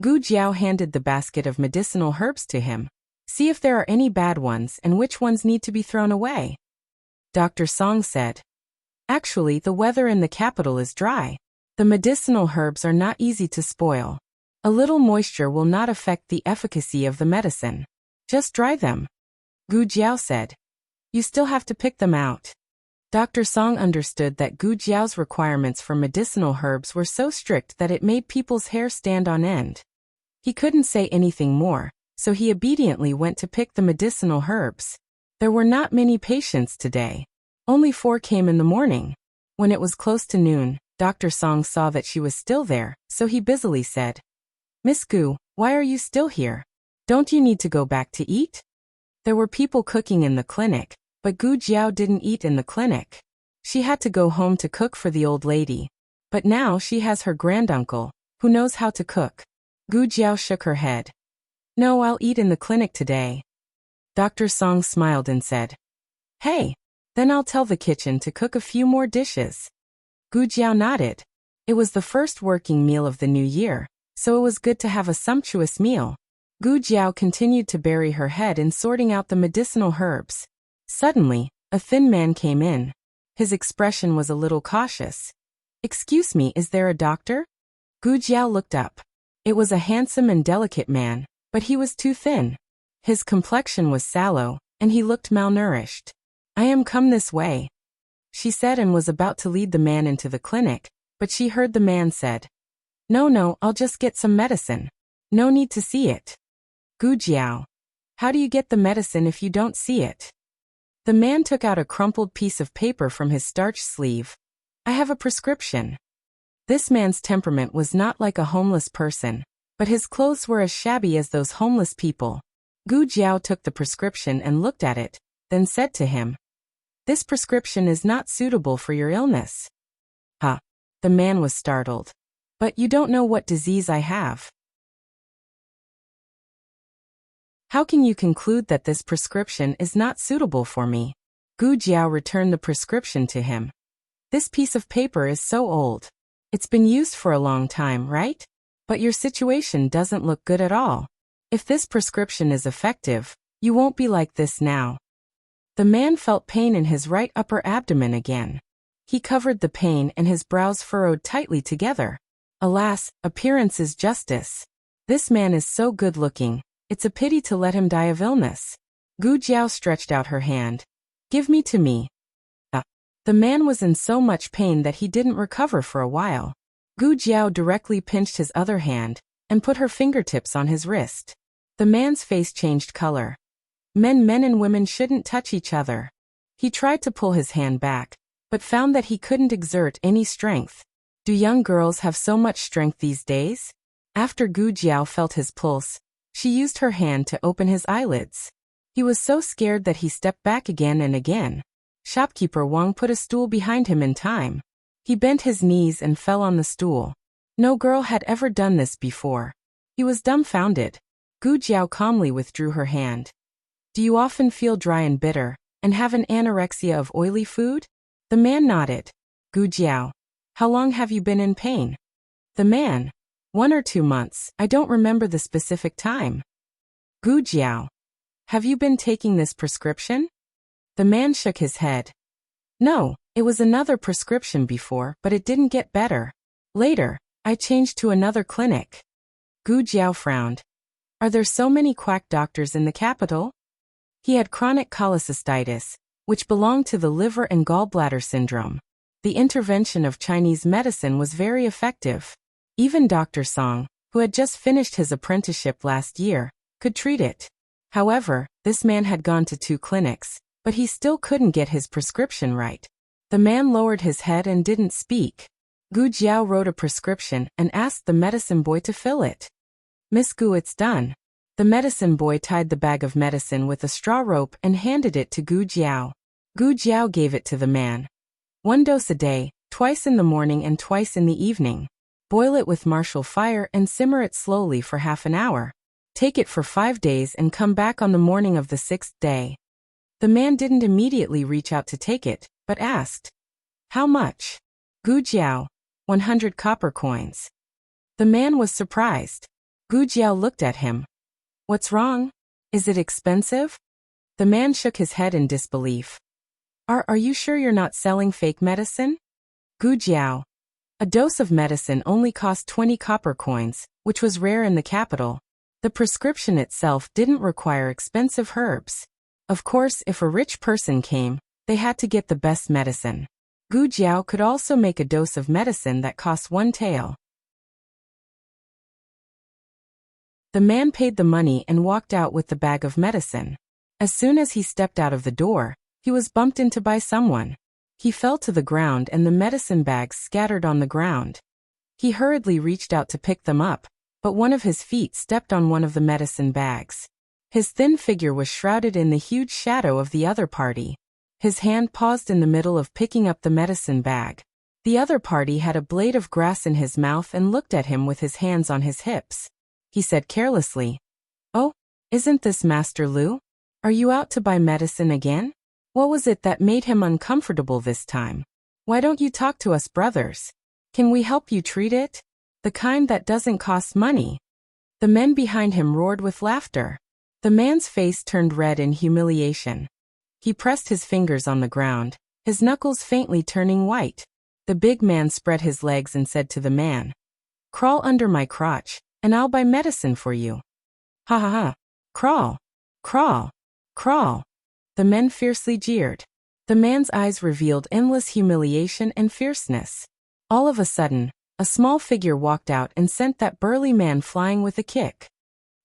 Gu Jiao handed the basket of medicinal herbs to him. See if there are any bad ones and which ones need to be thrown away. Dr. Song said. Actually, the weather in the capital is dry. The medicinal herbs are not easy to spoil. A little moisture will not affect the efficacy of the medicine. Just dry them. Gu Jiao said. You still have to pick them out. Dr. Song understood that Gu Jiao's requirements for medicinal herbs were so strict that it made people's hair stand on end. He couldn't say anything more, so he obediently went to pick the medicinal herbs. There were not many patients today. Only 4 came in the morning. When it was close to noon, Dr. Song saw that she was still there, so he busily said, Miss Gu, why are you still here? Don't you need to go back to eat? There were people cooking in the clinic, but Gu Jiao didn't eat in the clinic. She had to go home to cook for the old lady. But now she has her granduncle, who knows how to cook. Gu Jiao shook her head. No, I'll eat in the clinic today. Dr. Song smiled and said, Hey, then I'll tell the kitchen to cook a few more dishes. Gu Jiao nodded. It was the first working meal of the new year, so it was good to have a sumptuous meal. Gu Jiao continued to bury her head in sorting out the medicinal herbs. Suddenly, a thin man came in. His expression was a little cautious. Excuse me, is there a doctor? Gu Jiao looked up. It was a handsome and delicate man, but he was too thin. His complexion was sallow, and he looked malnourished. I am come this way, she said, and was about to lead the man into the clinic, but she heard the man said, No, I'll just get some medicine. No need to see it. Gu Jiao. How do you get the medicine if you don't see it? The man took out a crumpled piece of paper from his starched sleeve. I have a prescription. This man's temperament was not like a homeless person, but his clothes were as shabby as those homeless people. Gu Jiao took the prescription and looked at it, then said to him, "This prescription is not suitable for your illness." Huh. The man was startled. "But you don't know what disease I have. How can you conclude that this prescription is not suitable for me?" Gu Jiao returned the prescription to him. "This piece of paper is so old. It's been used for a long time, right? But your situation doesn't look good at all. If this prescription is effective, you won't be like this now." The man felt pain in his right upper abdomen again. He covered the pain and his brows furrowed tightly together. Alas, appearance is justice. This man is so good-looking, it's a pity to let him die of illness. Gu Jiao stretched out her hand. "Give me to me." The man was in so much pain that he didn't recover for a while. Gu Jiao directly pinched his other hand and put her fingertips on his wrist. The man's face changed color. Men and women shouldn't touch each other. He tried to pull his hand back, but found that he couldn't exert any strength. Do young girls have so much strength these days? After Gu Jiao felt his pulse, she used her hand to open his eyelids. He was so scared that he stepped back again and again. Shopkeeper Wang put a stool behind him in time. He bent his knees and fell on the stool. No girl had ever done this before. He was dumbfounded. Gu Jiao calmly withdrew her hand. "Do you often feel dry and bitter, and have an anorexia of oily food?" The man nodded. "Gu Jiao, how long have you been in pain?" The man, 1 or 2 months, I don't remember the specific time." "Gu Jiao, have you been taking this prescription?" The man shook his head. "No, it was another prescription before, but it didn't get better. Later, I changed to another clinic." Gu Jiao frowned. "Are there so many quack doctors in the capital?" He had chronic cholecystitis, which belonged to the liver and gallbladder syndrome. The intervention of Chinese medicine was very effective. Even Dr. Song, who had just finished his apprenticeship last year, could treat it. However, this man had gone to 2 clinics, but he still couldn't get his prescription right. The man lowered his head and didn't speak. Gu Jiao wrote a prescription and asked the medicine boy to fill it. "Miss Gu, it's done." The medicine boy tied the bag of medicine with a straw rope and handed it to Gu Jiao. Gu Jiao gave it to the man. "1 dose a day, twice in the morning and twice in the evening. Boil it with martial fire and simmer it slowly for half an hour. Take it for 5 days and come back on the morning of the 6th day." The man didn't immediately reach out to take it, but asked, "How much?" Gu Jiao, 100 copper coins. The man was surprised. Gu Jiao looked at him. "What's wrong? Is it expensive?" The man shook his head in disbelief. Are you sure you're not selling fake medicine?" Gu Jiao. A dose of medicine only cost 20 copper coins, which was rare in the capital. The prescription itself didn't require expensive herbs. Of course, if a rich person came, they had to get the best medicine. Gu Jiao could also make a dose of medicine that cost 1 tael. The man paid the money and walked out with the bag of medicine. As soon as he stepped out of the door, he was bumped into by someone. He fell to the ground and the medicine bags scattered on the ground. He hurriedly reached out to pick them up, but one of his feet stepped on one of the medicine bags. His thin figure was shrouded in the huge shadow of the other party. His hand paused in the middle of picking up the medicine bag. The other party had a blade of grass in his mouth and looked at him with his hands on his hips. He said carelessly, "Oh, isn't this Master Lu? Are you out to buy medicine again? What was it that made him uncomfortable this time? Why don't you talk to us brothers? Can we help you treat it? The kind that doesn't cost money." The men behind him roared with laughter. The man's face turned red in humiliation. He pressed his fingers on the ground, his knuckles faintly turning white. The big man spread his legs and said to the man, "Crawl under my crotch, and I'll buy medicine for you." "Ha ha ha. Crawl. Crawl. Crawl." The men fiercely jeered. The man's eyes revealed endless humiliation and fierceness. All of a sudden, a small figure walked out and sent that burly man flying with a kick.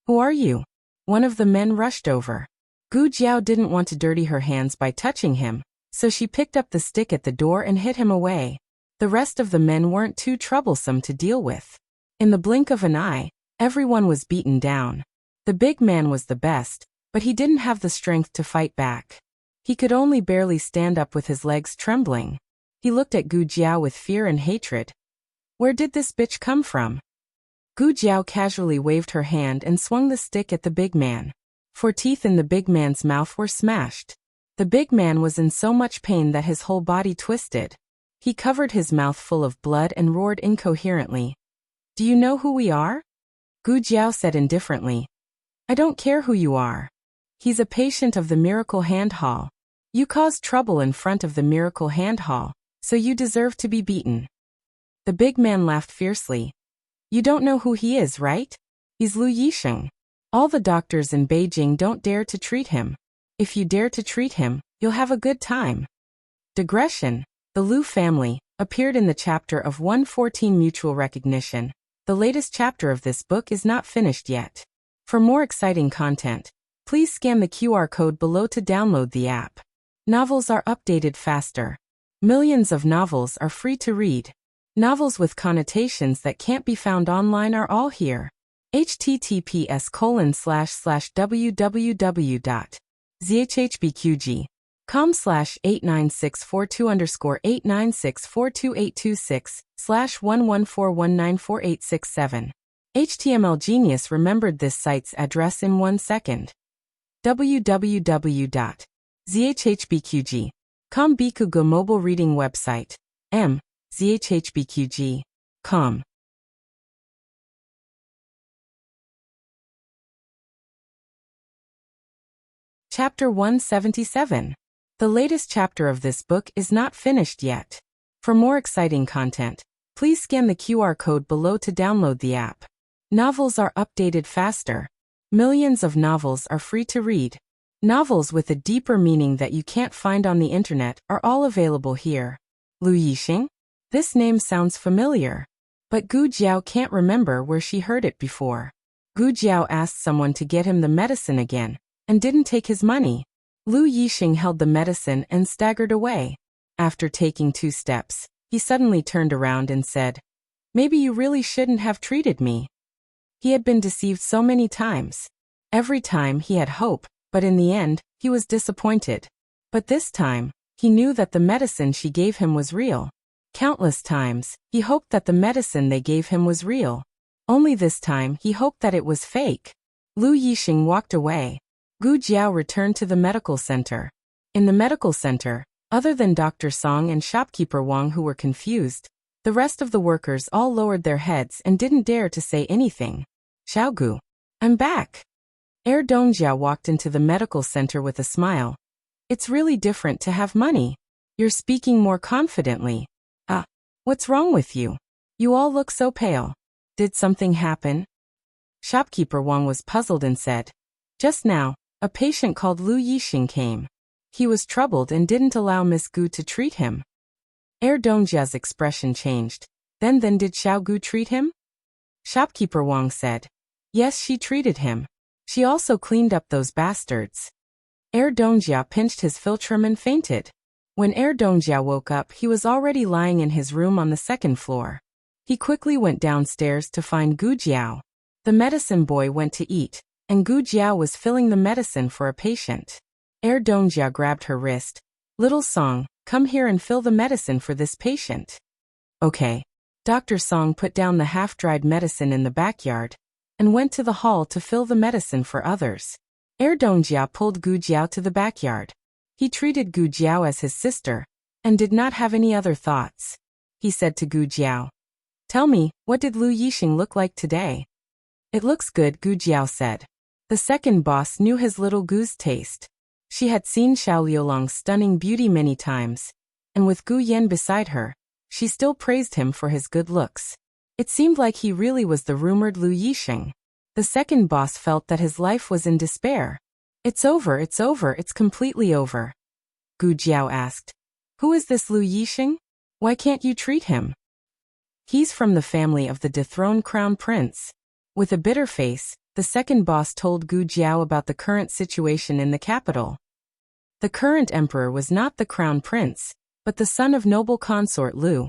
"Who are you?" One of the men rushed over. Gu Jiao didn't want to dirty her hands by touching him, so she picked up the stick at the door and hit him away. The rest of the men weren't too troublesome to deal with. In the blink of an eye, everyone was beaten down. The big man was the best, but he didn't have the strength to fight back. He could only barely stand up with his legs trembling. He looked at Gu Jiao with fear and hatred. Where did this bitch come from? Gu Jiao casually waved her hand and swung the stick at the big man. 4 teeth in the big man's mouth were smashed. The big man was in so much pain that his whole body twisted. He covered his mouth full of blood and roared incoherently. Do you know who we are? Gu Jiao said indifferently. I don't care who you are. He's a patient of the Miracle Hand Hall. You caused trouble in front of the Miracle Hand Hall, so you deserve to be beaten. The big man laughed fiercely. You don't know who he is, right? He's Lu Yixing. All the doctors in Beijing don't dare to treat him. If you dare to treat him, you'll have a good time. Digression. The Lu family appeared in the chapter of 114 Mutual Recognition. The latest chapter of this book is not finished yet. For more exciting content, please scan the QR code below to download the app. Novels are updated faster. Millions of novels are free to read. Novels with connotations that can't be found online are all here. https://www.zhhbqg.com/89642_8964226/114194867. HTML Genius remembered this site's address in 1 second. www.zhhbqg.com Bikugo mobile reading website. zhhbqg.com. Chapter 177. The latest chapter of this book is not finished yet. For more exciting content, please scan the QR code below to download the app. Novels are updated faster. Millions of novels are free to read. Novels with a deeper meaning that you can't find on the internet are all available here. Lu Yixing? This name sounds familiar. But Gu Jiao can't remember where she heard it before. Gu Jiao asked someone to get him the medicine again, and didn't take his money. Lu Yixing held the medicine and staggered away. After taking 2 steps, he suddenly turned around and said, Maybe you really shouldn't have treated me. He had been deceived so many times. Every time he had hope, but in the end, he was disappointed. But this time, he knew that the medicine she gave him was real. Countless times, he hoped that the medicine they gave him was real. Only this time he hoped that it was fake. Lu Yixing walked away. Gu Jiao returned to the medical center. In the medical center, other than Dr. Song and shopkeeper Wang who were confused, the rest of the workers all lowered their heads and didn't dare to say anything. Xiaogu, I'm back. Dongjia walked into the medical center with a smile. It's really different to have money. You're speaking more confidently. What's wrong with you? You all look so pale. Did something happen? Shopkeeper Wang was puzzled and said, Just now, a patient called Lu Yixing came. He was troubled and didn't allow Miss Gu to treat him. Dongjia's expression changed. Then did Xiao Gu treat him? Shopkeeper Wang said, Yes, she treated him. She also cleaned up those bastards. Dongjia pinched his philtrum and fainted. When Dongjia woke up, he was already lying in his room on the 2nd floor. He quickly went downstairs to find Gu Jiao. The medicine boy went to eat, and Gu Jiao was filling the medicine for a patient. Dongjia grabbed her wrist. Little Song, come here and fill the medicine for this patient. Okay. Dr. Song put down the half-dried medicine in the backyard and went to the hall to fill the medicine for others. Dongjia pulled Gu Jiao to the backyard. He treated Gu Jiao as his sister and did not have any other thoughts. He said to Gu Jiao, Tell me, what did Lu Yixing look like today? It looks good, Gu Jiao said. The second boss knew his little Gu's taste. She had seen Xiao Liulong's stunning beauty many times, and with Gu Yan beside her, she still praised him for his good looks. It seemed like he really was the rumored Lu Yixing. The second boss felt that his life was in despair. It's over, it's completely over. Gu Jiao asked, Who is this Lu Yixing? Why can't you treat him? He's from the family of the dethroned crown prince. With a bitter face, the second boss told Gu Jiao about the current situation in the capital. The current emperor was not the crown prince, but the son of noble consort Lu.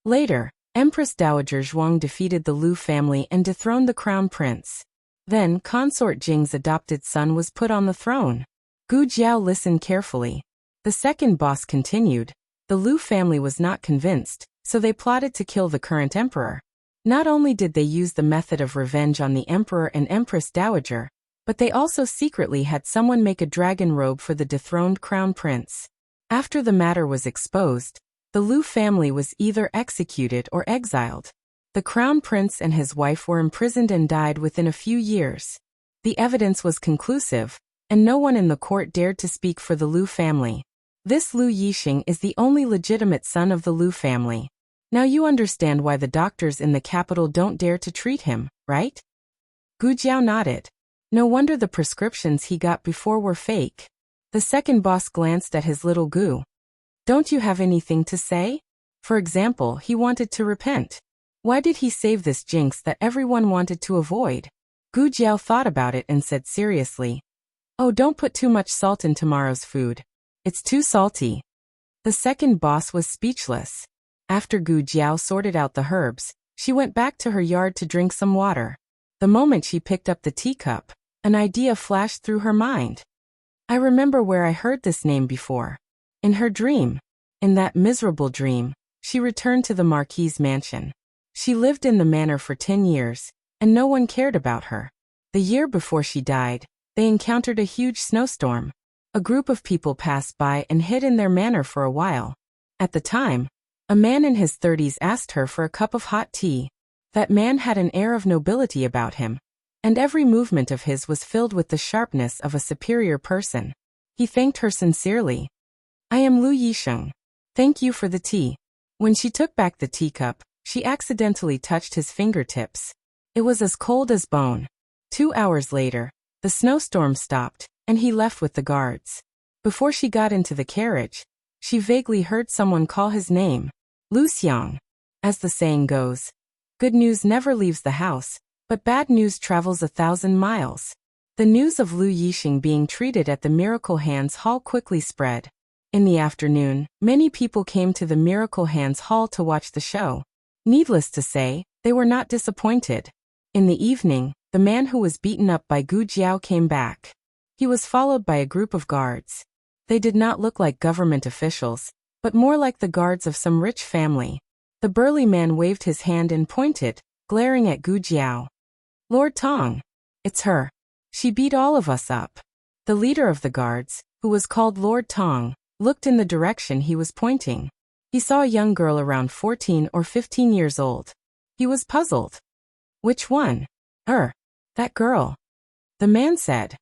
Later, Empress Dowager Zhuang defeated the Lu family and dethroned the crown prince. Then, consort Jing's adopted son was put on the throne. Gu Jiao listened carefully. The second boss continued. The Lu family was not convinced, so they plotted to kill the current emperor. Not only did they use the method of revenge on the emperor and Empress Dowager, but they also secretly had someone make a dragon robe for the dethroned crown prince. After the matter was exposed, the Lu family was either executed or exiled. The crown prince and his wife were imprisoned and died within a few years. The evidence was conclusive, and no one in the court dared to speak for the Lu family. This Lu Yixing is the only legitimate son of the Lu family. Now you understand why the doctors in the capital don't dare to treat him, right? Gu Jiao nodded. No wonder the prescriptions he got before were fake. The second boss glanced at his little Gu. Don't you have anything to say? For example, he wanted to repent. Why did he save this jinx that everyone wanted to avoid? Gu Jiao thought about it and said seriously, "Oh, don't put too much salt in tomorrow's food. It's too salty." The second boss was speechless. After Gu Jiao sorted out the herbs, she went back to her yard to drink some water. The moment she picked up the teacup, an idea flashed through her mind. I remember where I heard this name before. In her dream. In that miserable dream, she returned to the Marquis's mansion. She lived in the manor for 10 years, and no one cared about her. The year before she died, they encountered a huge snowstorm. A group of people passed by and hid in their manor for a while. At the time, a man in his 30s asked her for a cup of hot tea. That man had an air of nobility about him, and every movement of his was filled with the sharpness of a superior person. He thanked her sincerely. "I am Lu Yixing. Thank you for the tea." When she took back the teacup, she accidentally touched his fingertips. It was as cold as bone. 2 hours later, the snowstorm stopped, and he left with the guards. Before she got into the carriage, she vaguely heard someone call his name. Lu Xiang. As the saying goes, good news never leaves the house, but bad news travels 1,000 miles. The news of Lu Yixing being treated at the Miracle Hands Hall quickly spread. In the afternoon, many people came to the Miracle Hands Hall to watch the show. Needless to say, they were not disappointed. In the evening, the man who was beaten up by Gu Jiao came back. He was followed by a group of guards. They did not look like government officials, but more like the guards of some rich family. The burly man waved his hand and pointed, glaring at Gu Jiao. "Lord Tong. It's her. She beat all of us up." The leader of the guards, who was called Lord Tong, looked in the direction he was pointing. He saw a young girl around 14 or 15 years old. He was puzzled. "Which one?" That girl." The man said.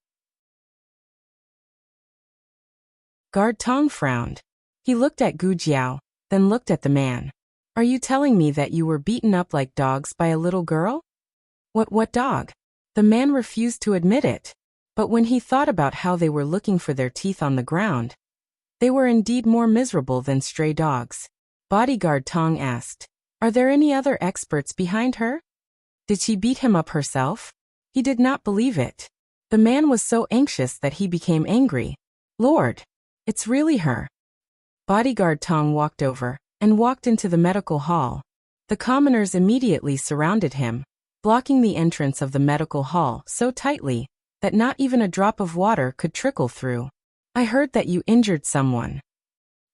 Guard Tong frowned. He looked at Gu Jiao, then looked at the man. "Are you telling me that you were beaten up like dogs by a little girl?" What dog?" The man refused to admit it. But when he thought about how they were looking for their teeth on the ground, they were indeed more miserable than stray dogs. Bodyguard Tong asked, "Are there any other experts behind her? Did she beat him up herself?" He did not believe it. The man was so anxious that he became angry. "Lord, it's really her." Bodyguard Tong walked over and walked into the medical hall. The commoners immediately surrounded him, blocking the entrance of the medical hall so tightly that not even a drop of water could trickle through. "I heard that you injured someone."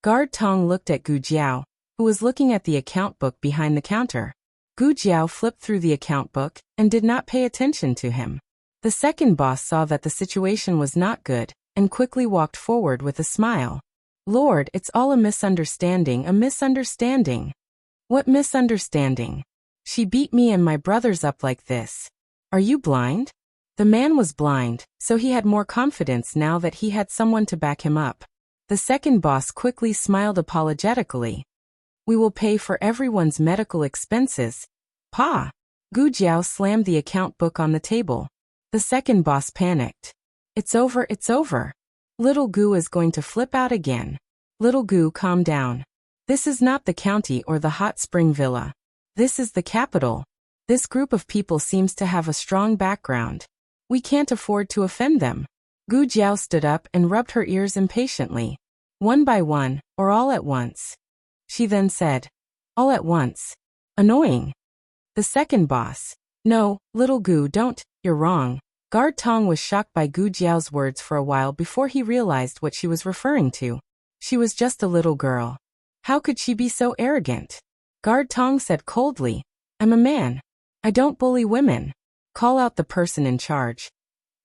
Guard Tong looked at Gu Jiao, who was looking at the account book behind the counter. Gu Jiao flipped through the account book and did not pay attention to him. The second boss saw that the situation was not good and quickly walked forward with a smile. "Lord, it's all a misunderstanding, a misunderstanding." "What misunderstanding?" "She beat me and my brothers up like this." "Are you blind?" The man was blind, so he had more confidence now that he had someone to back him up. The second boss quickly smiled apologetically. "We will pay for everyone's medical expenses." "Pa!" Gu Jiao slammed the account book on the table. The second boss panicked. It's over, it's over. Little Gu is going to flip out again." "Little Gu, calm down. This is not the county or the hot spring villa. This is the capital. This group of people seems to have a strong background. We can't afford to offend them." Gu Jiao stood up and rubbed her ears impatiently. "One by one, or all at once?" She then said, "All at once." Annoying. The second boss. No, little Gu, don't, you're wrong. Guard Tong was shocked by Gu Jiao's words for a while before he realized what she was referring to. She was just a little girl. How could she be so arrogant? Guard Tong said coldly, I'm a man. I don't bully women. Call out the person in charge.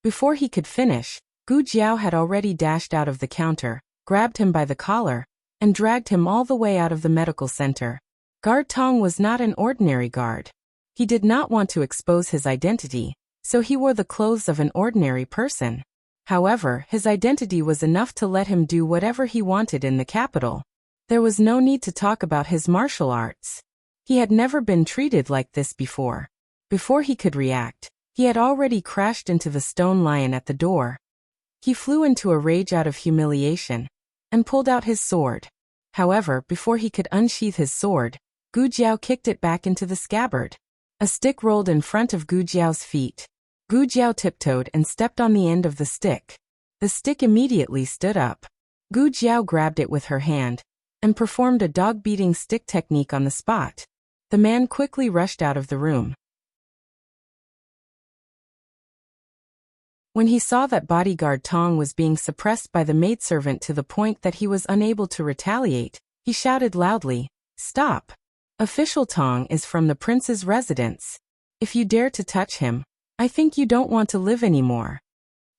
Before he could finish, Gu Jiao had already dashed out of the counter, grabbed him by the collar, and dragged him all the way out of the medical center. Guard Tong was not an ordinary guard. He did not want to expose his identity, so he wore the clothes of an ordinary person. However, his identity was enough to let him do whatever he wanted in the capital. There was no need to talk about his martial arts. He had never been treated like this before. Before he could react, he had already crashed into the stone lion at the door. He flew into a rage out of humiliation and pulled out his sword. However, before he could unsheath his sword, Gu Jiao kicked it back into the scabbard. A stick rolled in front of Gu Jiao's feet. Gu Jiao tiptoed and stepped on the end of the stick. The stick immediately stood up. Gu Jiao grabbed it with her hand and performed a dog-beating stick technique on the spot. The man quickly rushed out of the room. When he saw that bodyguard Tong was being suppressed by the maidservant to the point that he was unable to retaliate, he shouted loudly, Stop! Official Tong is from the prince's residence. If you dare to touch him, I think you don't want to live anymore.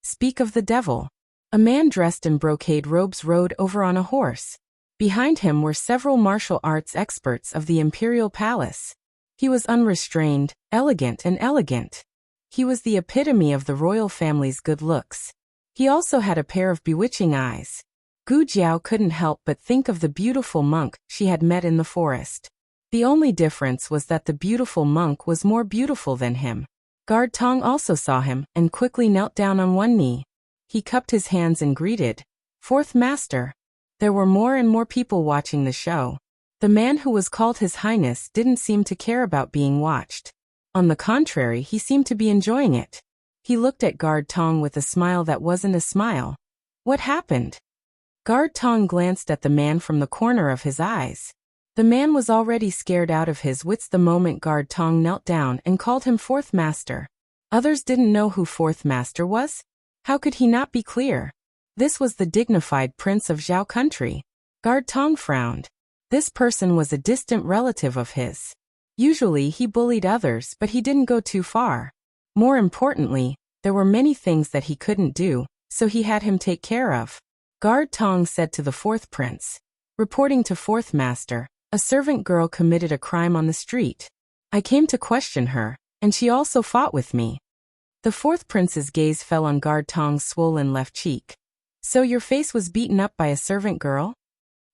Speak of the devil. A man dressed in brocade robes rode over on a horse. Behind him were several martial arts experts of the imperial palace. He was unrestrained, elegant and elegant. He was the epitome of the royal family's good looks. He also had a pair of bewitching eyes. Gu Jiao couldn't help but think of the beautiful monk she had met in the forest. The only difference was that the beautiful monk was more beautiful than him. Guard Tong also saw him and quickly knelt down on one knee. He cupped his hands and greeted, Fourth Master. There were more and more people watching the show. The man who was called His Highness didn't seem to care about being watched. On the contrary, he seemed to be enjoying it. He looked at Guard Tong with a smile that wasn't a smile. What happened? Guard Tong glanced at the man from the corner of his eyes. The man was already scared out of his wits the moment Guard Tong knelt down and called him Fourth Master. Others didn't know who Fourth Master was? How could he not be clear? This was the dignified prince of Zhao country. Guard Tong frowned. This person was a distant relative of his. Usually he bullied others, but he didn't go too far. More importantly, there were many things that he couldn't do, so he had him take care of. Guard Tong said to the fourth prince, reporting to Fourth Master, a servant girl committed a crime on the street. I came to question her, and she also fought with me. The fourth prince's gaze fell on Guard Tong's swollen left cheek. So your face was beaten up by a servant girl?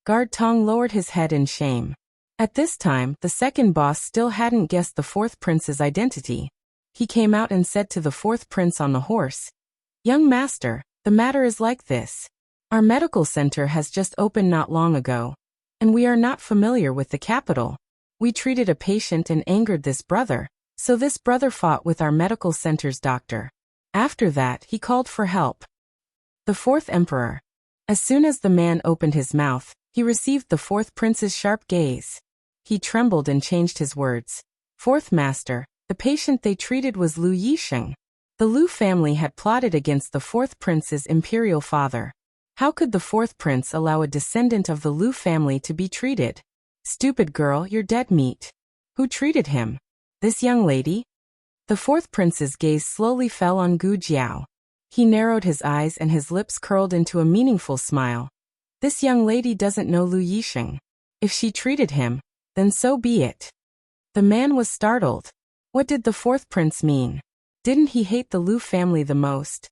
Guard Tong lowered his head in shame. At this time, the second boss still hadn't guessed the fourth prince's identity. He came out and said to the fourth prince on the horse, Young master, the matter is like this. Our medical center has just opened not long ago, and we are not familiar with the capital. We treated a patient and angered this brother, so this brother fought with our medical center's doctor. After that, he called for help. The fourth emperor. As soon as the man opened his mouth, he received the fourth prince's sharp gaze. He trembled and changed his words. Fourth master, the patient they treated was Lu Yisheng. The Lu family had plotted against the fourth prince's imperial father. How could the fourth prince allow a descendant of the Lu family to be treated? Stupid girl, you're dead meat. Who treated him? This young lady? The fourth prince's gaze slowly fell on Gu Jiao. He narrowed his eyes and his lips curled into a meaningful smile. This young lady doesn't know Lu Yisheng. If she treated him, then so be it. The man was startled. What did the fourth prince mean? Didn't he hate the Lu family the most?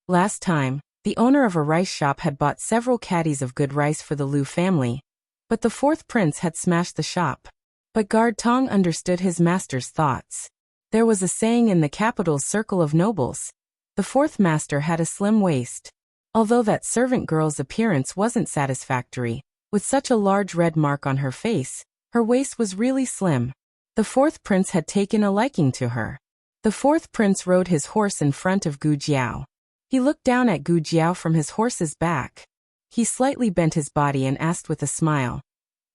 Last time, the owner of a rice shop had bought several caddies of good rice for the Lu family, but the fourth prince had smashed the shop. But Guard Tong understood his master's thoughts. There was a saying in the capital's circle of nobles. The fourth master had a slim waist. Although that servant girl's appearance wasn't satisfactory, with such a large red mark on her face, her waist was really slim. The fourth prince had taken a liking to her. The fourth prince rode his horse in front of Gu Jiao. He looked down at Gu Jiao from his horse's back. He slightly bent his body and asked with a smile,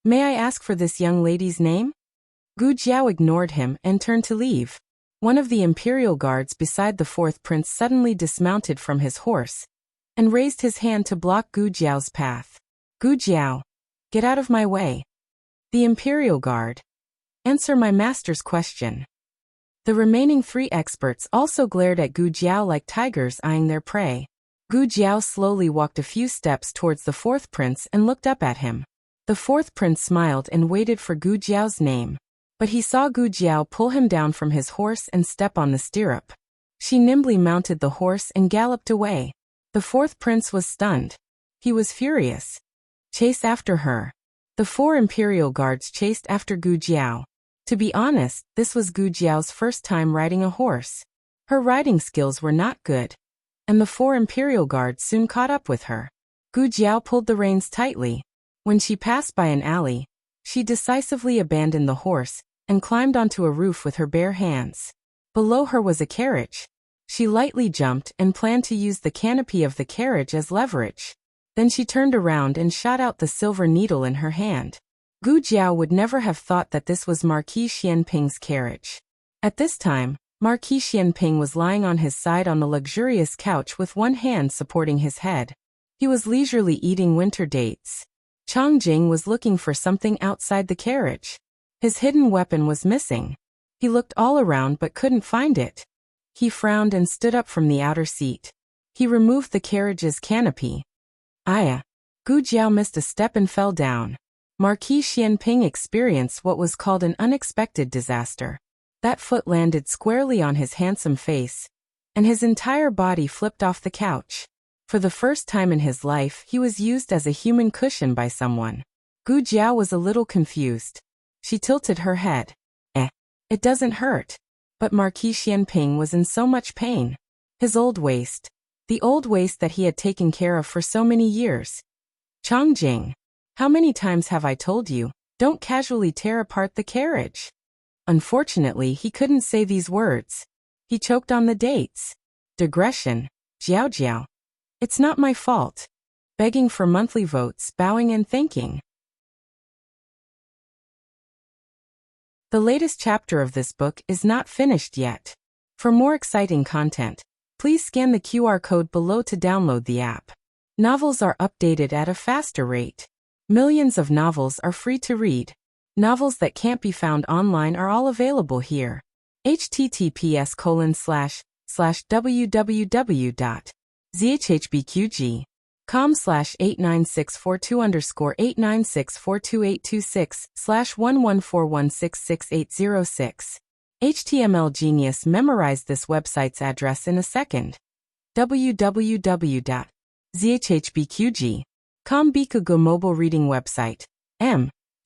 May I ask for this young lady's name? Gu Jiao ignored him and turned to leave. One of the imperial guards beside the fourth prince suddenly dismounted from his horse and raised his hand to block Gu Jiao's path. Gu Jiao, get out of my way. The imperial guard. Answer my master's question. The remaining 3 experts also glared at Gu Jiao like tigers eyeing their prey. Gu Jiao slowly walked a few steps towards the fourth prince and looked up at him. The fourth prince smiled and waited for Gu Jiao's name. But he saw Gu Jiao pull him down from his horse and step on the stirrup. She nimbly mounted the horse and galloped away. The fourth prince was stunned. He was furious. Chase after her. The 4 imperial guards chased after Gu Jiao. To be honest, this was Gu Jiao's first time riding a horse. Her riding skills were not good, and the 4 imperial guards soon caught up with her. Gu Jiao pulled the reins tightly. When she passed by an alley, she decisively abandoned the horse and climbed onto a roof with her bare hands. Below her was a carriage. She lightly jumped and planned to use the canopy of the carriage as leverage. Then she turned around and shot out the silver needle in her hand. Gu Jiao would never have thought that this was Marquis Xianping's carriage. At this time, Marquis Xianping was lying on his side on the luxurious couch with one hand supporting his head. He was leisurely eating winter dates. Chang Jing was looking for something outside the carriage. His hidden weapon was missing. He looked all around but couldn't find it. He frowned and stood up from the outer seat. He removed the carriage's canopy. Aya! Gu Jiao missed a step and fell down. Marquis Xianping experienced what was called an unexpected disaster. That foot landed squarely on his handsome face, and his entire body flipped off the couch. For the first time in his life, he was used as a human cushion by someone. Gu Jiao was a little confused. She tilted her head. It doesn't hurt. But Marquis Xianping was in so much pain. His old waist. The old waist that he had taken care of for so many years. Chang Jing, how many times have I told you, don't casually tear apart the carriage? Unfortunately, he couldn't say these words. He choked on the dates. Digression. Jiao Jiao. It's not my fault. Begging for monthly votes, bowing and thanking. The latest chapter of this book is not finished yet. For more exciting content, please scan the QR code below to download the app. Novels are updated at a faster rate. Millions of novels are free to read. Novels that can't be found online are all available here. https://www.zhbqg.com/89642_8964226/114166806. HTML Genius memorized this website's address in a second. www.zhbqg.com Bikugo mobile reading website.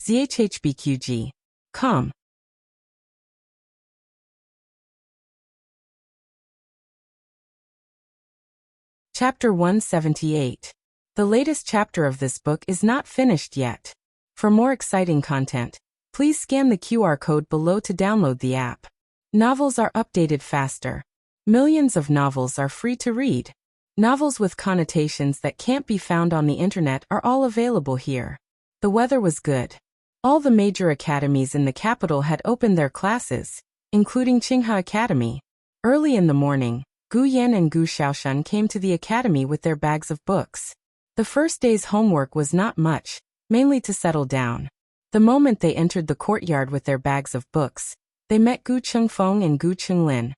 zhbqg.com. Chapter 178. The latest chapter of this book is not finished yet. For more exciting content, please scan the QR code below to download the app. Novels are updated faster. Millions of novels are free to read. Novels with connotations that can't be found on the internet are all available here. The weather was good. All the major academies in the capital had opened their classes, including Qinghe Academy. Early in the morning, Gu Yan and Gu Shaoshan came to the academy with their bags of books. The first day's homework was not much, mainly to settle down. The moment they entered the courtyard with their bags of books, they met Gu Chengfeng and Gu Chenglin,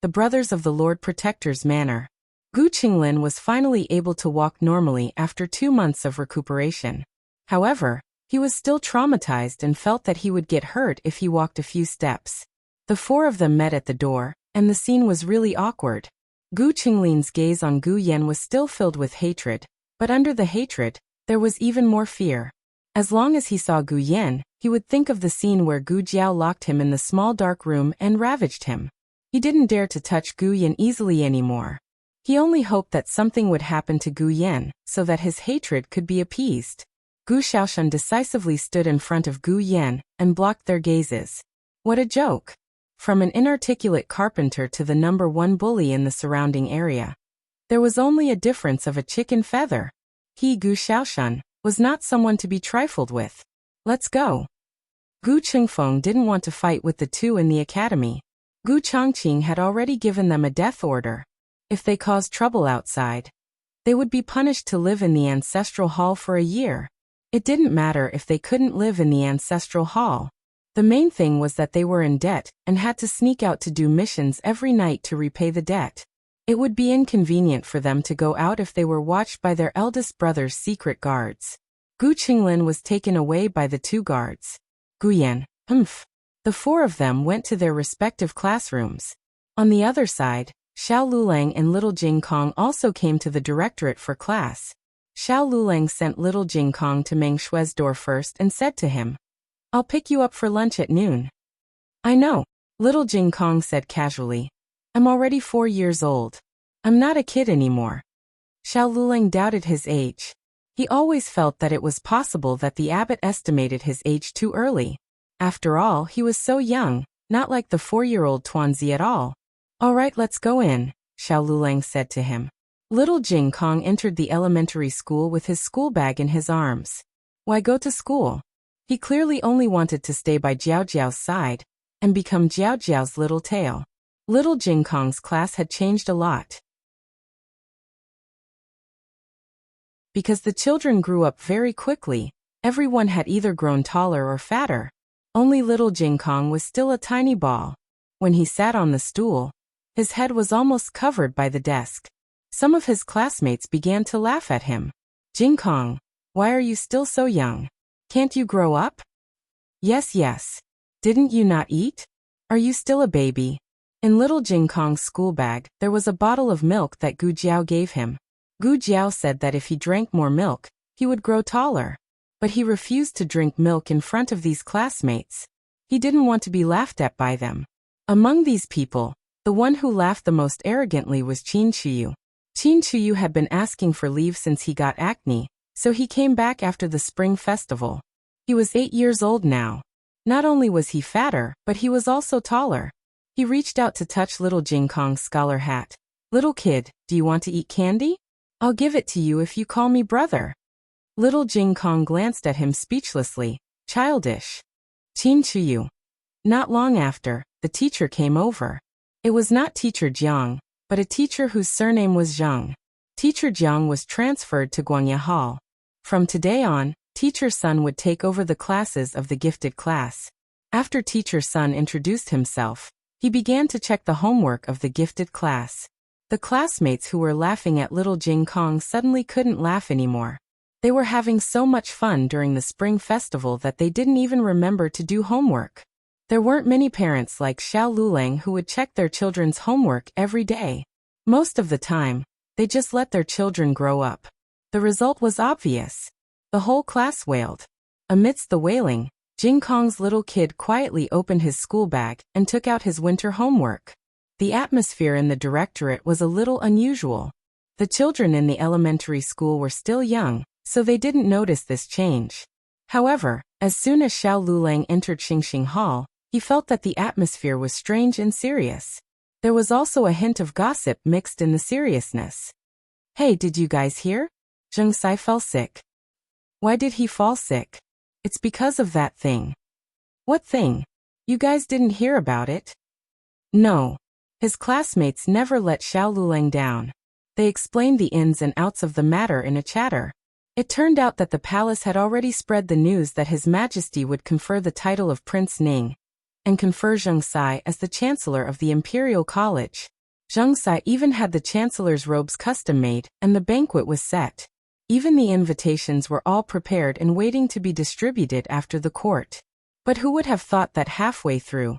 the brothers of the Lord Protector's manor. Gu Chenglin was finally able to walk normally after 2 months of recuperation. However, he was still traumatized and felt that he would get hurt if he walked a few steps. The 4 of them met at the door, and the scene was really awkward. Gu Chenglin's gaze on Gu Yan was still filled with hatred, but under the hatred, there was even more fear. As long as he saw Gu Yan, he would think of the scene where Gu Jiao locked him in the small dark room and ravaged him. He didn't dare to touch Gu Yan easily anymore. He only hoped that something would happen to Gu Yan, so that his hatred could be appeased. Gu Shaoshan decisively stood in front of Gu Yan and blocked their gazes. What a joke! From an inarticulate carpenter to the #1 bully in the surrounding area, there was only a difference of a chicken feather. He, Gu Shaoshan, was not someone to be trifled with. Let's go. Gu Qingfeng didn't want to fight with the two in the academy. Gu Chongqing had already given them a death order. If they caused trouble outside, they would be punished to live in the ancestral hall for a year. It didn't matter if they couldn't live in the ancestral hall. The main thing was that they were in debt and had to sneak out to do missions every night to repay the debt. It would be inconvenient for them to go out if they were watched by their eldest brother's secret guards. Gu Qinglin was taken away by the two guards. Guyan, humph. The four of them went to their respective classrooms. On the other side, Xiao Lulang and little Jing Kong also came to the directorate for class. Xiao Lulang sent little Jing Kong to Meng Shui's door first and said to him, "I'll pick you up for lunch at noon." "I know," little Jing Kong said casually. "I'm already 4 years old. I'm not a kid anymore." Xiao Lulang doubted his age. He always felt that it was possible that the abbot estimated his age too early. After all, he was so young, not like the 4-year-old Tuanzi at all. "All right, let's go in," Xiao Lulang said to him. Little Jing Kong entered the elementary school with his school bag in his arms. Why go to school? He clearly only wanted to stay by Jiao Jiao's side and become Jiao Jiao's little tail. Little Jing Kong's class had changed a lot, because the children grew up very quickly. Everyone had either grown taller or fatter. Only little Jing Kong was still a tiny ball. When he sat on the stool, his head was almost covered by the desk. Some of his classmates began to laugh at him. "Jing Kong, why are you still so young? Can't you grow up?" Yes. Didn't you not eat? Are you still a baby?" In little Jing Kong's school bag, there was a bottle of milk that Gu Jiao gave him. Gu Jiao said that if he drank more milk, he would grow taller. But he refused to drink milk in front of these classmates. He didn't want to be laughed at by them. Among these people, the one who laughed the most arrogantly was Qin Chuyu. Qin Chuyu had been asking for leave since he got acne, so he came back after the spring festival. He was 8 years old now. Not only was he fatter, but he was also taller. He reached out to touch little Jing Kong's scholar hat. "Little kid, do you want to eat candy? I'll give it to you if you call me brother." Little Jing Kong glanced at him speechlessly. Childish. Qin Chuyu. Not long after, the teacher came over. It was not Teacher Jiang, but a teacher whose surname was Zhang. Teacher Jiang was transferred to Guangya Hall. From today on, Teacher Sun would take over the classes of the gifted class. After Teacher Sun introduced himself, he began to check the homework of the gifted class. The classmates who were laughing at little Jing Kong suddenly couldn't laugh anymore. They were having so much fun during the spring festival that they didn't even remember to do homework. There weren't many parents like Xiao Lulang who would check their children's homework every day. Most of the time, they just let their children grow up. The result was obvious. The whole class wailed. Amidst the wailing, Jing Kong's little kid quietly opened his school bag and took out his winter homework. The atmosphere in the directorate was a little unusual. The children in the elementary school were still young, so they didn't notice this change. However, as soon as Xiao Lulang entered Xingxing Hall, he felt that the atmosphere was strange and serious. There was also a hint of gossip mixed in the seriousness. "Hey, did you guys hear? Zheng Sai fell sick." "Why did he fall sick?" "It's because of that thing." "What thing? You guys didn't hear about it?" No. His classmates never let Xiao Lulang down. They explained the ins and outs of the matter in a chatter. It turned out that the palace had already spread the news that His Majesty would confer the title of Prince Ning and confer Zheng Sai as the Chancellor of the Imperial College. Zheng Sai even had the Chancellor's robes custom-made, and the banquet was set. Even the invitations were all prepared and waiting to be distributed after the court. But who would have thought that halfway through,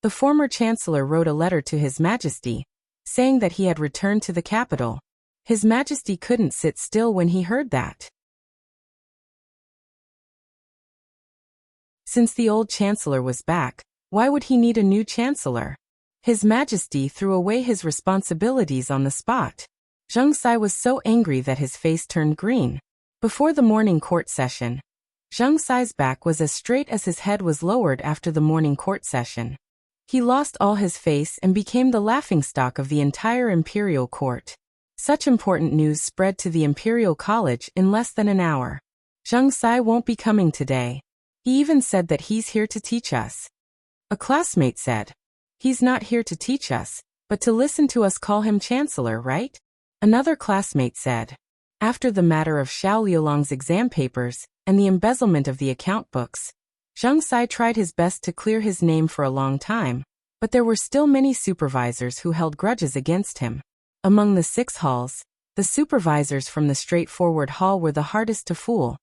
the former Chancellor wrote a letter to His Majesty, saying that he had returned to the capital. His Majesty couldn't sit still when he heard that. Since the old Chancellor was back, why would he need a new Chancellor? His Majesty threw away his responsibilities on the spot. Zheng Sai was so angry that his face turned green. Before the morning court session, Zheng Sai's back was as straight as his head was lowered after the morning court session. He lost all his face and became the laughingstock of the entire imperial court. Such important news spread to the Imperial College in less than an hour. "Zheng Sai won't be coming today," He even said that he's here to teach us. A classmate said, he's not here to teach us, but to listen to us call him Chancellor, right? Another classmate said, after the matter of Xiao Liulong's exam papers and the embezzlement of the account books, Zheng Sai tried his best to clear his name for a long time, but there were still many supervisors who held grudges against him. Among the 6 halls, the supervisors from the straightforward hall were the hardest to fool,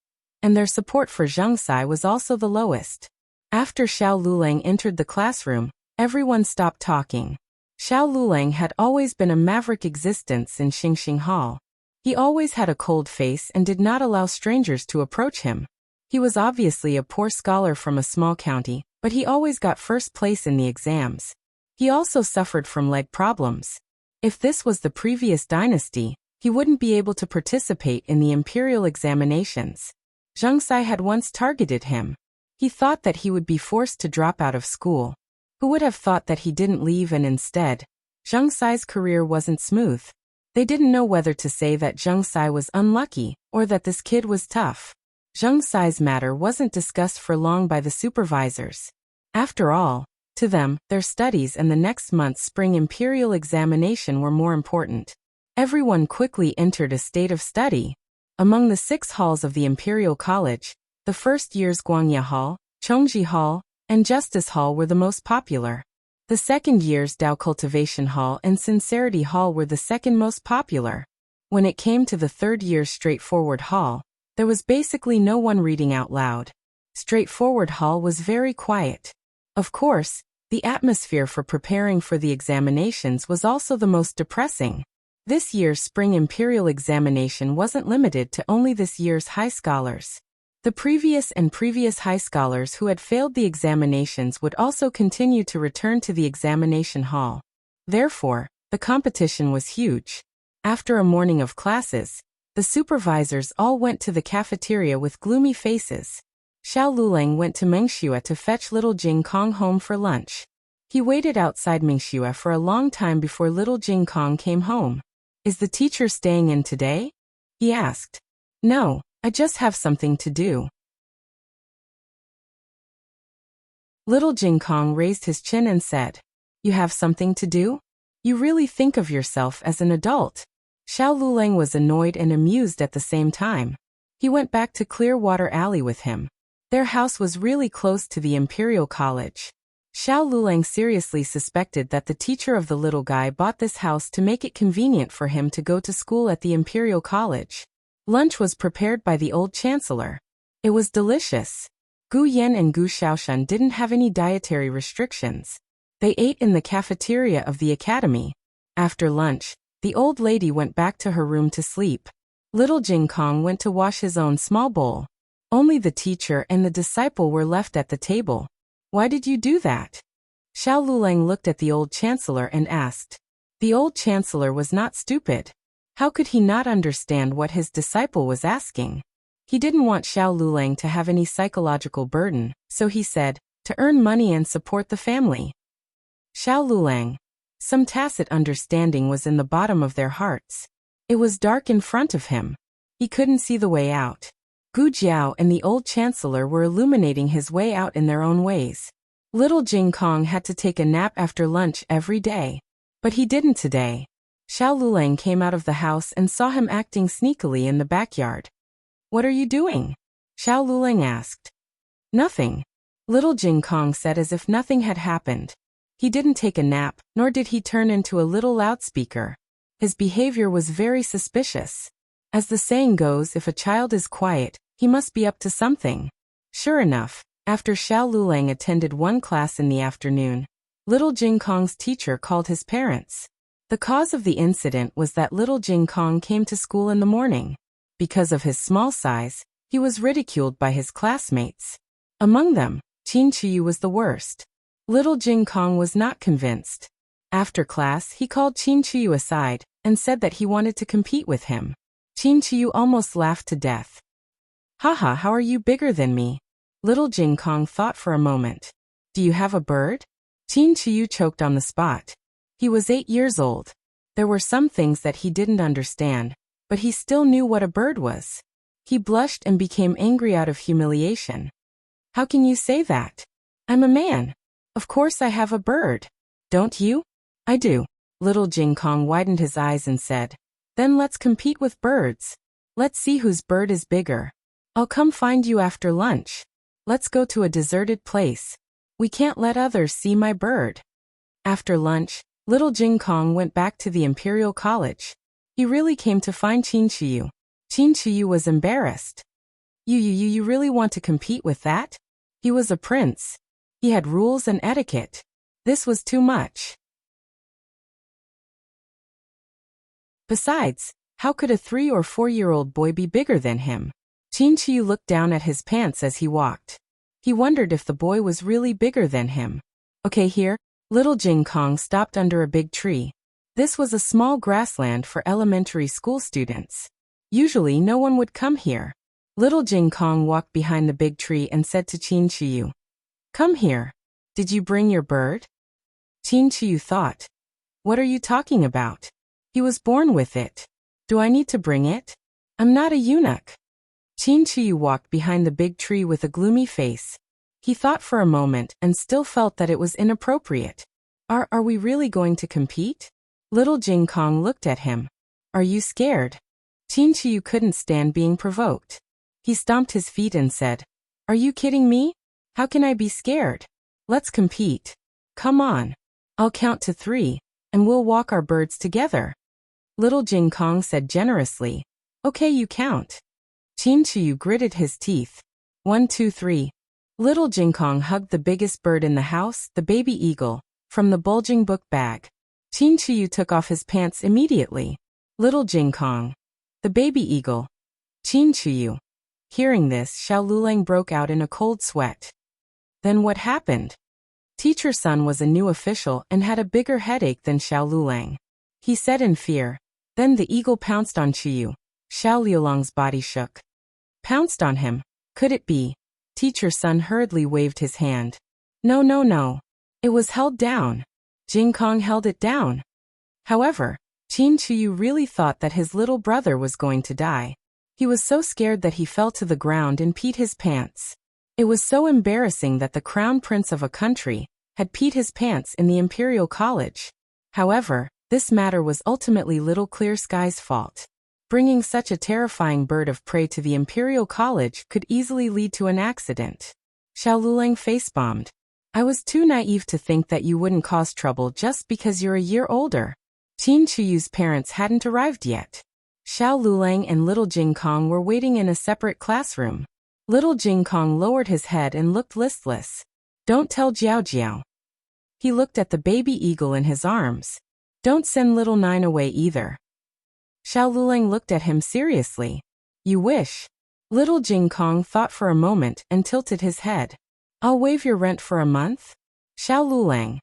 and their support for Zheng Sai was also the lowest. After Xiao Lulang entered the classroom, everyone stopped talking. Xiao Lulang had always been a maverick existence in Xingxing Hall. He always had a cold face and did not allow strangers to approach him. He was obviously a poor scholar from a small county, but he always got first place in the exams. He also suffered from leg problems. If this was the previous dynasty, he wouldn't be able to participate in the imperial examinations. Zheng Sai had once targeted him. He thought that he would be forced to drop out of school. Who would have thought that he didn't leave and instead, Zheng Sai's career wasn't smooth. They didn't know whether to say that Zheng Sai was unlucky or that this kid was tough. Zheng Sai's matter wasn't discussed for long by the supervisors. After all, to them, their studies and the next month's spring imperial examination were more important. Everyone quickly entered a state of study. Among the 6 halls of the Imperial College, the first year's Guangya Hall, Chongji Hall, and Justice Hall were the most popular. The second year's Dao Cultivation Hall and Sincerity Hall were the second most popular. When it came to the third year's Straightforward Hall, there was basically no one reading out loud. Straightforward Hall was very quiet. Of course, the atmosphere for preparing for the examinations was also the most depressing. This year's spring imperial examination wasn't limited to only this year's high scholars. The previous high scholars who had failed the examinations would also continue to return to the examination hall. Therefore, the competition was huge. After a morning of classes, the supervisors all went to the cafeteria with gloomy faces. Xiao Lulang went to Mengxue to fetch little Jing Kong home for lunch. He waited outside Mengxue for a long time before little Jing Kong came home. Is the teacher staying in today? He asked. No, I just have something to do. Little Jing Kong raised his chin and said, You have something to do? You really think of yourself as an adult. Xiao Lulang was annoyed and amused at the same time. He went back to Clearwater Alley with him. Their house was really close to the Imperial College. Xiao Lulang seriously suspected that the teacher of the little guy bought this house to make it convenient for him to go to school at the Imperial College. Lunch was prepared by the old chancellor. It was delicious. Gu Yan and Gu Xiaoshan didn't have any dietary restrictions. They ate in the cafeteria of the academy. After lunch, the old lady went back to her room to sleep. Little Jing Kong went to wash his own small bowl. Only the teacher and the disciple were left at the table. Why did you do that? Xiao Lulang looked at the old chancellor and asked. The old chancellor was not stupid. How could he not understand what his disciple was asking? He didn't want Xiao Lulang to have any psychological burden, so he said, to earn money and support the family. Xiao Lulang. Some tacit understanding was in the bottom of their hearts. It was dark in front of him. He couldn't see the way out. Gu Jiao and the old chancellor were illuminating his way out in their own ways. Little Jing Kong had to take a nap after lunch every day. But he didn't today. Xiao Lulang came out of the house and saw him acting sneakily in the backyard. What are you doing? Xiao Lulang asked. Nothing. Little Jing Kong said as if nothing had happened. He didn't take a nap, nor did he turn into a little loudspeaker. His behavior was very suspicious. As the saying goes, if a child is quiet, he must be up to something. Sure enough, after Xiao Lulang attended one class in the afternoon, little Jing Kong's teacher called his parents. The cause of the incident was that little Jing Kong came to school in the morning. Because of his small size, he was ridiculed by his classmates. Among them, Qin Chiyu was the worst. Little Jing Kong was not convinced. After class, he called Qin Chiyu aside and said that he wanted to compete with him. Qin Chiyu almost laughed to death. Haha, how are you bigger than me? Little Jing Kong thought for a moment. Do you have a bird? Qin Chiyu choked on the spot. He was 8 years old. There were some things that he didn't understand, but he still knew what a bird was. He blushed and became angry out of humiliation. How can you say that? I'm a man. Of course I have a bird. Don't you? I do. Little Jing Kong widened his eyes and said, Then let's compete with birds. Let's see whose bird is bigger. I'll come find you after lunch. Let's go to a deserted place. We can't let others see my bird. After lunch, Little Jing Kong went back to the Imperial College. He really came to find Qin Shiyu. Qin Shiyu was embarrassed. You really want to compete with that? He was a prince. He had rules and etiquette. This was too much. Besides, how could a 3 or 4-year-old boy be bigger than him? Qin Shiyu looked down at his pants as he walked. He wondered if the boy was really bigger than him. Okay, here. Little Jing Kong stopped under a big tree. This was a small grassland for elementary school students. Usually no one would come here. Little Jing Kong walked behind the big tree and said to Qin Shiyu, Come here. Did you bring your bird? Qin Shiyu thought, What are you talking about? He was born with it. Do I need to bring it? I'm not a eunuch. Qin Shiyu walked behind the big tree with a gloomy face. He thought for a moment and still felt that it was inappropriate. Are we really going to compete? Little Jing Kong looked at him. Are you scared? Qin Shiyu couldn't stand being provoked. He stomped his feet and said, Are you kidding me? How can I be scared? Let's compete. Come on. I'll count to 3, and we'll walk our birds together. Little Jing Kong said generously, Okay, you count. Qin Shiyu gritted his teeth. 1, 2, 3. Little Jing Kong hugged the biggest bird in the house, the baby eagle, from the bulging book bag. Qin Shiyu took off his pants immediately. Little Jing Kong. The baby eagle. Qin Shiyu. Hearing this, Xiao Lulang broke out in a cold sweat. Then what happened? Teacher Sun was a new official and had a bigger headache than Xiao Lulang. He said in fear. Then the eagle pounced on Shiyu. Xiao Liulang's body shook. Pounced on him. Could it be? Teacher Sun hurriedly waved his hand. No. It was held down. Jing Kong held it down. However, Qin Shiyu really thought that his little brother was going to die. He was so scared that he fell to the ground and peed his pants. It was so embarrassing that the crown prince of a country had peed his pants in the Imperial College. However, this matter was ultimately Little Clear Sky's fault. Bringing such a terrifying bird of prey to the Imperial College could easily lead to an accident. Xiao Lulang face-bombed. I was too naive to think that you wouldn't cause trouble just because you're a year older. Qin Shiyu's parents hadn't arrived yet. Xiao Lulang and Little Jing Kong were waiting in a separate classroom. Little Jing Kong lowered his head and looked listless. Don't tell Jiao Jiao. He looked at the baby eagle in his arms. Don't send little Nine away either. Xiao Lulang looked at him seriously. You wish. Little Jing Kong thought for a moment and tilted his head. I'll waive your rent for a month? Xiao Lulang.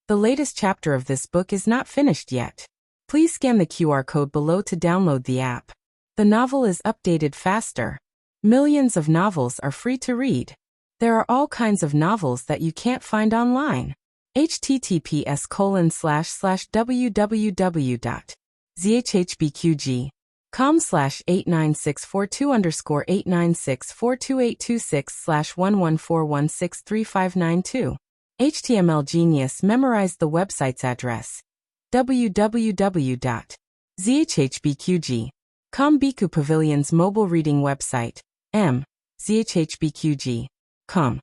The latest chapter of this book is not finished yet. Please scan the QR code below to download the app. The novel is updated faster. Millions of novels are free to read. There are all kinds of novels that you can't find online. https://www.zhhbqg.com/89642_8964286/1141635992. HTML Genius memorized the website's address. www.zhhbqg.com Biku Pavilion's mobile reading website. zhhbqg.com.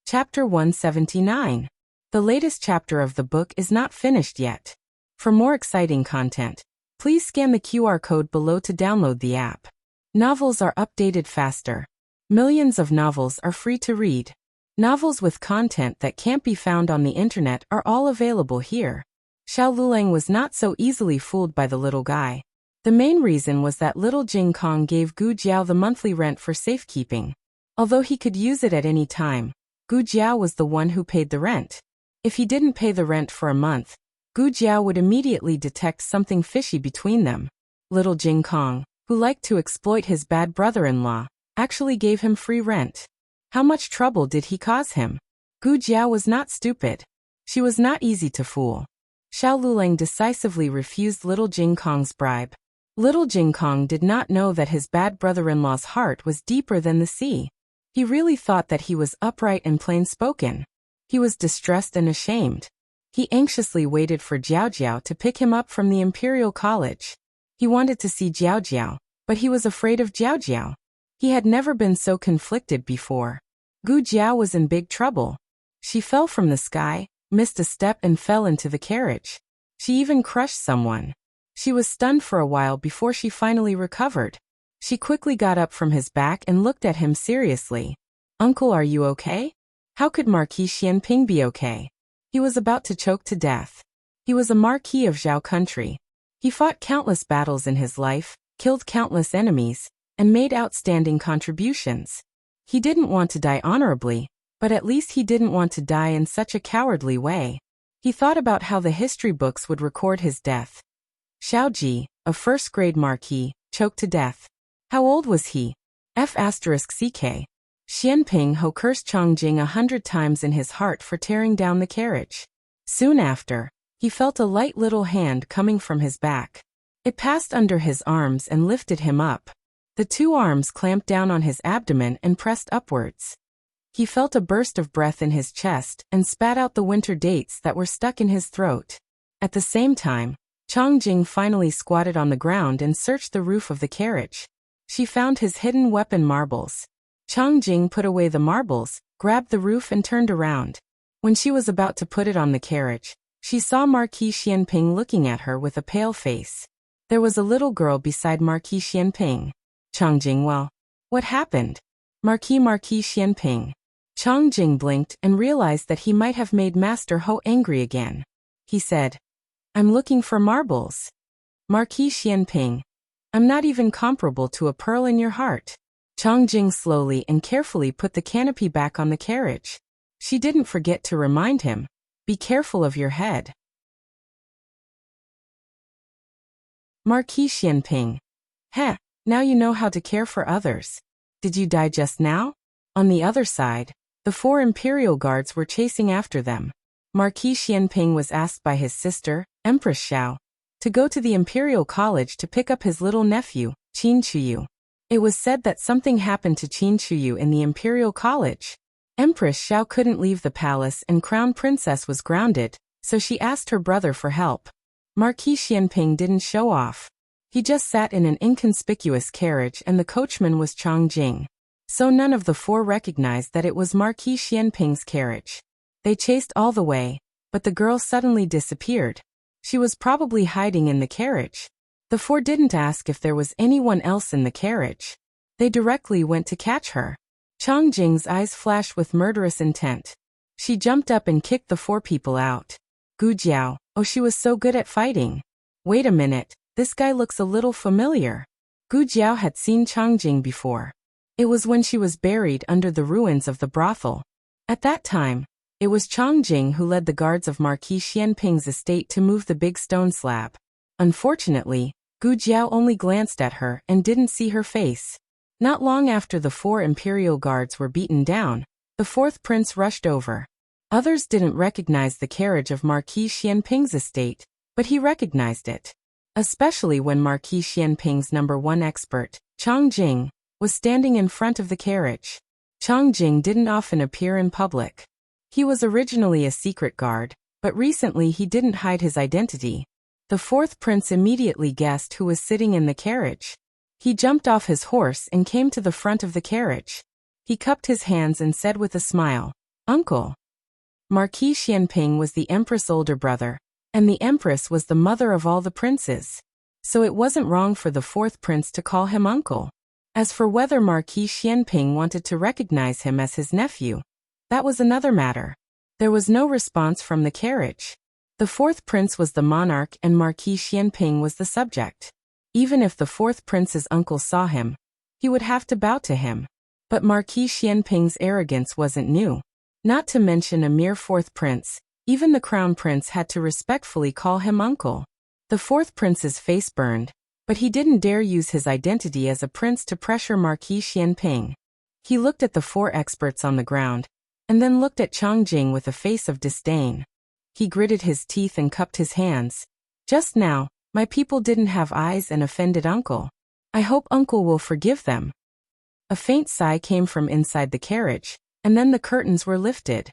Chapter 179. The latest chapter of the book is not finished yet. For more exciting content, please scan the QR code below to download the app. Novels are updated faster. Millions of novels are free to read. Novels with content that can't be found on the internet are all available here. Xiao Lulang was not so easily fooled by the little guy. The main reason was that Little Jing Kong gave Gu Jiao the monthly rent for safekeeping. Although he could use it at any time, Gu Jiao was the one who paid the rent. If he didn't pay the rent for a month, Gu Jiao would immediately detect something fishy between them. Little Jing Kong, who liked to exploit his bad brother-in-law, actually gave him free rent. How much trouble did he cause him? Gu Jiao was not stupid. She was not easy to fool. Xiao Lulang decisively refused Little Jing Kong's bribe. Little Jing Kong did not know that his bad brother-in-law's heart was deeper than the sea. He really thought that he was upright and plain-spoken. He was distressed and ashamed. He anxiously waited for Jiao Jiao to pick him up from the Imperial College. He wanted to see Jiao Jiao, but he was afraid of Jiao Jiao. He had never been so conflicted before. Gu Jiao was in big trouble. She fell from the sky, missed a step and fell into the carriage. She even crushed someone. She was stunned for a while before she finally recovered. She quickly got up from his back and looked at him seriously. "Uncle, are you okay?" How could Marquis Xianping be okay? He was about to choke to death. He was a marquis of Zhao country. He fought countless battles in his life, killed countless enemies, and made outstanding contributions. He didn't want to die honorably, but at least he didn't want to die in such a cowardly way. He thought about how the history books would record his death. Xiaoji, a first-grade marquis, choked to death. How old was he? F***ck. Xianping Ho cursed Chongjing 100 times in his heart for tearing down the carriage. Soon after, he felt a light little hand coming from his back. It passed under his arms and lifted him up. The two arms clamped down on his abdomen and pressed upwards. He felt a burst of breath in his chest and spat out the winter dates that were stuck in his throat. At the same time, Chongjing finally squatted on the ground and searched the roof of the carriage. She found his hidden weapon marbles. Chongjing put away the marbles, grabbed the roof and turned around. When she was about to put it on the carriage, she saw Marquis Xianping looking at her with a pale face. There was a little girl beside Marquis Xianping. Chongjing, well, what happened? Marquis Xianping. Chongjing blinked and realized that he might have made Master Ho angry again. He said, "I'm looking for marbles." Marquis Xianping. "I'm not even comparable to a pearl in your heart." Chongjing slowly and carefully put the canopy back on the carriage. She didn't forget to remind him, "Be careful of your head." Marquis Xianping. "Heh, now you know how to care for others. Did you die just now?" On the other side, the 4 imperial guards were chasing after them. Marquis Xianping was asked by his sister, Empress Xiao, to go to the Imperial College to pick up his little nephew, Qin Chuyu. It was said that something happened to Qin Chuyu in the Imperial College. Empress Xiao couldn't leave the palace and Crown Princess was grounded, so she asked her brother for help. Marquis Xianping didn't show off. He just sat in an inconspicuous carriage and the coachman was Chongjing. So none of the 4 recognized that it was Marquis Xianping's carriage. They chased all the way, but the girl suddenly disappeared. She was probably hiding in the carriage. The 4 didn't ask if there was anyone else in the carriage. They directly went to catch her. Chongjing's eyes flashed with murderous intent. She jumped up and kicked the 4 people out. Gu Jiao, oh, she was so good at fighting. Wait a minute, this guy looks a little familiar. Gu Jiao had seen Chongjing before. It was when she was buried under the ruins of the brothel. At that time, it was Chongjing who led the guards of Marquis Xianping's estate to move the big stone slab. Unfortunately, Gu Jiao only glanced at her and didn't see her face. Not long after the 4 imperial guards were beaten down, the 4th prince rushed over. Others didn't recognize the carriage of Marquis Xianping's estate, but he recognized it. Especially when Marquis Xianping's #1 expert, Chongjing, was standing in front of the carriage. Chongjing didn't often appear in public. He was originally a secret guard, but recently he didn't hide his identity. The 4th prince immediately guessed who was sitting in the carriage. He jumped off his horse and came to the front of the carriage. He cupped his hands and said with a smile, "Uncle." Marquis Xianping was the empress' older brother, and the empress was the mother of all the princes. So it wasn't wrong for the 4th prince to call him uncle. As for whether Marquis Xianping wanted to recognize him as his nephew, that was another matter. There was no response from the carriage. The 4th prince was the monarch and Marquis Xianping was the subject. Even if the 4th prince's uncle saw him, he would have to bow to him. But Marquis Xianping's arrogance wasn't new. Not to mention a mere 4th prince, even the crown prince had to respectfully call him uncle. The 4th prince's face burned, but he didn't dare use his identity as a prince to pressure Marquis Xianping. He looked at the 4 experts on the ground, and then looked at Chongjing with a face of disdain. He gritted his teeth and cupped his hands. Just now, My people didn't have eyes and offended uncle. I hope uncle will forgive them. A faint sigh came from inside the carriage, and then the curtains were lifted.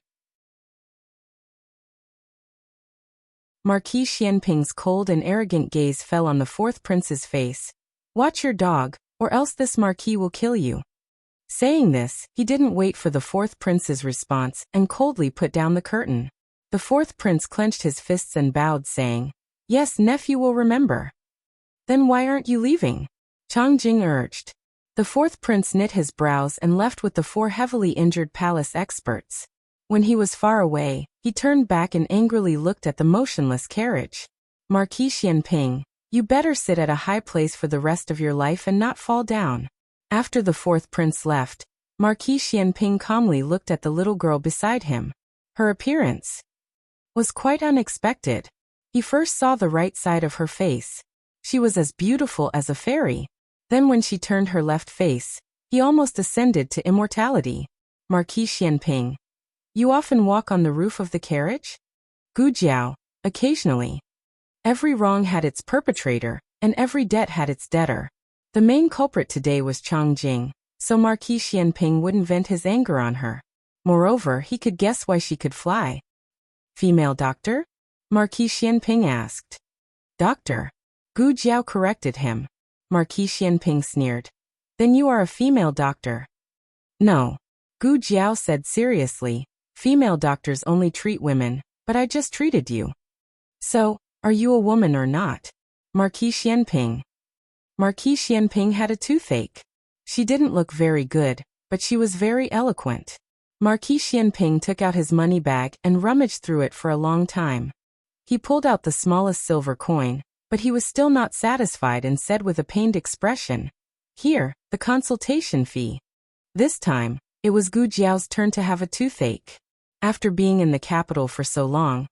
Marquis Xianping's cold and arrogant gaze fell on the fourth prince's face. Watch your dog, or else this marquis will kill you. Saying this, he didn't wait for the fourth prince's response and coldly put down the curtain. The fourth prince clenched his fists and bowed, saying, Yes, nephew will remember. Then why aren't you leaving? Chang Jing urged. The fourth prince knit his brows and left with the four heavily injured palace experts. When he was far away, he turned back and angrily looked at the motionless carriage. Marquis Xianping, you better sit at a high place for the rest of your life and not fall down. After the fourth prince left, Marquis Xianping calmly looked at the little girl beside him. Her appearance was quite unexpected. He first saw the right side of her face. She was as beautiful as a fairy. Then when she turned her left face, he almost ascended to immortality. Marquis Xianping, you often walk on the roof of the carriage? Gu Jiao, occasionally. Every wrong had its perpetrator, and every debt had its debtor. The main culprit today was Chang Jing, so Marquis Xianping wouldn't vent his anger on her. Moreover, he could guess why she could fly. Female doctor? Marquis Xianping asked. Doctor. Gu Jiao corrected him. Marquis Xianping sneered. Then you are a female doctor. No. Gu Jiao said seriously. Female doctors only treat women, but I just treated you. So, are you a woman or not? Marquis Xianping. Marquis Xianping had a toothache. She didn't look very good, but she was very eloquent. Marquis Xianping took out his money bag and rummaged through it for a long time. He pulled out the smallest silver coin, but he was still not satisfied and said with a pained expression, Here, the consultation fee. This time, it was Gu Jiao's turn to have a toothache. After being in the capital for so long,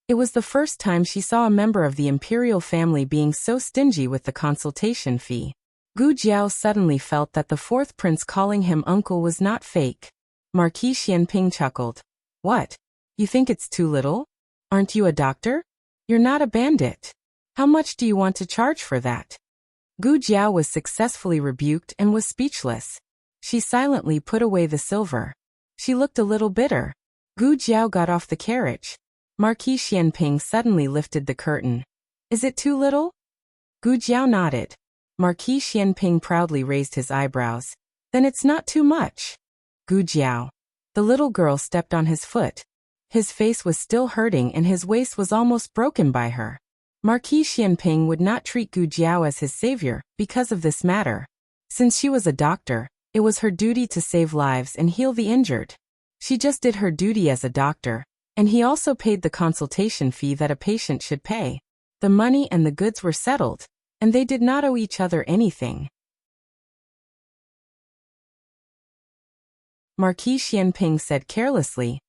it was the first time she saw a member of the imperial family being so stingy with the consultation fee. Gu Jiao suddenly felt that the fourth prince calling him uncle was not fake. Marquis Xianping chuckled. What? You think it's too little? Aren't you a doctor? You're not a bandit. How much do you want to charge for that? Gu Jiao was successfully rebuked and was speechless. She silently put away the silver. She looked a little bitter. Gu Jiao got off the carriage. Marquis Xianping suddenly lifted the curtain. Is it too little? Gu Jiao nodded. Marquis Xianping proudly raised his eyebrows. Then it's not too much. Gu Jiao. The little girl stepped on his foot. His face was still hurting and his waist was almost broken by her. Marquis Xianping would not treat Gu Jiao as his savior because of this matter. Since she was a doctor, it was her duty to save lives and heal the injured. She just did her duty as a doctor, and he also paid the consultation fee that a patient should pay. The money and the goods were settled, and they did not owe each other anything. Marquis Xianping said carelessly,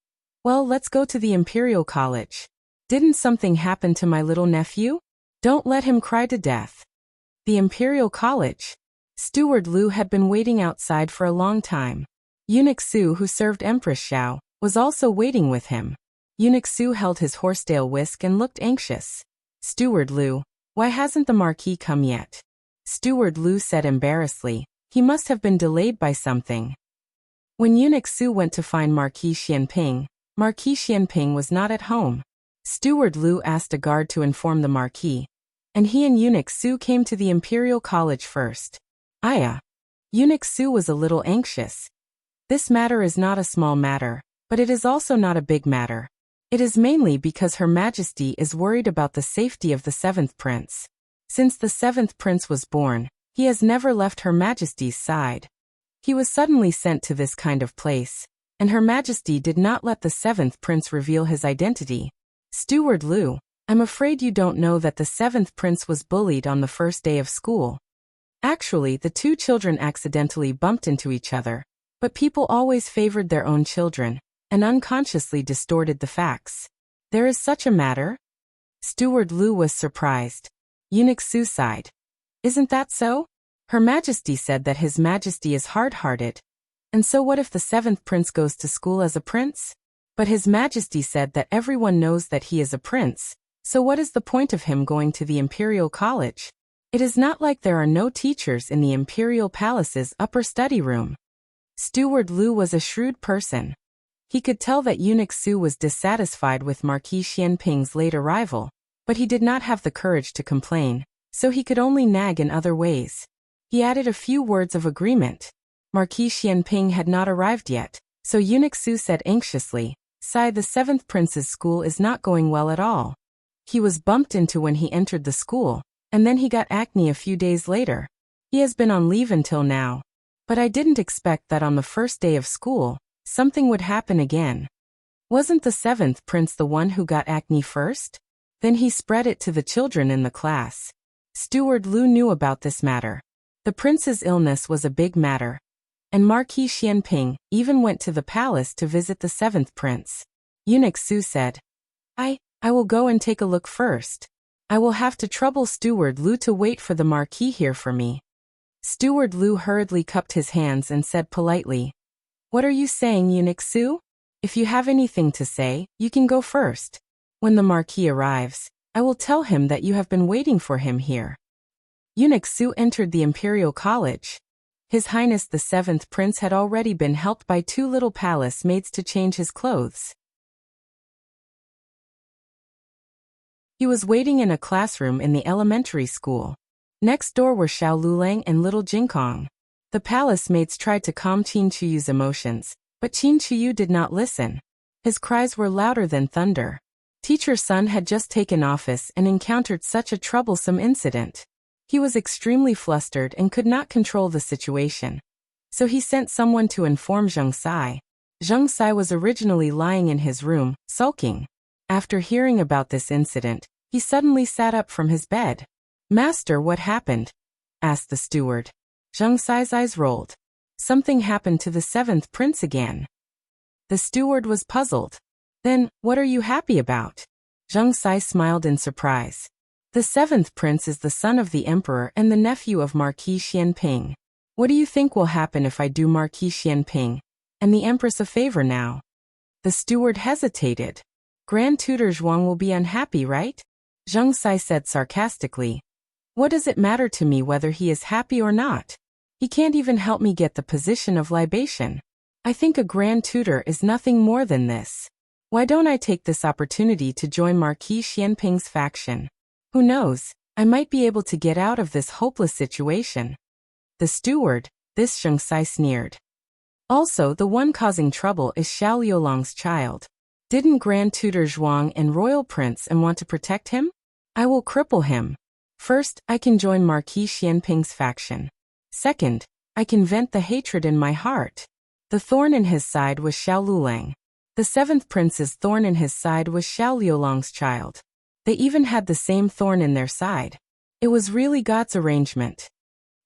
Well, let's go to the Imperial College. Didn't something happen to my little nephew? Don't let him cry to death. The Imperial College. Steward Liu had been waiting outside for a long time. Eunuch Su, who served Empress Xiao, was also waiting with him. Eunuch Su held his horsetail whisk and looked anxious. Steward Liu, why hasn't the Marquis come yet? Steward Liu said embarrassedly, he must have been delayed by something. When Eunuch Su went to find Marquis Xianping was not at home. Steward Liu asked a guard to inform the Marquis, and he and Eunuch Su came to the Imperial College first. Aya. Eunuch Su was a little anxious. This matter is not a small matter, but it is also not a big matter. It is mainly because Her Majesty is worried about the safety of the seventh prince. Since the seventh prince was born, he has never left Her Majesty's side. He was suddenly sent to this kind of place, and Her Majesty did not let the seventh prince reveal his identity. Steward Liu, I'm afraid you don't know that the seventh prince was bullied on the first day of school. Actually, the two children accidentally bumped into each other, but people always favored their own children, and unconsciously distorted the facts. There is such a matter? Steward Liu was surprised. Eunuch Su sighed. Isn't that so? Her Majesty said that His Majesty is hard-hearted. And so what if the seventh prince goes to school as a prince? But His Majesty said that everyone knows that he is a prince, So what is the point of him going to the Imperial College? It is not like there are no teachers in the Imperial Palace's upper study room. Steward Lu was a shrewd person. He could tell that Eunuch Su was dissatisfied with Marquis Xianping's late arrival, but he did not have the courage to complain, so he could only nag in other ways. He added a few words of agreement. Marquis Xianping had not arrived yet, so Eunuch Su said anxiously, "Sai, the 7th Prince's school is not going well at all. He was bumped into when he entered the school, and then he got acne a few days later. He has been on leave until now. But I didn't expect that on the first day of school, something would happen again. Wasn't the 7th Prince the one who got acne first? Then he spread it to the children in the class." Steward Lu knew about this matter. The prince's illness was a big matter, and Marquis Xianping even went to the palace to visit the 7th Prince. Eunuch Su said, I will go and take a look first. I will have to trouble Steward Lu to wait for the Marquis here for me." Steward Lu hurriedly cupped his hands and said politely, "What are you saying, Eunuch Su? If you have anything to say, you can go first. When the Marquis arrives, I will tell him that you have been waiting for him here." Eunuch Su entered the Imperial College. His Highness the 7th Prince had already been helped by 2 little palace maids to change his clothes. He was waiting in a classroom in the elementary school. Next door were Xiao Lulang and little Jinkong. The palace maids tried to calm Qin Chuyu's emotions, but Qin Chuyu did not listen. His cries were louder than thunder. Teacher Sun had just taken office and encountered such a troublesome incident. He was extremely flustered and could not control the situation. So he sent someone to inform Zheng Sai. Zheng Sai was originally lying in his room, sulking. After hearing about this incident, he suddenly sat up from his bed. "Master, what happened?" asked the steward. Zheng Sai's eyes rolled. Something happened to the 7th Prince again. The steward was puzzled. "Then, what are you happy about?" Zheng Sai smiled in surprise. "The 7th Prince is the son of the Emperor and the nephew of Marquis Xianping. What do you think will happen if I do Marquis Xianping and the Empress a favor now?" The steward hesitated. "Grand Tutor Zhuang will be unhappy, right?" Zheng Sai said sarcastically. "What does it matter to me whether he is happy or not? He can't even help me get the position of libation. I think a Grand Tutor is nothing more than this. Why don't I take this opportunity to join Marquis Xianping's faction? Who knows, I might be able to get out of this hopeless situation." The steward, this Zheng Sai sneered. "Also, the one causing trouble is Xiao Liulang's child. Didn't Grand Tutor Zhuang and Royal Prince and want to protect him? I will cripple him. First, I can join Marquis Xianping's faction. Second, I can vent the hatred in my heart." The thorn in his side was Xiao Lulang. The 7th Prince's thorn in his side was Xiao Liulang's child. They even had the same thorn in their side. It was really God's arrangement.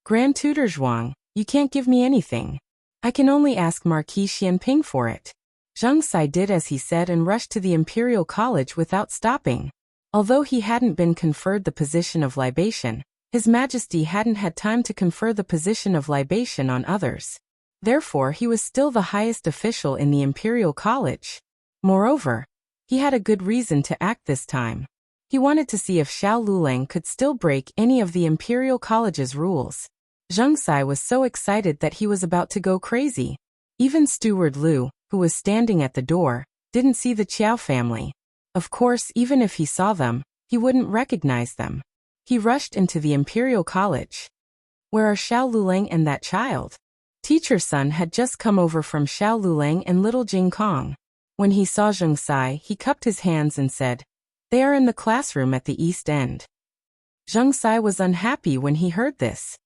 "Grand Tutor Zhuang, you can't give me anything. I can only ask Marquis Xianping for it." Zheng Sai did as he said and rushed to the Imperial College without stopping. Although he hadn't been conferred the position of libation, His Majesty hadn't had time to confer the position of libation on others. Therefore, he was still the highest official in the Imperial College. Moreover, he had a good reason to act this time. He wanted to see if Xiao Lulang could still break any of the Imperial College's rules. Zheng Sai was so excited that he was about to go crazy. Even Steward Lu, who was standing at the door, didn't see the Qiao family. Of course, even if he saw them, he wouldn't recognize them. He rushed into the Imperial College. "Where are Xiao Lulang and that child?" Teacher Sun had just come over from Xiao Lulang and little Jing Kong. When he saw Zheng Sai, he cupped his hands and said, "They are in the classroom at the east end." Zheng Sai was unhappy when he heard this.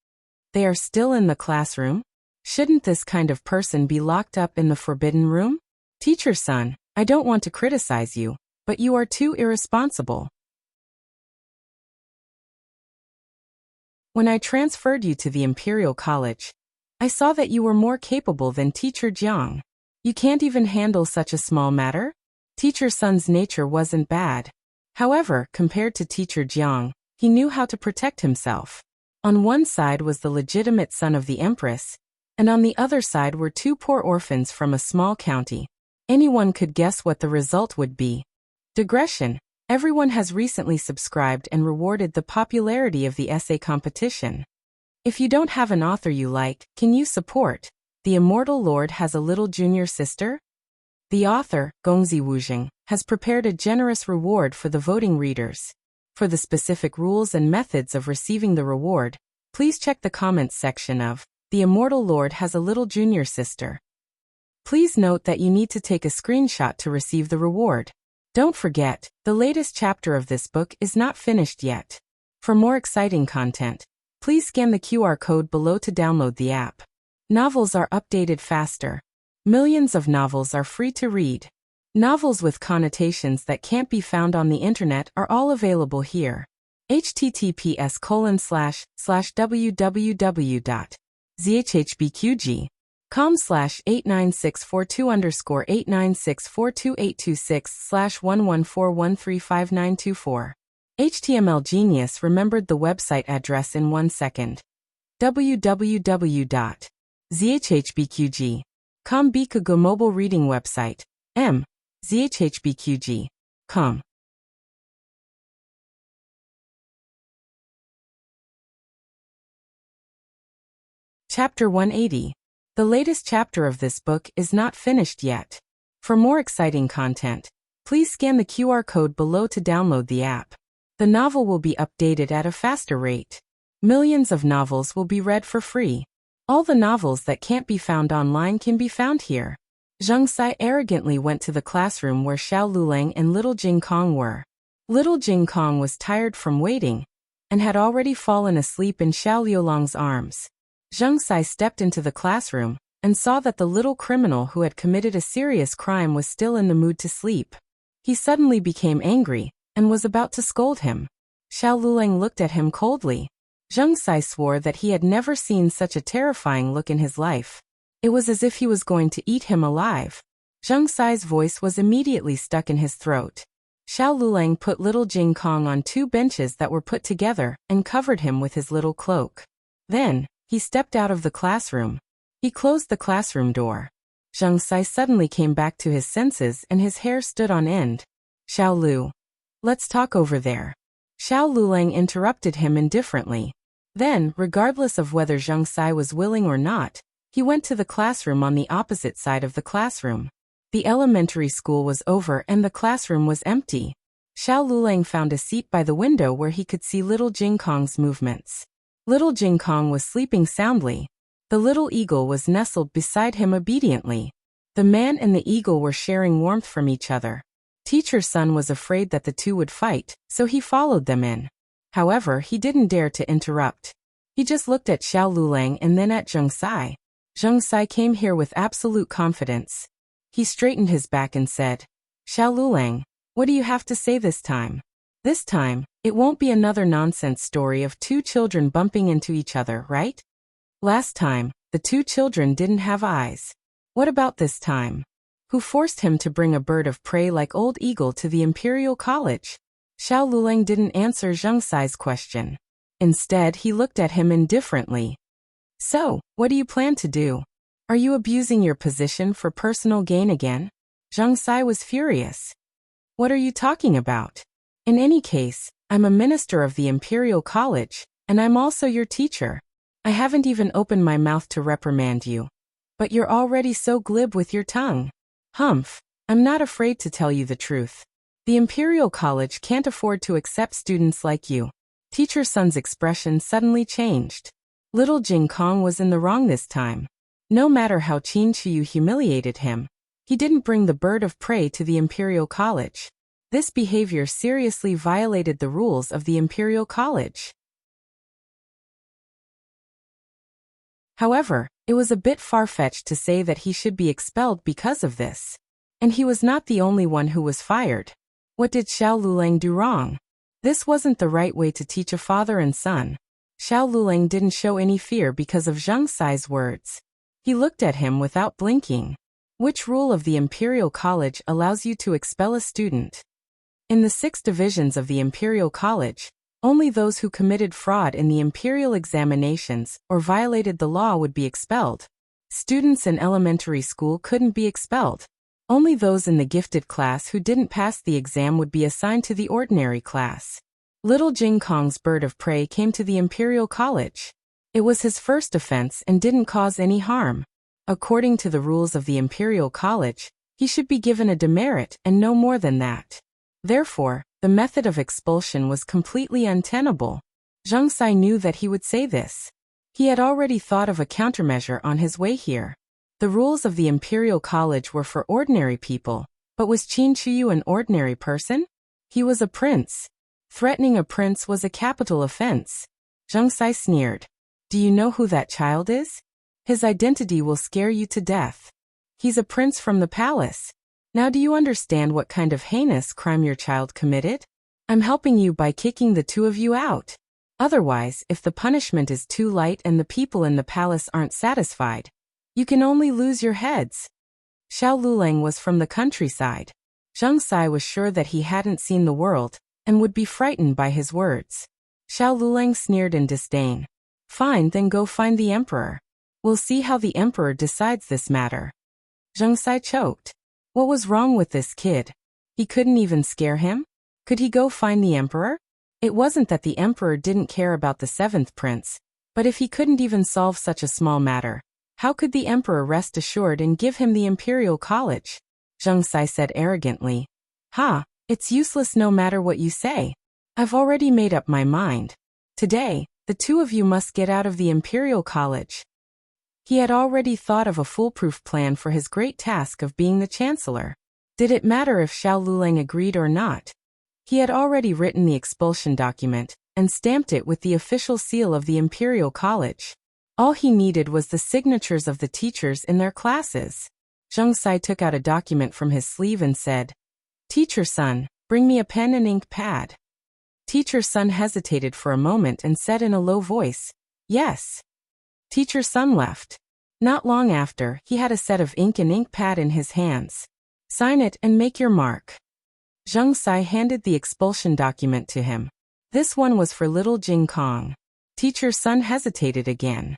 They are still in the classroom? Shouldn't this kind of person be locked up in the forbidden room? Teacher Sun, I don't want to criticize you, but you are too irresponsible. When I transferred you to the Imperial College, I saw that you were more capable than Teacher Jiang. You can't even handle such a small matter? Teacher Sun's nature wasn't bad. However, compared to Teacher Jiang, he knew how to protect himself. On one side was the legitimate son of the Empress, and on the other side were two poor orphans from a small county. Anyone could guess what the result would be. Digression, Everyone has recently subscribed and rewarded the popularity of the essay competition. If you don't have an author you like, can you support The Immortal Lord Has a Little Junior Sister? The author, Gongzi Wuzheng, has prepared a generous reward for the voting readers. For the specific rules and methods of receiving the reward, please check the comments section of The Immortal Lord Has a Little Junior Sister. Please note that you need to take a screenshot to receive the reward. Don't forget, the latest chapter of this book is not finished yet. For more exciting content, please scan the QR code below to download the app. Novels are updated faster. Millions of novels are free to read. Novels with connotations that can't be found on the internet are all available here. https://www.zhbqg.com/89642_8964286/114135924. HTML Genius remembered the website address in 1 second. www.zhbqg.com Bikugo mobile reading website. zhbqg.com. Chapter 180. The latest chapter of this book is not finished yet. For more exciting content, please scan the QR code below to download the app. The novel will be updated at a faster rate. Millions of novels will be read for free. All the novels that can't be found online can be found here. Zheng Sai arrogantly went to the classroom where Xiao Lulang and little Jing Kong were. Little Jing Kong was tired from waiting and had already fallen asleep in Xiao Liulang's arms. Zheng Sai stepped into the classroom and saw that the little criminal who had committed a serious crime was still in the mood to sleep. He suddenly became angry and was about to scold him. Xiao Lulang looked at him coldly. Zheng Sai swore that he had never seen such a terrifying look in his life. It was as if he was going to eat him alive. Zheng Sai's voice was immediately stuck in his throat. Xiao Lulang put little Jing Kong on 2 benches that were put together and covered him with his little cloak. Then, he stepped out of the classroom. He closed the classroom door. Zheng Sai suddenly came back to his senses and his hair stood on end. Xiao Lu. Let's talk over there. Xiao Lulang interrupted him indifferently. Then, regardless of whether Zheng Sai was willing or not, he went to the classroom on the opposite side of the classroom. The elementary school was over and the classroom was empty. Xiao Lulang found a seat by the window where he could see little Jing Kong's movements. Little Jing Kong was sleeping soundly. The little eagle was nestled beside him obediently. The man and the eagle were sharing warmth from each other. Teacher Sun was afraid that the two would fight, so he followed them in. However, he didn't dare to interrupt. He just looked at Xiao Lulang and then at Zheng Sai. Zheng Sai came here with absolute confidence. He straightened his back and said, Xiao Lulang, what do you have to say this time? This time, it won't be another nonsense story of 2 children bumping into each other, right? Last time, the 2 children didn't have eyes. What about this time? Who forced him to bring a bird of prey like Old Eagle to the Imperial College? Xiao Lulang didn't answer Zheng Sai's question. Instead, he looked at him indifferently. So, what do you plan to do? Are you abusing your position for personal gain again? Zheng Sai was furious. What are you talking about? In any case, I'm a minister of the Imperial College, and I'm also your teacher. I haven't even opened my mouth to reprimand you. But you're already so glib with your tongue. Humph, I'm not afraid to tell you the truth. The Imperial College can't afford to accept students like you. Teacher Sun's expression suddenly changed. Little Jing Kong was in the wrong this time. No matter how Qin Chiyu humiliated him, he didn't bring the bird of prey to the Imperial College. This behavior seriously violated the rules of the Imperial College. However, it was a bit far-fetched to say that he should be expelled because of this. And he was not the only one who was fired. What did Xiao Lulang do wrong? This wasn't the right way to teach a father and son. Xiao Lulang didn't show any fear because of Zheng Sai's words. He looked at him without blinking. Which rule of the Imperial College allows you to expel a student? In the 6 divisions of the Imperial College, only those who committed fraud in the imperial examinations or violated the law would be expelled. Students in elementary school couldn't be expelled. Only those in the gifted class who didn't pass the exam would be assigned to the ordinary class. Little Jing Kong's bird of prey came to the Imperial College. It was his first offense and didn't cause any harm. According to the rules of the Imperial College, he should be given a demerit and no more than that. Therefore, the method of expulsion was completely untenable. Zhang Sai knew that he would say this. He had already thought of a countermeasure on his way here. The rules of the Imperial College were for ordinary people, but was Qin Chuyu an ordinary person? He was a prince. Threatening a prince was a capital offense. Zhang Sai sneered. Do you know who that child is? His identity will scare you to death. He's a prince from the palace. Now do you understand what kind of heinous crime your child committed? I'm helping you by kicking the two of you out. Otherwise, if the punishment is too light and the people in the palace aren't satisfied, you can only lose your heads. Xiao Lulang was from the countryside. Zhang Sai was sure that he hadn't seen the world, and would be frightened by his words. Xiao Lulang sneered in disdain. Fine, then go find the emperor. We'll see how the emperor decides this matter. Zhang Sai choked. What was wrong with this kid? He couldn't even scare him? Could he go find the emperor? It wasn't that the emperor didn't care about the seventh prince, but if he couldn't even solve such a small matter, how could the emperor rest assured and give him the Imperial College? Zhang Sai said arrogantly. Ha, it's useless no matter what you say. I've already made up my mind. Today, the two of you must get out of the Imperial College. He had already thought of a foolproof plan for his great task of being the chancellor. Did it matter if Xiao Lulang agreed or not? He had already written the expulsion document and stamped it with the official seal of the Imperial College. All he needed was the signatures of the teachers in their classes. Zhang Sai took out a document from his sleeve and said, Teacher Sun, bring me a pen and ink pad. Teacher Sun hesitated for a moment and said in a low voice, Yes. Teacher Sun left. Not long after, he had a set of ink and ink pad in his hands. Sign it and make your mark. Zhang Sai handed the expulsion document to him. This one was for little Jing Kong. Teacher Sun hesitated again.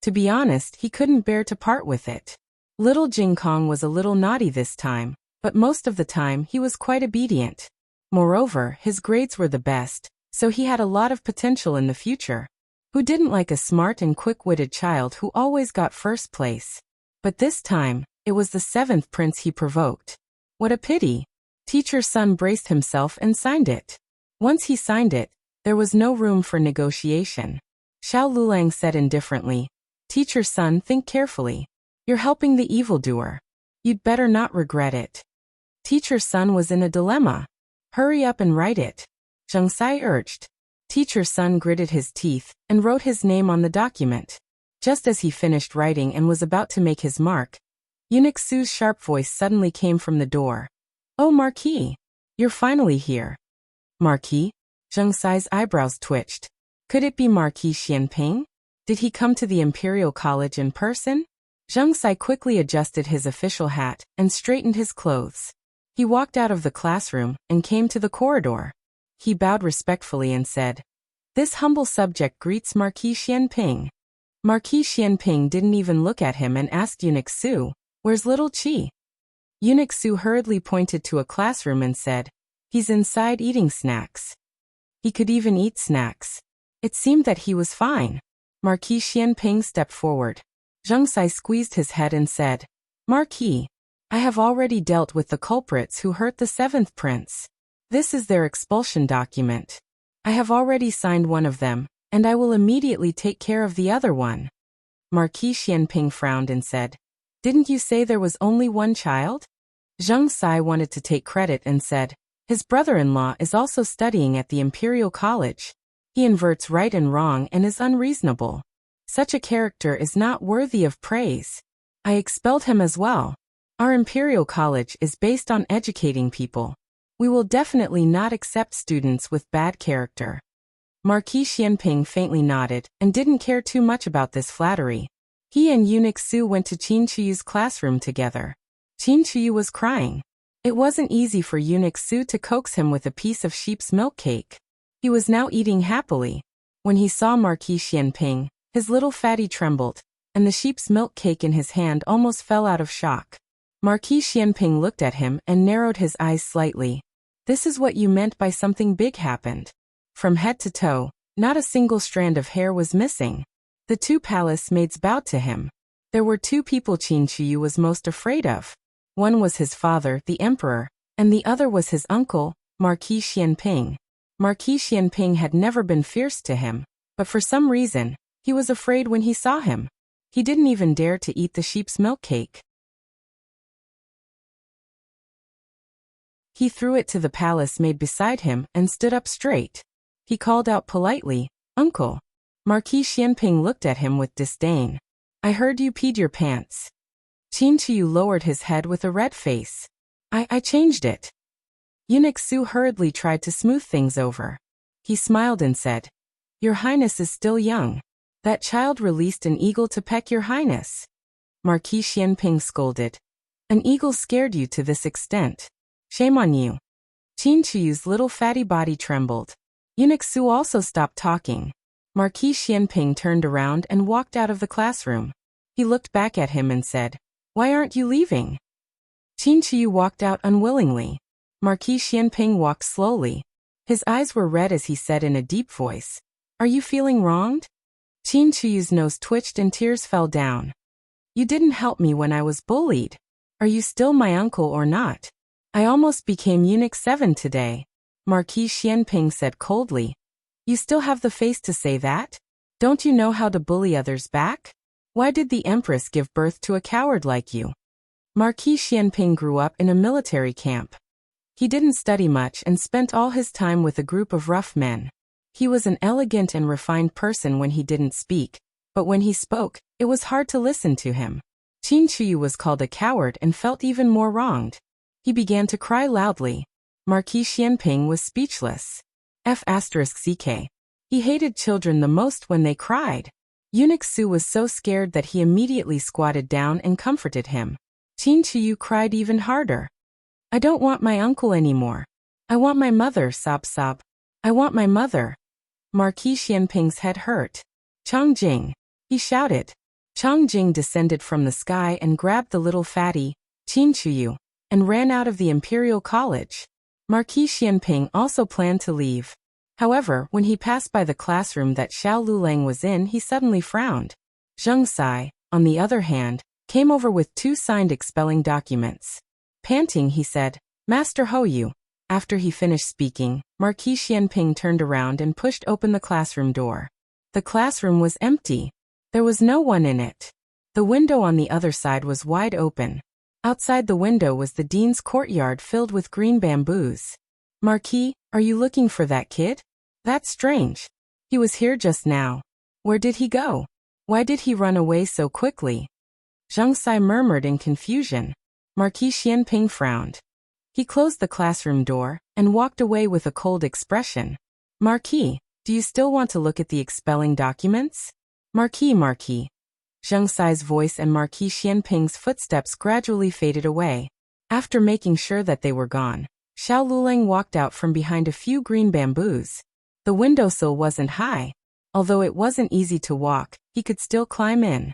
To be honest, he couldn't bear to part with it. Little Jing Kong was a little naughty this time, but most of the time he was quite obedient. Moreover, his grades were the best, so he had a lot of potential in the future. Who didn't like a smart and quick-witted child who always got first place? But this time, it was the seventh prince he provoked. What a pity. Teacher Sun braced himself and signed it. Once he signed it, there was no room for negotiation. Xiao Lulang said indifferently, Teacher Sun, think carefully. You're helping the evildoer. You'd better not regret it. Teacher Sun was in a dilemma. Hurry up and write it. Zhang Sai urged. Teacher Sun gritted his teeth and wrote his name on the document. Just as he finished writing and was about to make his mark, Eunuch Su's sharp voice suddenly came from the door. Oh, Marquis. You're finally here. Marquis? Zhang Sai's eyebrows twitched. Could it be Marquis Xianping? Did he come to the Imperial College in person? Zhang Sai quickly adjusted his official hat and straightened his clothes. He walked out of the classroom and came to the corridor. He bowed respectfully and said, This humble subject greets Marquis Xianping. Marquis Xianping didn't even look at him and asked Eunuch Su, Where's little Qi? Eunuch Su hurriedly pointed to a classroom and said, He's inside eating snacks. He could even eat snacks. It seemed that he was fine. Marquis Xianping stepped forward. Zhang Sai squeezed his head and said, Marquis, I have already dealt with the culprits who hurt the seventh prince. This is their expulsion document. I have already signed one of them, and I will immediately take care of the other one. Marquis Xianping frowned and said, Didn't you say there was only one child? Zhang Sai wanted to take credit and said, His brother-in-law is also studying at the Imperial College. He inverts right and wrong and is unreasonable. Such a character is not worthy of praise. I expelled him as well. Our Imperial College is based on educating people. We will definitely not accept students with bad character. Marquis Xianping faintly nodded and didn't care too much about this flattery. He and Eunuch Su went to Qin Chuyu's classroom together. Qin Chuyu was crying. It wasn't easy for Eunuch Su to coax him with a piece of sheep's milk cake. He was now eating happily. When he saw Marquis Xianping, his little fatty trembled, and the sheep's milk cake in his hand almost fell out of shock. Marquis Xianping looked at him and narrowed his eyes slightly. This is what you meant by something big happened. From head to toe, not a single strand of hair was missing. The two palace maids bowed to him. There were two people Qin Chuyu was most afraid of. One was his father, the emperor, and the other was his uncle, Marquis Xianping. Marquis Xianping had never been fierce to him, but for some reason, he was afraid when he saw him. He didn't even dare to eat the sheep's milk cake. He threw it to the palace maid beside him and stood up straight. He called out politely, "Uncle." Marquis Xianping looked at him with disdain. "I heard you peed your pants." Qin Chuyu lowered his head with a red face. I changed it." Eunuch Su hurriedly tried to smooth things over. He smiled and said, "Your Highness is still young. That child released an eagle to peck your Highness." Marquis Xianping scolded. "An eagle scared you to this extent. Shame on you." Qin Chuyu's little fatty body trembled. Eunuch Su also stopped talking. Marquis Xianping turned around and walked out of the classroom. He looked back at him and said, "Why aren't you leaving?" Qin Chuyu walked out unwillingly. Marquis Xianping walked slowly. His eyes were red as he said in a deep voice, "Are you feeling wronged?" Qin Chuyu's nose twitched and tears fell down. "You didn't help me when I was bullied. Are you still my uncle or not? I almost became Eunuch 7 today." Marquis Xianping said coldly. "You still have the face to say that? Don't you know how to bully others back? Why did the Empress give birth to a coward like you?" Marquis Xianping grew up in a military camp. He didn't study much and spent all his time with a group of rough men. He was an elegant and refined person when he didn't speak, but when he spoke, it was hard to listen to him. Qin Chuyu was called a coward and felt even more wronged. He began to cry loudly. Marquis Xianping was speechless. F***ck. He hated children the most when they cried. Eunuch Su was so scared that he immediately squatted down and comforted him. Qin Chuyu cried even harder. "I don't want my uncle anymore. I want my mother, sob sob. I want my mother." Marquis Xianping's head hurt. "Chongjing!" he shouted. Chongjing descended from the sky and grabbed the little fatty, Qin Chuyu, and ran out of the Imperial College. Marquis Xianping also planned to leave. However, when he passed by the classroom that Xiao Lulang was in, he suddenly frowned. Zheng Sai, on the other hand, came over with 2 signed expelling documents. Panting, he said, "Master Houyu." After he finished speaking, Marquis Xianping turned around and pushed open the classroom door. The classroom was empty. There was no one in it. The window on the other side was wide open. Outside the window was the dean's courtyard filled with green bamboos. "Marquis, are you looking for that kid? That's strange. He was here just now. Where did he go? Why did he run away so quickly?" Zheng Sai murmured in confusion. Marquis Xianping frowned. He closed the classroom door and walked away with a cold expression. "Marquis, do you still want to look at the expelling documents?" Marquis. Zheng Sai's voice and Marquis Xianping's footsteps gradually faded away. After making sure that they were gone, Xiao Lulang walked out from behind a few green bamboos. The windowsill wasn't high. Although it wasn't easy to walk, he could still climb in.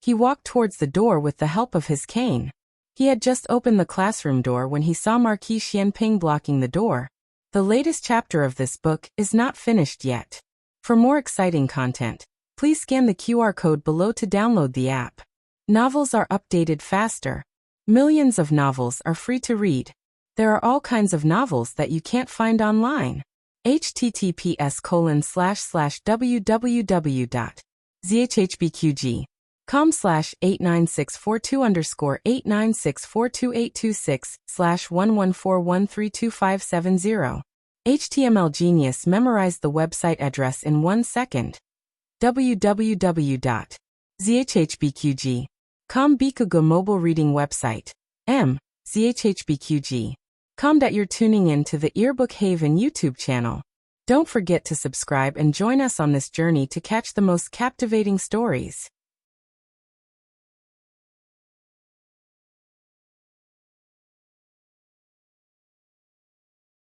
He walked towards the door with the help of his cane. He had just opened the classroom door when he saw Marquis Xianping blocking the door. The latest chapter of this book is not finished yet. For more exciting content, please scan the QR code below to download the app. Novels are updated faster. Millions of novels are free to read. There are all kinds of novels that you can't find online. https://www.zhhbqg.com/89642_8964286/114132570. HTML Genius memorized the website address in 1 second. www.zhhbqg.com Bikuga mobile reading website. zhhbqg.com. You're tuning in to the Earbook Haven YouTube channel. Don't forget to subscribe and join us on this journey to catch the most captivating stories.